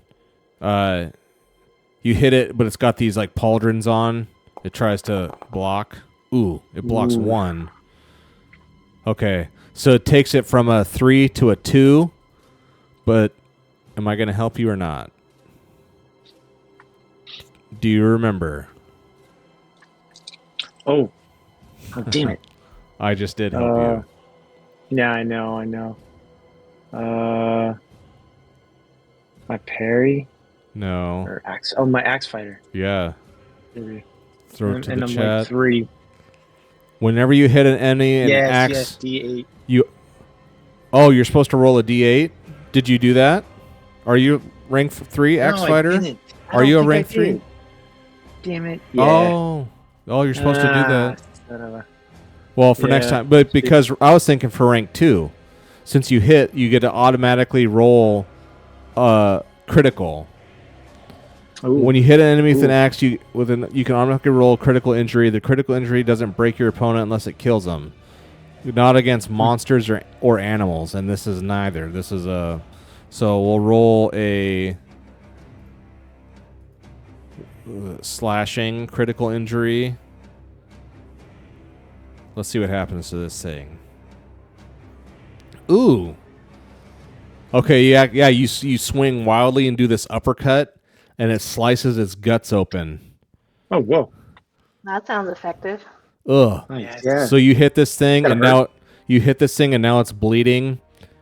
you hit it, but it's got these like pauldrons on. It tries to block. Ooh, it blocks 1. Okay, so it takes it from a 3 to a 2, but am I going to help you or not? Do you remember? Oh damn it. I just did help you. Yeah, I know. My parry No. or axe? Oh, my axe fighter. Yeah. Maybe. Throw it to and the I'm chat. like 3. Whenever you hit an enemy and axe, Yes, D8. you're supposed to roll a D8. Did you do that? Are you rank 3 axe fighter? Are you a rank 3? Damn it. Yeah. Oh, you're supposed to do that. Son of a- Well, for next Yeah. time, but because I was thinking for rank 2, since you hit, you get to automatically roll critical. Ooh. When you hit an enemy with an axe, you can automatically roll critical injury. The critical injury doesn't break your opponent unless it kills them. Not against monsters or animals, and this is neither. This is a. So we'll roll a slashing critical injury. Let's see what happens to this thing. Ooh. Okay, yeah. You swing wildly and do this uppercut, and it slices its guts open. Oh, whoa. That sounds effective. Ugh. Nice. Yeah. So you hit this thing, Gotta and hurt. now it's bleeding.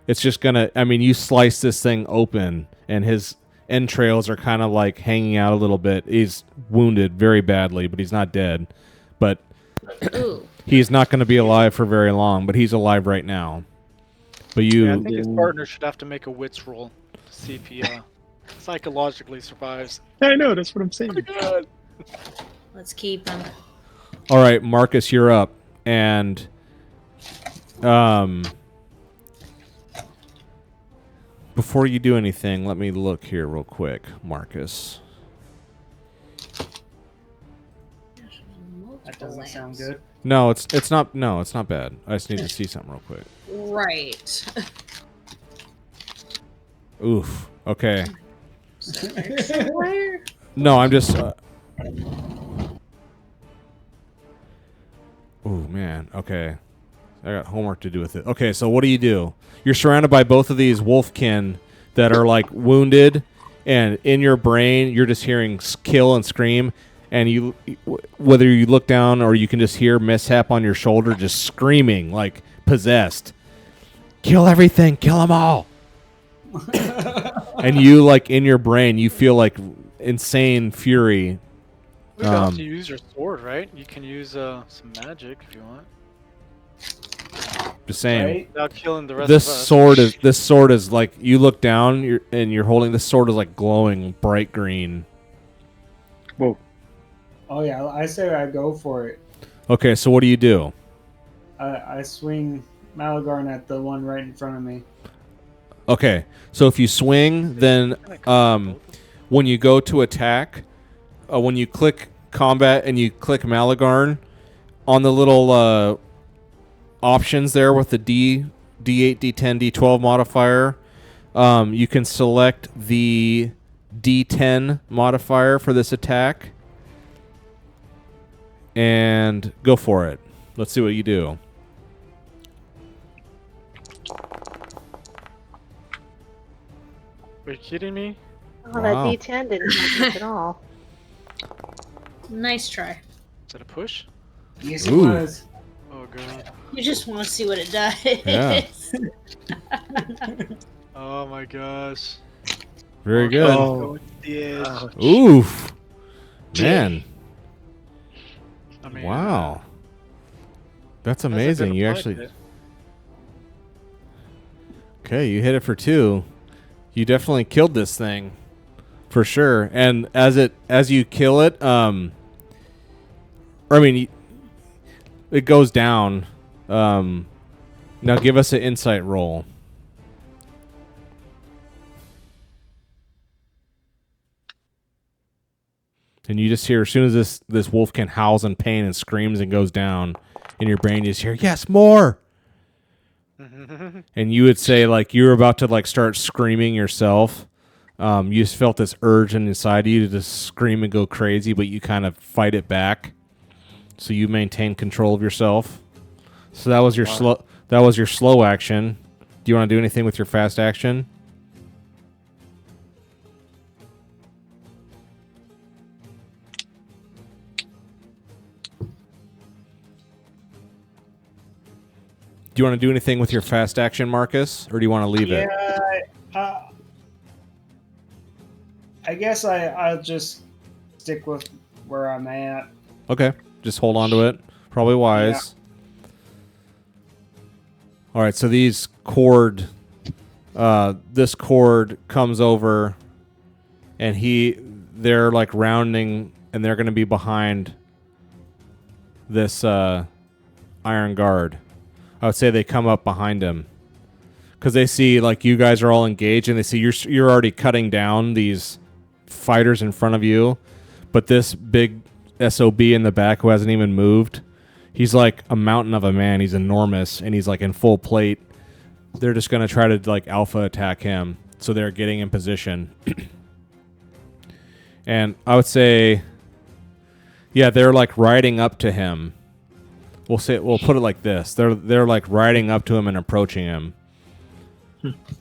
It's just gonna. I mean, you slice this thing open, and his entrails are kind of like hanging out a little bit. He's wounded very badly, but he's not dead. But Ooh. he's not going to be alive for very long. But he's alive right now. But Yeah, I think his partner should have to make a wits roll to see if he psychologically survives. I know, that's what I'm saying. Let's keep him. All right, Marcus, you're up. And before you do anything, let me look here real quick, Marcus. That doesn't sound good. No, it's not. No, it's not bad. I just need to see something real quick. Right. Oof. Okay. Where? No, I'm just. Ooh, man. Okay. I got homework to do with it. Okay, so what do? You're surrounded by both of these wolfkin that are like wounded, and in your brain, you're just hearing kill and scream. And you, whether you look down or you can just hear Mishap on your shoulder just screaming like possessed. Kill everything. Kill them all. And you, like, in your brain, you feel like insane fury. You don't have to use your sword, right? You can use some magic if you want. Just saying. Right? Without killing the rest This of us. sword is like, you look down you're holding this sword is like glowing bright green. Whoa. Oh yeah, I say I go for it. Okay, so what do? I swing Malagarn at the one right in front of me. Okay, so if you swing, then when you go to attack, when you click combat and you click Malagarn, on the little options there with the D8, D10, D12 modifier, you can select the D10 modifier for this attack. And go for it. Let's see what you do. Are you kidding me? Oh, that D10 didn't help much at all. Nice try. Is that a push? Yes, it Ooh. was. Oh god. You just want to see what it does. Yeah. Oh my gosh. Very good. Oh. Yeah. Oof. Man. I mean, Wow. That's how's that amazing. gonna You apply actually... to it? Okay, you hit it for 2. You definitely killed this thing. For sure. And as you kill it, it goes down. Now give us an insight roll. And you just hear, as soon as this wolfkin howls in pain and screams and goes down, in your brain you just hear, yes, more! And you would say, like, you were about to, like, start screaming yourself. You just felt this urge inside you to just scream and go crazy, but you kind of fight it back. So you maintain control of yourself. So that was your slow action. Do you want to do anything with your fast action? Do you want to do anything with your fast action, Marcus, or do you want to leave it? I guess I'll just stick with where I'm at. Okay, just hold on to it. Probably wise. Yeah. All right, so this cord comes over, and they're like rounding, and they're going to be behind this iron guard. I would say they come up behind him because they see, like, you guys are all engaged, and they see you're already cutting down these fighters in front of you, but this big SOB in the back who hasn't even moved, he's like a mountain of a man. He's enormous, and he's like in full plate. They're just going to try to, like, alpha attack him, so they're getting in position. And I would say, yeah, they're like riding up to him. We'll put it like this. They're like riding up to him and approaching him.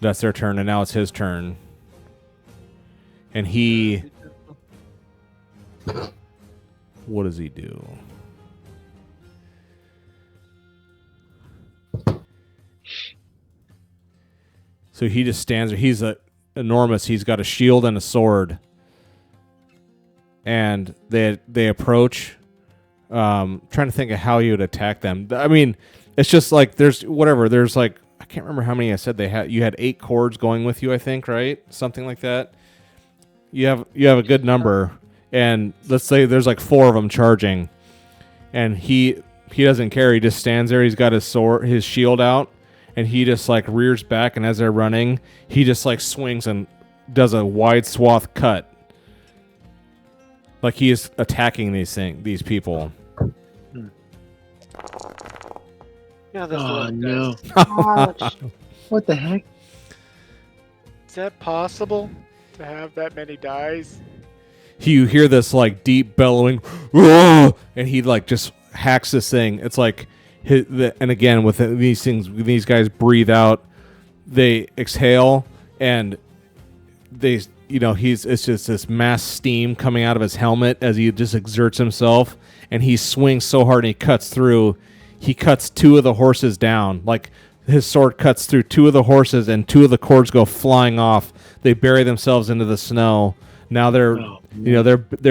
That's their turn, and now it's his turn. And what does he do? So he just stands there. He's enormous. He's got a shield and a sword. And they approach. Trying to think of how you would attack them. I mean, it's just like there's like, I can't remember how many I said they had. You had 8 cords going with you, I think, right? Something like that. you have a good number, and let's say there's like 4 of them charging, and he doesn't care. He just stands there. He's got his shield out, and he just like rears back, and as they're running, he just like swings and does a wide swath cut, like he is attacking these people. Yeah, that's Oh no! Ouch. What the heck? Is that possible to have that many dies? You hear this like deep bellowing, "Whoa!" and he like just hacks this thing. It's like, and again with these things, when these guys breathe out, they exhale, and they, it's just this mass steam coming out of his helmet as he just exerts himself, and he swings so hard and he cuts through. He cuts 2 of the horses down. Like his sword cuts through 2 of the horses, and 2 of the cords go flying off. They bury themselves into the snow. Now they're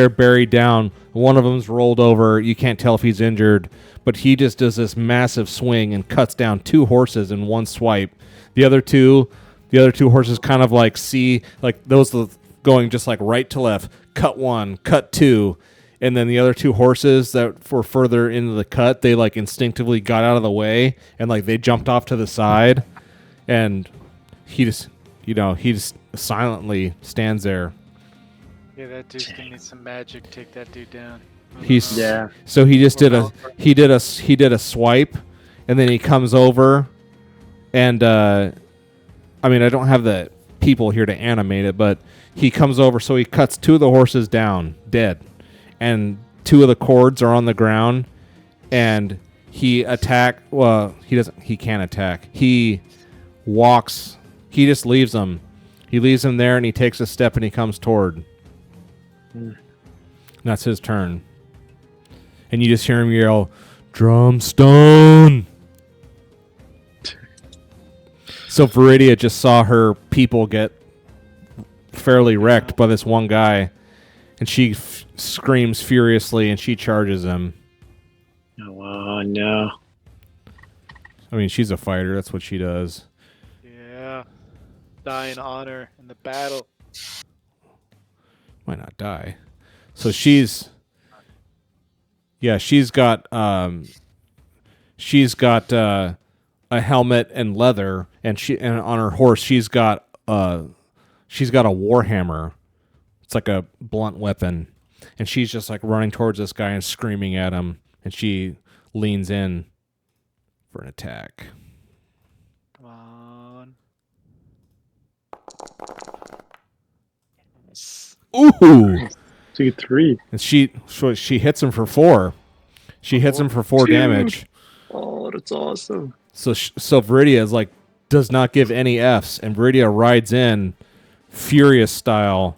buried down. One of them's rolled over. You can't tell if he's injured, but he just does this massive swing and cuts down 2 horses in one swipe. The other two horses kind of like see like those going just like right to left. Cut 1, cut 2. And then the other 2 horses that were further into the cut, they like instinctively got out of the way and like they jumped off to the side, and he just silently stands there. Yeah, that dude's gonna need some magic to take that dude down. So he just did a swipe, and then he comes over, and I don't have the people here to animate it, but he comes over, so he cuts 2 of the horses down, dead. And 2 of the cords are on the ground, and he can't attack. He walks, he just leaves them. He leaves them there, and he takes a step, and he comes toward. That's his turn. And you just hear him yell, "Drumstone!" So Viridia just saw her people get fairly wrecked by this one guy, and she screams furiously, and she charges him. Oh no! I mean, she's a fighter. That's what she does. Yeah, die in honor in the battle. Might not die. So she's got a helmet and leather, and on her horse she's got a warhammer. It's like a blunt weapon, and she's just like running towards this guy and screaming at him, and she leans in for an attack. Come on. Ooh! 2-3. And she hits him for 4. She hits him for 4 damage. Oh, that's awesome. So Viridia is like, does not give any Fs, and Viridia rides in, furious style.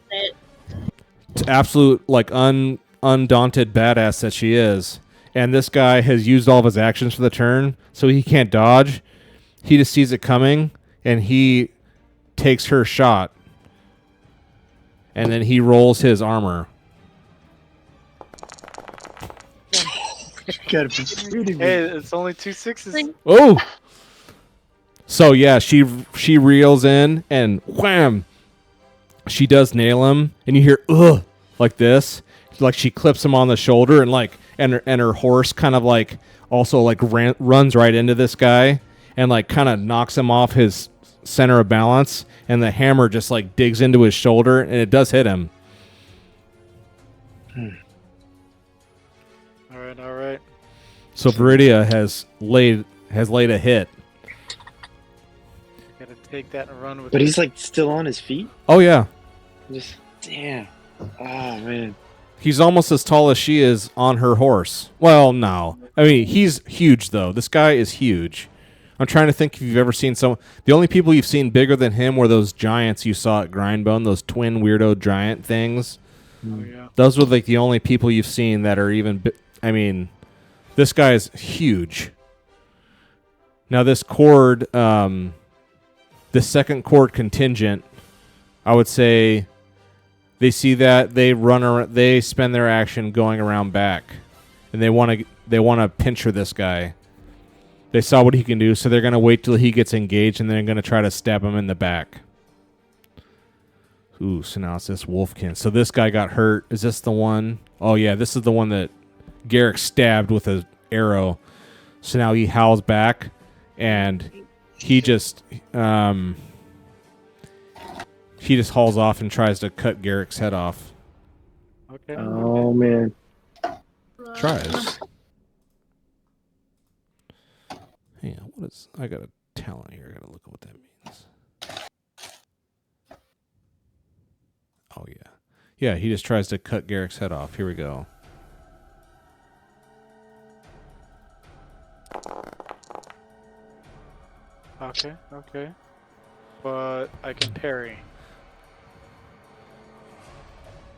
It's absolute like undaunted badass that she is. And this guy has used all of his actions for the turn, so he can't dodge. He just sees it coming, and he takes her shot. And then he rolls his armor. Gotta be shooting me. Hey, it's only 2 6s. Oh! So yeah, she reels in, and wham! She does nail him, and you hear ugh like this, like she clips him on the shoulder, and like and her horse kind of like also like runs right into this guy, and like kind of knocks him off his center of balance, and the hammer just like digs into his shoulder, and it does hit him. All right. So Viridia has laid a hit. Gotta take that and run with But it. he's like still on his feet. Oh yeah, Just damn. Oh man. he's almost as tall as she is on her horse. Well, no, I mean he's huge though. This guy is huge. I'm trying to think if you've ever seen some. The only people you've seen bigger than him were those giants you saw at Grindbone, those twin weirdo giant things. Oh, yeah. Those were like the only people you've seen that are even. I mean, this guy is huge. Now this cord, the second cord contingent, I would say, they see that they spend their action going around back, and they want to pincher this guy. They saw what he can do, so they're going to wait till he gets engaged, and then they're going to try to stab him in the back. Ooh, so now it's this Wolfkin. So this guy got hurt. Is this the one? Oh, yeah, this is the one that Garrick stabbed with an arrow. So now he howls back, and he just hauls off and tries to cut Garrick's head off. Okay. Oh man. Tries. Hang on, what is... I got a talent here. I got to look at what that means. Oh, yeah. Yeah, he just tries to cut Garrick's head off. Here we go. Okay. But I can parry.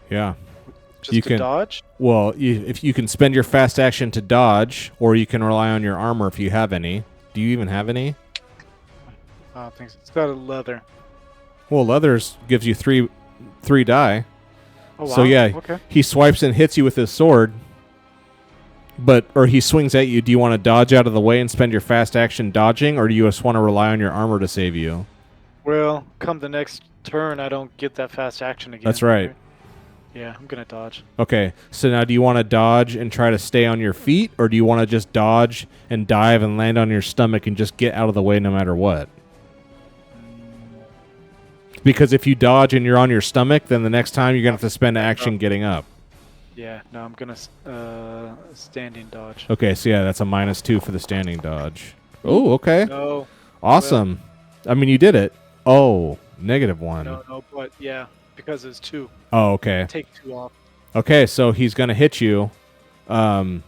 Yeah. Just You to can dodge? Well, if you can spend your fast action to dodge, or you can rely on your armor if you have any. Do you even have any? I don't think so. It's got a leather. Well, leathers gives you three die. Oh, wow. So yeah, Okay. he swipes and hits you with his sword. Or he swings at you. Do you want to dodge out of the way and spend your fast action dodging, or do you just want to rely on your armor to save you? Well, come the next turn, I don't get that fast action again. That's right. Yeah, I'm gonna dodge. Okay, so now do you want to dodge and try to stay on your feet, or do you want to just dodge and dive and land on your stomach and just get out of the way no matter what? Because if you dodge and you're on your stomach, then the next time you're going to have to spend action getting up. Yeah, no, I'm gonna standing dodge. Okay, so yeah, that's a -2 for the standing dodge. Oh, okay. No. Awesome. I mean, you did it. Oh, -1. No, but yeah, because it's 2. Oh, okay. Take 2 off. Okay, so he's going to hit you. And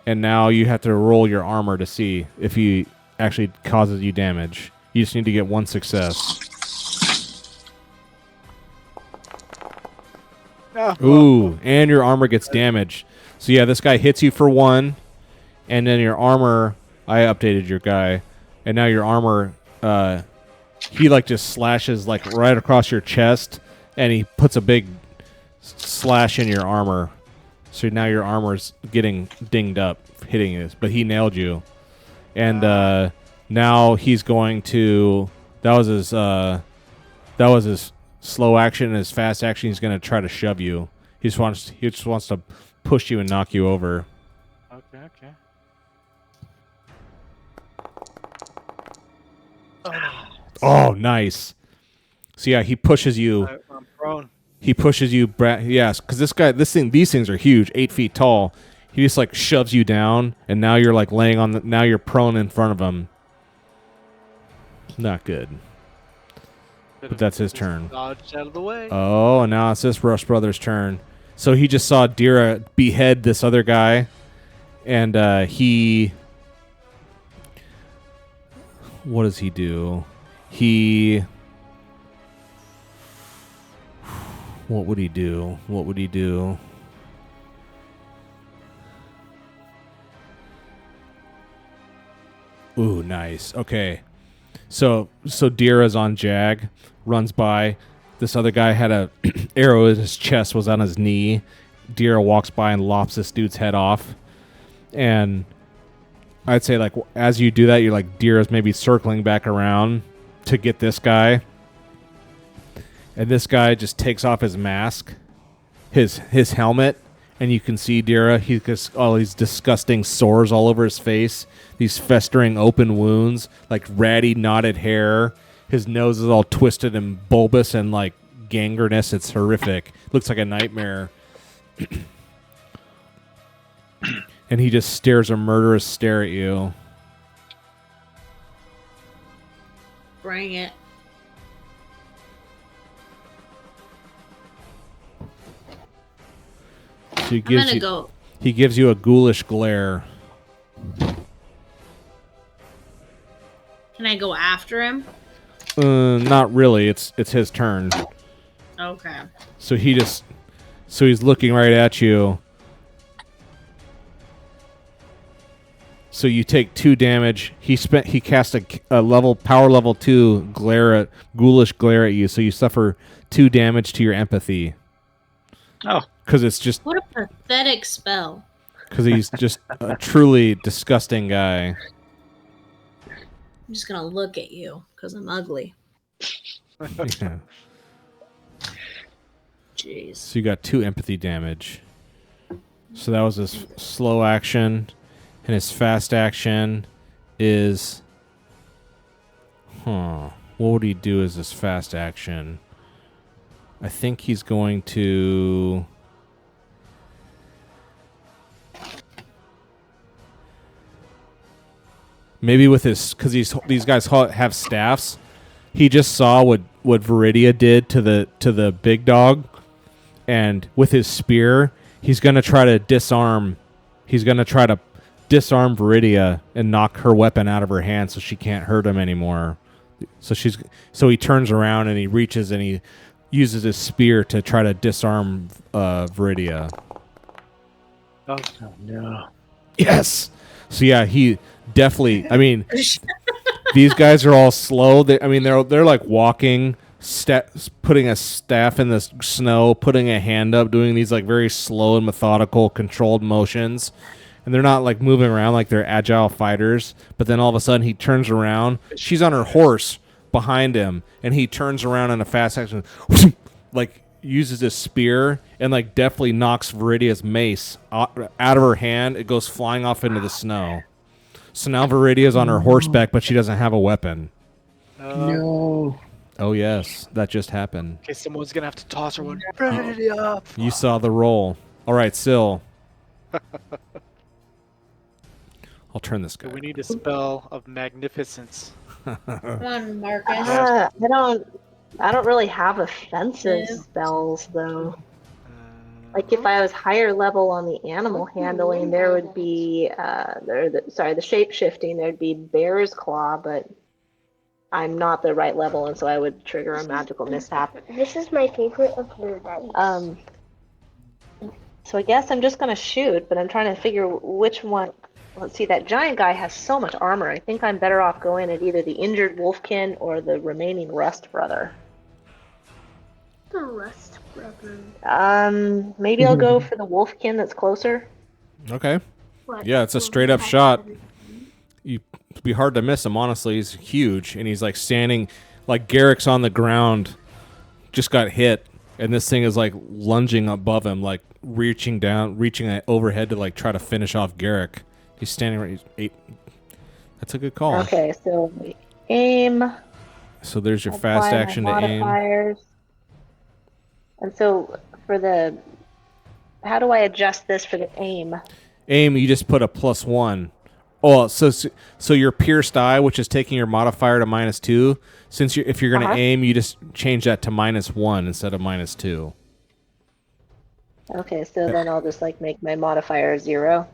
now you have to roll your armor to see if he actually causes you damage. You just need to get 1 success. Ooh, and your armor gets damaged. So yeah, this guy hits you for 1, and then your armor, I updated your guy, and now your armor, he like just slashes like right across your chest, and he puts a big slash in your armor. So now your armor's getting dinged up, hitting it, but he nailed you. And now he's going to, that was his slow action, and his fast action, he's going to try to shove you. He just wants to push you and knock you over. Okay. Oh, nice. So yeah, he pushes you. I'm prone. He pushes you. Yes, because these things are huge, 8 feet tall. He just like shoves you down, and now you're like laying on now you're prone in front of him. Not good. But that's his turn. Dodged out of the way. Oh, and now it's this Rush Brothers' turn. So he just saw Dira behead this other guy, and he... What does he do? What would he do? Ooh, nice. Okay. So Dira's on Jag, runs by. This other guy had a arrow in his chest, was on his knee. Dira walks by and lops this dude's head off. And I'd say, like, as you do that, you're like, Dira's maybe circling back around to get this guy. And this guy just takes off his mask, his helmet, and you can see Dira. He's got all these disgusting sores all over his face, these festering open wounds, like ratty knotted hair. His nose is all twisted and bulbous and like gangrenous. It's horrific. Looks like a nightmare. And he just stares a murderous stare at you. Bring it. So he gives you a ghoulish glare. Can I go after him? Not really. It's his turn. Okay. So he's looking right at you. So you take 2 damage. He cast a power level 2 ghoulish glare at you. So you suffer 2 damage to your empathy. Oh, because it's just what a pathetic spell. Because he's just a truly disgusting guy. I'm just gonna look at you because I'm ugly. Yeah. Jeez. So you got 2 empathy damage. So that was his slow action, and his fast action is... What would he do as his fast action? I think he's going to... Maybe with his... Because these guys have staffs. He just saw what Viridia did to the big dog. And with his spear, he's going to try to disarm... He's going to try to disarm Viridia and knock her weapon out of her hand so she can't hurt him anymore. So he turns around and he reaches and he uses his spear to try to disarm Viridia. Oh no! Yes. So yeah, he definitely. I mean, these guys are all slow. They're like walking, putting a staff in the snow, putting a hand up, doing these like very slow and methodical, controlled motions. And they're not like moving around like they're agile fighters. But then all of a sudden he turns around. She's on her horse behind him. And he turns around in a fast action. Like uses his spear and like definitely knocks Viridia's mace out of her hand. It goes flying off into the snow. So now Viridia's on her horseback, but she doesn't have a weapon. No. Oh, yes. That just happened. Okay, someone's going to have to toss her one. Viridia! You saw the roll. All right, Syl. I'll turn this guy. We need a spell of magnificence. Come on, Marcus. I don't really have offensive spells though. Like if I was higher level on the animal handling, there would be the shape shifting. There'd be Bear's Claw, but I'm not the right level, and so I would trigger a magical mishap. This is my favorite of her dice. So I guess I'm just gonna shoot, but I'm trying to figure which one. Let's see, that giant guy has so much armor. I think I'm better off going at either the injured Wolfkin or the remaining Rust brother. The Rust brother. Maybe I'll go for the Wolfkin that's closer. Okay. What? Yeah, it's a straight up shot. It'd be hard to miss him, honestly. He's huge, and he's like standing, like Garrick's on the ground, just got hit, and this thing is like lunging above him, like reaching overhead to like try to finish off Garrick. He's standing right. That's a good call. Okay, so aim. So there's your fast apply action my to aim. modifiers. And so how do I adjust this for the aim? Aim, you just put a +1. Oh, so your pierced eye, which is taking your modifier to -2. If you're gonna aim, you just change that to -1 instead of -2. Okay, so then I'll just like make my modifier 0.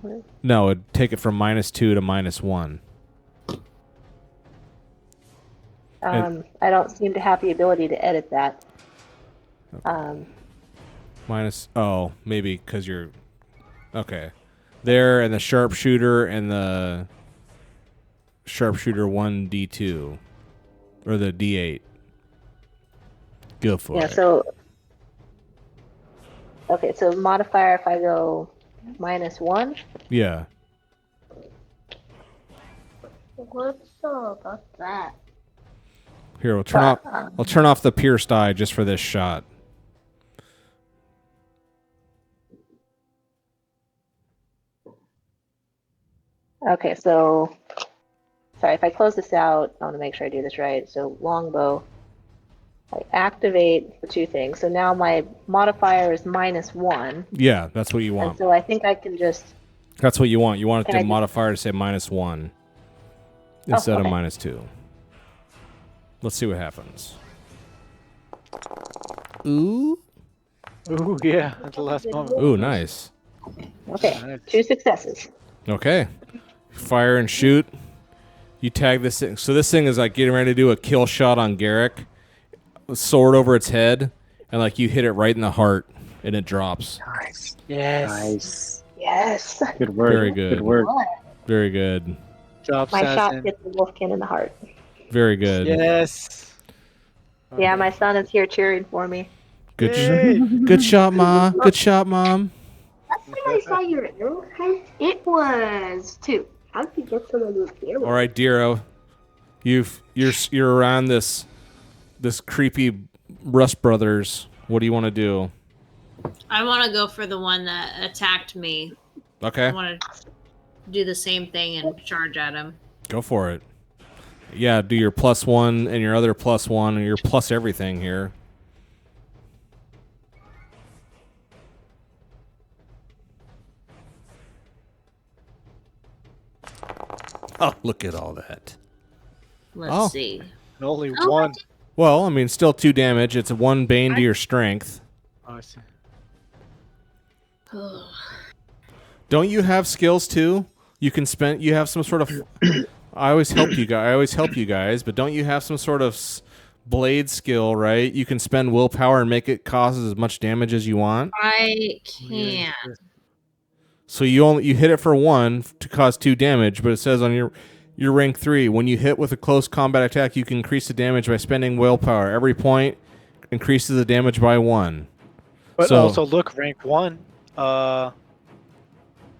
No, it'd take it from -2 to -1. I don't seem to have the ability to edit that. Maybe because you're okay. There and the sharpshooter and the sharpshooter 1d2 or the d8. Go for it. Yeah, so okay, so modifier if I go -1. Yeah. What's all about that? Here, I'll turn off the pierced eye just for this shot. Okay, so sorry, if I close this out, I want to make sure I do this right. So longbow, I activate the 2 things. So now my modifier is -1. Yeah, that's what you And want. so I think I can just. That's what you want. You want Can I the just- modifier to say -1 instead okay. of -2. Let's see what happens. Ooh. Ooh, yeah, at the last moment. Ooh, nice. Okay, Nice. 2 successes. Okay. Fire and shoot. You tag this thing. So this thing is like getting ready to do a kill shot on Garrick. Sword over its head. And like you hit it right in the heart. And it drops. Nice. Yes. Nice. Yes. Good work. Very good. Good work. Very good. Job, My shot Assassin. hits the Wolfkin in the heart. Very good. Yes. Yeah, my son is here cheering for me. Good, Yay. good shot, Mom. Good shot, Mom. Last time I saw your arrow head, it was 2. How did you get some of those arrows? All right, Dero. You're around this creepy Rust Brothers. What do you want to do? I want to go for the one that attacked me. Okay. I want to do the same thing and charge at him. Go for it. Yeah, do your +1 and your other +1 and your plus everything here. Oh, look at all that. Let's see. And only Oh, one. Well, I mean, still 2 damage. It's a 1 bane to your strength. Oh, I see. Don't you have skills too? You can spend. You have some sort of. I always help you guys. I always help you guys, but don't you have some sort of blade skill? Right? You can spend willpower and make it cause as much damage as you want. I can't. So you hit it for 1 to cause 2 damage, but it says on your rank 3 when you hit with a close combat attack, you can increase the damage by spending willpower. Every point increases the damage by 1. But So- also, look, rank 1.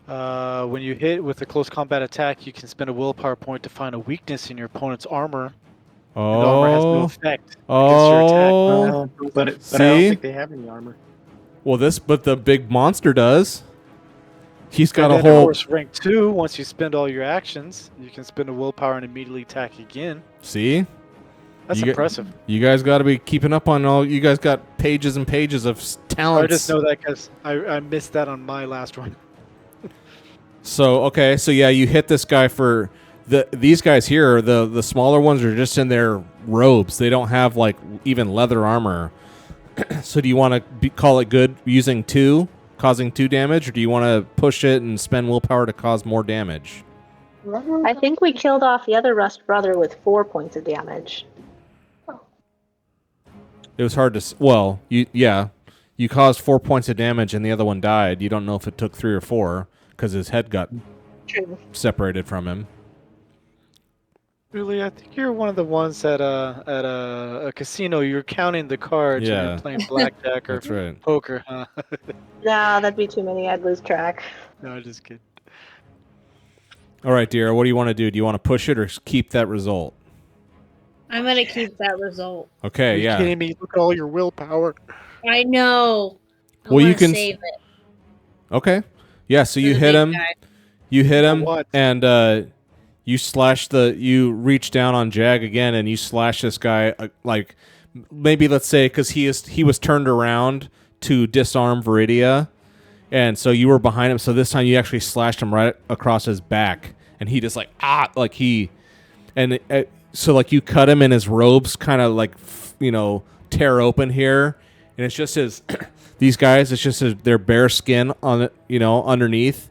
When you hit with a close combat attack, you can spend a willpower point to find a weakness in your opponent's armor. And the armor has no effect against your attack. Oh. But I don't See? think they have any armor. Well, but the big monster does. He's got And a then, whole. Of course, rank 2, once you spend all your actions, you can spend a willpower and immediately attack again. See? That's You impressive. You guys got to be keeping up on all. You guys got pages and pages of talents. I just know that because I missed that on my last one. So okay, so yeah, you hit this guy for these guys here. The smaller ones are just in their robes. They don't have like even leather armor. So do you want to call it good using 2, causing 2 damage, or do you want to push it and spend willpower to cause more damage? I think we killed off the other Rust brother with 4 points of damage. It was hard to. Well, you caused 4 points of damage, and the other one died. You don't know if it took 3 or 4 because his head got separated from him. Really, I think you're one of the ones at a casino. You're counting the cards. Yeah. And you're playing blackjack or That's right. poker, huh? No, that'd be too many. I'd lose track. No, I'm just kidding. All right, dear. What do you want to do? Do you want to push it or keep that result? I'm gonna keep that result. Okay, Are you yeah. kidding me? Look at all your willpower. I know. I Well, you wanna can save it. Okay. Yeah, so you for the hit big him. guy. You hit him, what? and you reach down on Jag again, and you slash this guy. Like maybe let's say because he was turned around to disarm Viridia, and so you were behind him. So this time you actually slashed him right across his back, and he just so like you cut him, and his robes kind of like tear open here, and it's just his these guys. It's just their bare skin on it, underneath.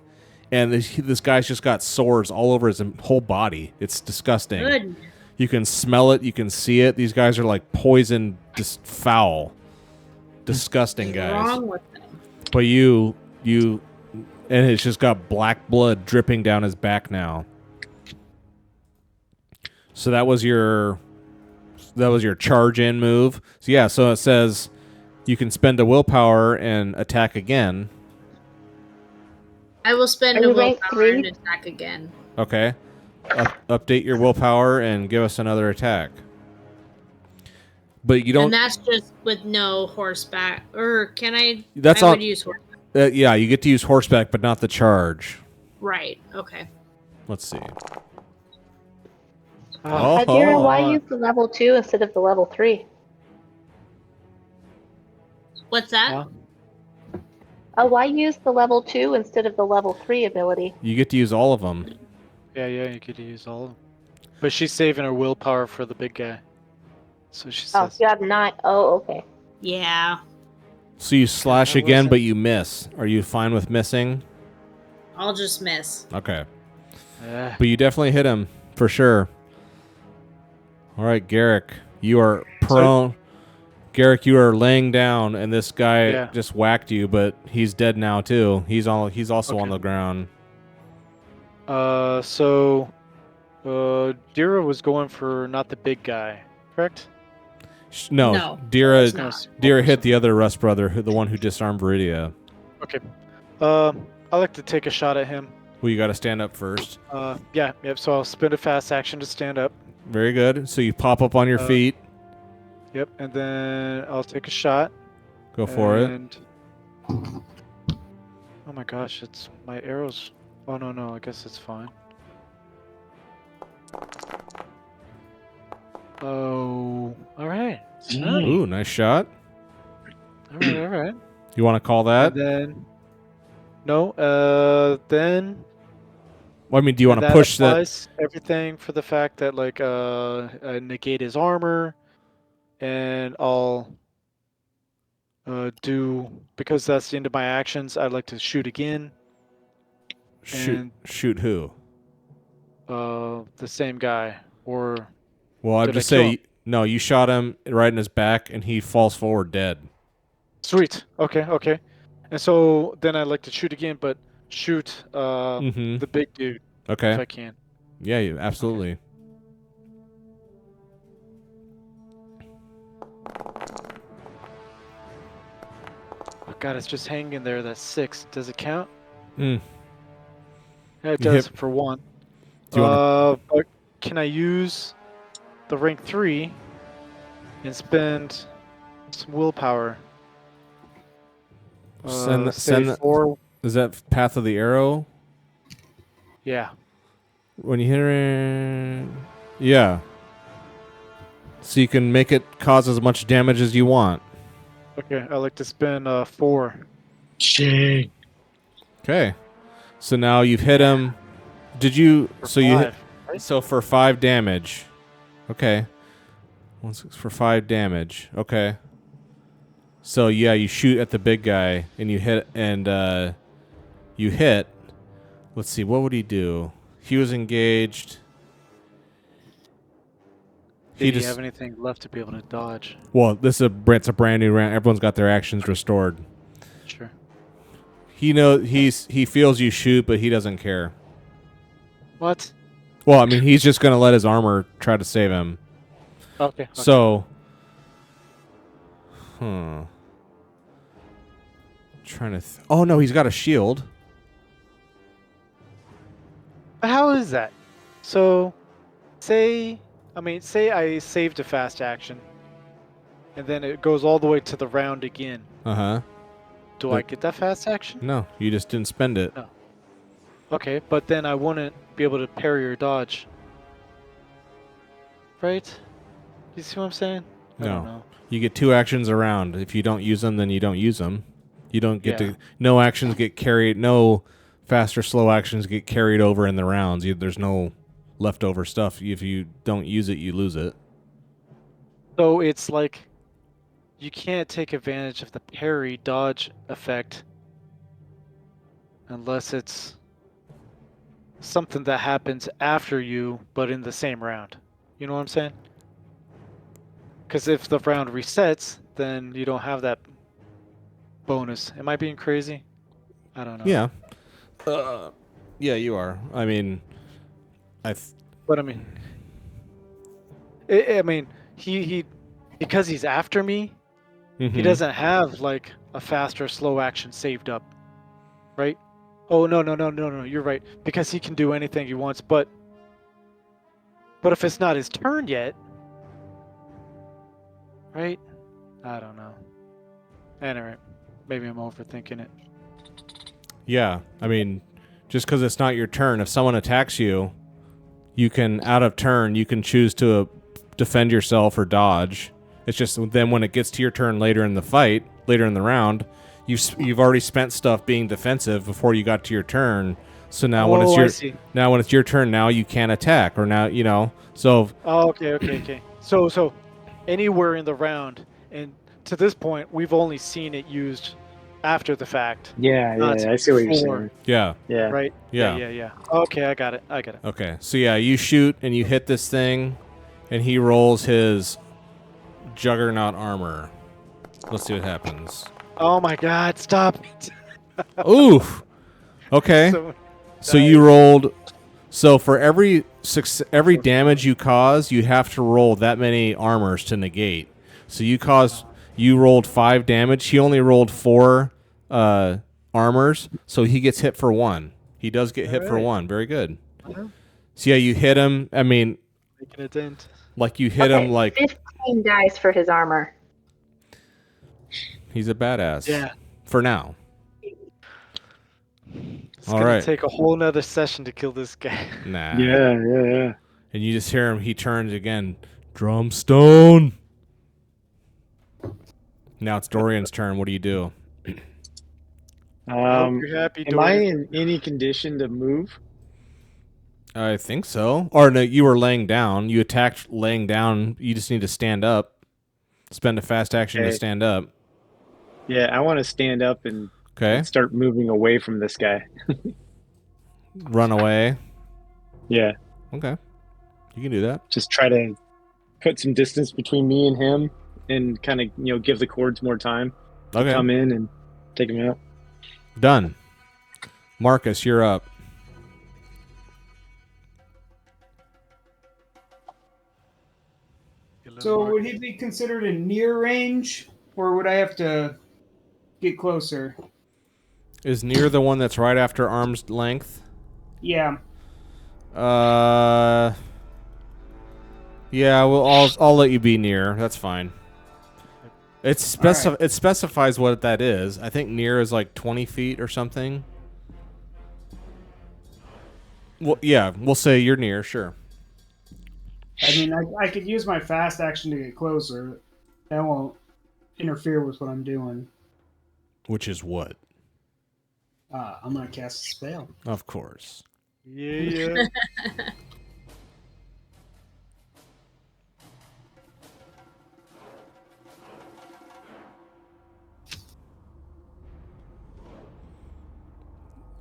And this guy's just got sores all over his whole body. It's disgusting. Good. You can smell it. You can see it. These guys are like poison, just foul, disgusting What's guys. wrong with them? But and it's just got black blood dripping down his back now. So that was your charge in move. So yeah, so it says you can spend a willpower and attack again. I will spend Are a you rank willpower 3? and attack again. Okay. Update your willpower and give us another attack. But you don't. And that's just with no horseback. Or can I? That's I on- would use horseback. Yeah, you get to use horseback, but not the charge. Right. Okay. Let's see. Adira, why use the level 2 instead of the level 3? What's that? Huh? Why use the level 2 instead of the level 3 ability? You get to use all of them. Yeah, you could use all of them. But she's saving her willpower for the big guy. So she Oh, says, you have 9. Oh, okay. Yeah. So you slash that again, wasn't- but you miss. Are you fine with missing? I'll just miss. Okay. yeah. But you definitely hit him, for sure. All right, Garrick. You are prone. Garrick, you are laying down, and this guy just whacked you, but he's dead now, too. He's also on the ground. So Dira was going for not the big guy, correct? No, No, Dira it's not. hit the other Rust brother, the one who disarmed Viridia. Okay. I like to take a shot at him. Well, you got to stand up first. Yep. So I'll spend a fast action to stand up. Very good. So you pop up on your feet. Yep, and then I'll take a shot. Go for it. And Oh my gosh, it's my arrows. Oh no, I guess it's fine. Oh, all right. Ooh, nice shot. All right. You want to call that? And then no, then. Well, I mean, do you want to that push that? applies everything for the fact that like I negate his armor, and I'll do, because that's the end of my actions. I'd like to shoot again. Shoot who? The same guy, or Well, I'd did I just kill say him? no. You shot him right in his back, and he falls forward dead. Sweet. Okay. And so then I'd like to shoot again, but shoot the big dude if Okay. I can. Yeah, you absolutely. Oh god, it's just hanging there. That's 6. Does it count? Hmm. Yeah, it You does hit- for 1. Do you want But can I use the rank 3 and spend some willpower? to Say send that? 4. Is that Path of the Arrow? Yeah. When you hit it, yeah. So you can make it cause as much damage as you want. Okay, I like to spend 4. Shit. Okay. So now you've hit him. Did you? For So you hit. 5, right? So for 5 damage. Okay. 1 6 for 5 damage. Okay. So yeah, you shoot at the big guy and you hit you hit. Let's see, what would he do? He was engaged. Did he have anything left to be able to dodge? Well, it's a brand new round. Everyone's got their actions restored. Sure. He feels you shoot, but he doesn't care. What? Well, I mean, he's just gonna let his armor try to save him. Okay. So, trying to. Oh no, he's got a shield. How is that? So, say I saved a fast action, and then it goes all the way to the round again. Uh-huh. Do I get that fast action? No, you just didn't spend it. No. Okay, but then I wouldn't be able to parry or dodge. Right? You see what I'm saying? I don't know. You get 2 actions around. If you don't use them, then you don't use them. You don't get Yeah. to. No actions get carried. No fast or slow actions get carried over in the rounds. There's no leftover stuff. If you don't use it, you lose it. So it's like you can't take advantage of the parry dodge effect unless it's something that happens after you, but in the same round. You know what I'm saying? Because if the round resets, then you don't have that bonus. Am I being crazy? I don't know. Yeah. Yeah, you are. I mean, But I mean, he because he's after me, he doesn't have like a fast or slow action saved up, right? Oh no, you're right. Because he can do anything he wants, but if it's not his turn yet, right? I don't know. Anyway, maybe I'm overthinking it. Yeah, I mean, just because it's not your turn, if someone attacks you, you can, out of turn, you can choose to defend yourself or dodge. It's just then when it gets to your turn later in the fight, later in the round, you've already spent stuff being defensive before you got to your turn. So now when it's your turn, now you can't attack, or now so. Oh, okay. So anywhere in the round, and to this point, we've only seen it used after the fact. Yeah, I see what you're saying. Yeah. Right? Yeah. Okay, I got it. Okay, so yeah, you shoot and you hit this thing, and he rolls his juggernaut armor. Let's see what happens. Oh my god, stop it. Oof. Okay. So you rolled. So for every damage you cause, you have to roll that many armors to negate. So you rolled 5 damage. He only rolled 4 armors, so he gets hit for 1. He does get hit for 1. Very good. So yeah, you hit him. I mean, making a dent. Like you hit him like 15 dice for his armor. He's a badass. Yeah. For now. It's All gonna right. take a whole nother session to kill this guy. Nah. Yeah. And you just hear him. He turns again. Drumstone. Now it's Dorian's turn. What do you do? I hope you're happy, Am I Dorian. in any condition to move? I think so. Or no, you were laying down. You attacked laying down. You just need to stand up. Spend a fast action to Okay. stand up. Yeah, I want to stand up and Okay. start moving away from this guy. Run away. Yeah, Okay. You can do that. just try to put some distance between me and him, and kind of give the cords more time to Okay. come in and take him out. Done. Marcus, you're up. So would he be considered in near range, or would I have to get closer? Is near the one that's right after arm's length? Yeah. Yeah. Well, I'll let you be near. That's fine. It specifies what that is. I think near is like 20 feet or something. Well, yeah. We'll say you're near. Sure. I mean, I could use my fast action to get closer. That won't interfere with what I'm doing. Which is what? I'm gonna cast a spell. Of course. Yeah.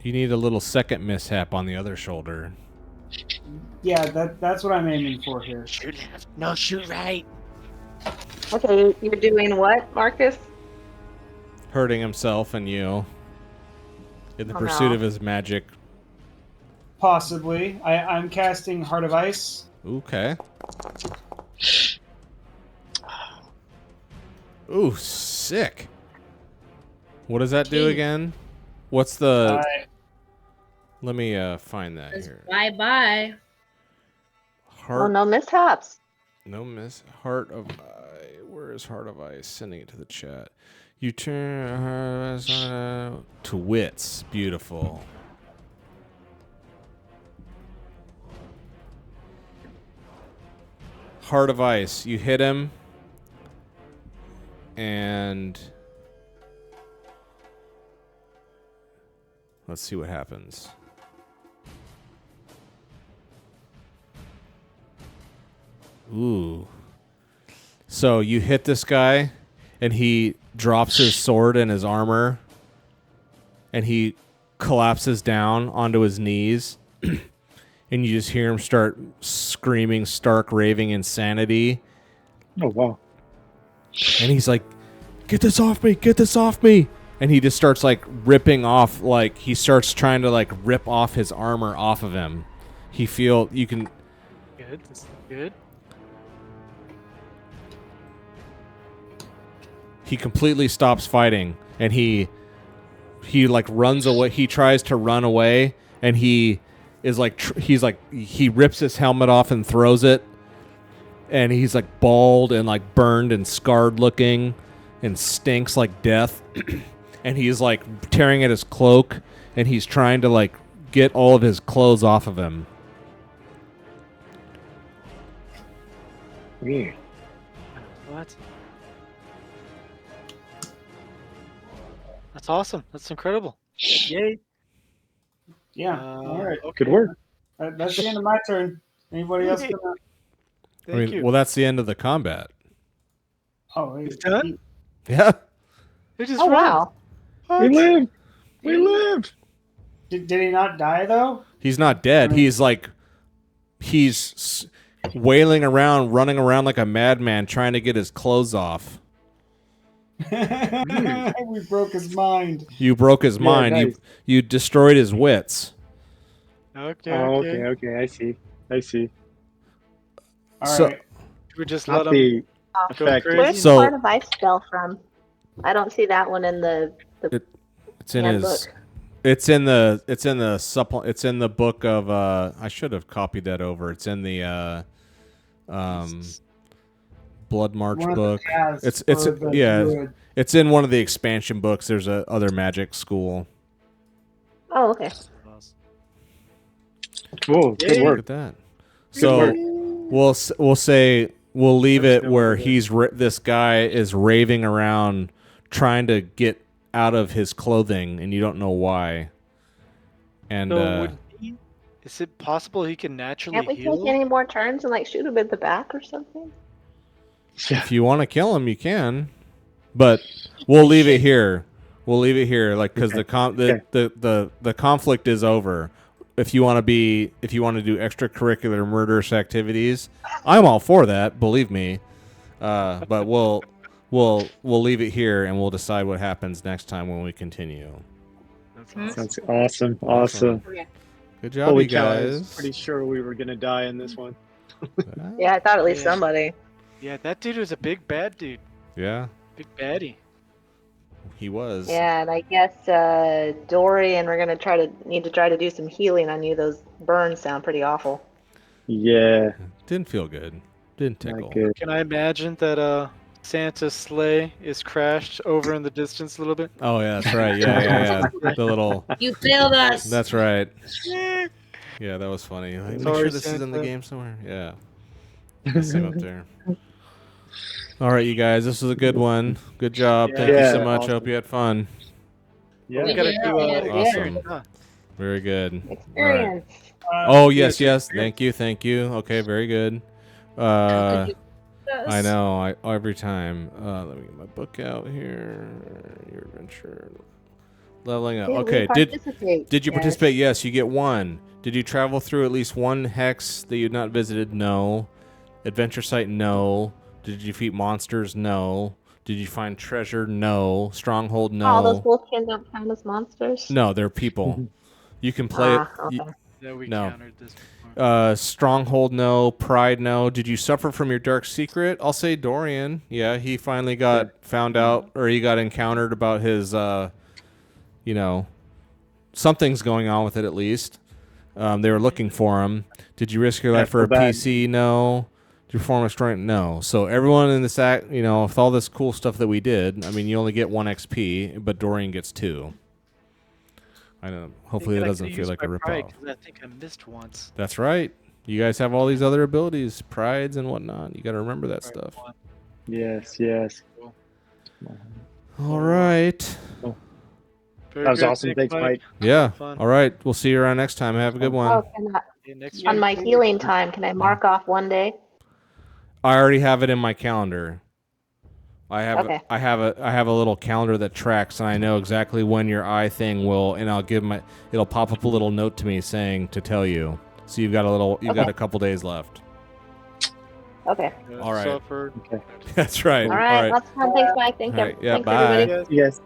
You need a little second mishap on the other shoulder. Yeah, that's what I'm aiming for here. Shoot left. No, shoot right. Okay, you're doing what, Marcus? Hurting himself and you. In the Oh, pursuit no. of his magic. Possibly. I'm casting Heart of Ice. Okay. Ooh, sick. What does that do again? What's the... Let me find that here. Bye-bye. Heart... Oh, no mishaps. No miss. Heart of Ice. Where is Heart of Ice? Sending it to the chat. You turn to wits. Beautiful. Heart of Ice. You hit him. And let's see what happens. Ooh. So you hit this guy, and he drops his sword and his armor, and he collapses down onto his knees, and you just hear him start screaming stark, raving insanity. Oh, wow. And he's like, "Get this off me! Get this off me!" And he just starts like ripping off, like he starts trying to like rip off his armor off of him. You can. Good. This is good. He completely stops fighting, and he like runs away. He tries to run away, and he is like he rips his helmet off and throws it, and he's like bald and like burned and scarred looking, and stinks like death. And he's like tearing at his cloak, and he's trying to like get all of his clothes off of him. Weird. What? That's awesome. That's incredible. Yay. Yeah. All right. Okay. Good work. That's the end of my turn. Anybody else gonna? Thank you. Well, that's the end of the combat. Oh, It's done? Yeah. It just Oh, ran. wow. We lived. We lived. Did he not die though? He's not dead. He's like, he's wailing around, running around like a madman, trying to get his clothes off. We broke his mind. You broke his mind. nice. You destroyed his wits. Okay. Oh, okay. okay. I see. All So- right. We just Not let him the go effect. crazy. Where's So- the Heart of Ice spell from? I don't see that one in the It's in handbook. his. It's in the supplement. It's in the book of. I should have copied that over. It's in the Blood March One of the book. paths It's for the yeah, druid. it's in one of the expansion books. There's a other magic school. Oh, okay. Cool. Good Look work. at that. Good So work. we'll leave Let us it know where over there. this guy is raving around trying to get out of his clothing, and you don't know why. And So is it possible he can naturally Can't we heal? take any more turns and like shoot him in the back or something? if you want to kill him, you can, but we'll leave it here. We'll leave it here, like because the conflict is over. If you want to do extracurricular murderous activities, I'm all for that. Believe me. But we'll leave it here and we'll decide what happens next time when we continue. Sounds awesome. Okay. Good job, Holy you cow! I guys. was pretty sure we were gonna die in this one. Yeah, I thought at least Yeah. somebody. Yeah, that dude was a big bad dude. Yeah, Big baddie. he was. Yeah, and I guess Dorian, we're gonna need to try to do some healing on you. Those burns sound pretty awful. Yeah. Didn't feel good. Didn't tickle. Not good. Can I imagine that Santa's sleigh is crashed over in the distance a little bit? Oh yeah, that's right. Yeah. The little. You failed us. That's right. Yeah, that was funny. Like, make Sorry, sure this is in the Santa. game somewhere. Yeah. Same up there. All right, you guys. This was a good one. Good job. Thank you so Yeah, much. awesome. Hope you had fun. We Yeah. gotta do Yeah. Awesome. Huh. Very good. Experience. Oh yes. Thank you. Okay, very good. I know. Every time. Let me get my book out here. Your adventure. Leveling up. Did we Okay. participate? Did you Yes. participate? Yes. You get 1. Did you travel through at least one hex that you'd not visited? No. Adventure site? No. Did you defeat monsters? No. Did you find treasure? No. Stronghold? No. All those wolfkin don't count as monsters. No, they're people. You can play it. Okay. Yeah, we No. countered this before. Stronghold, no. Pride, no. Did you suffer from your dark secret? I'll say Dorian. Yeah, he finally got found out, or he got encountered about his, something's going on with it at least. They were looking for him. Did you risk your life for a PC? No. Did you perform a strength? No. So everyone in this act, with all this cool stuff that we did, I mean, you only get 1 XP, but Dorian gets 2. I know. Hopefully that doesn't feel like a ripoff. I think I missed once. That's right. You guys have all these other abilities, prides and whatnot. You got to remember that stuff. Yes. All right. Very That was good. awesome. Thanks, Mike. Yeah. Fun. All right. We'll see you around next time. Have a good one. Oh, See you next on week. my healing time, can I mark off one day? I already have it in my calendar. I have Okay. I have a little calendar that tracks, and I know exactly when your eye thing will, and it'll pop up a little note to me saying to tell you. So you've got a couple days left. Okay. All right. Suffered. That's right. All right. Lots of fun. Thanks, Mike. Thank All right. you. Yeah, Thanks, bye. everybody. Yes.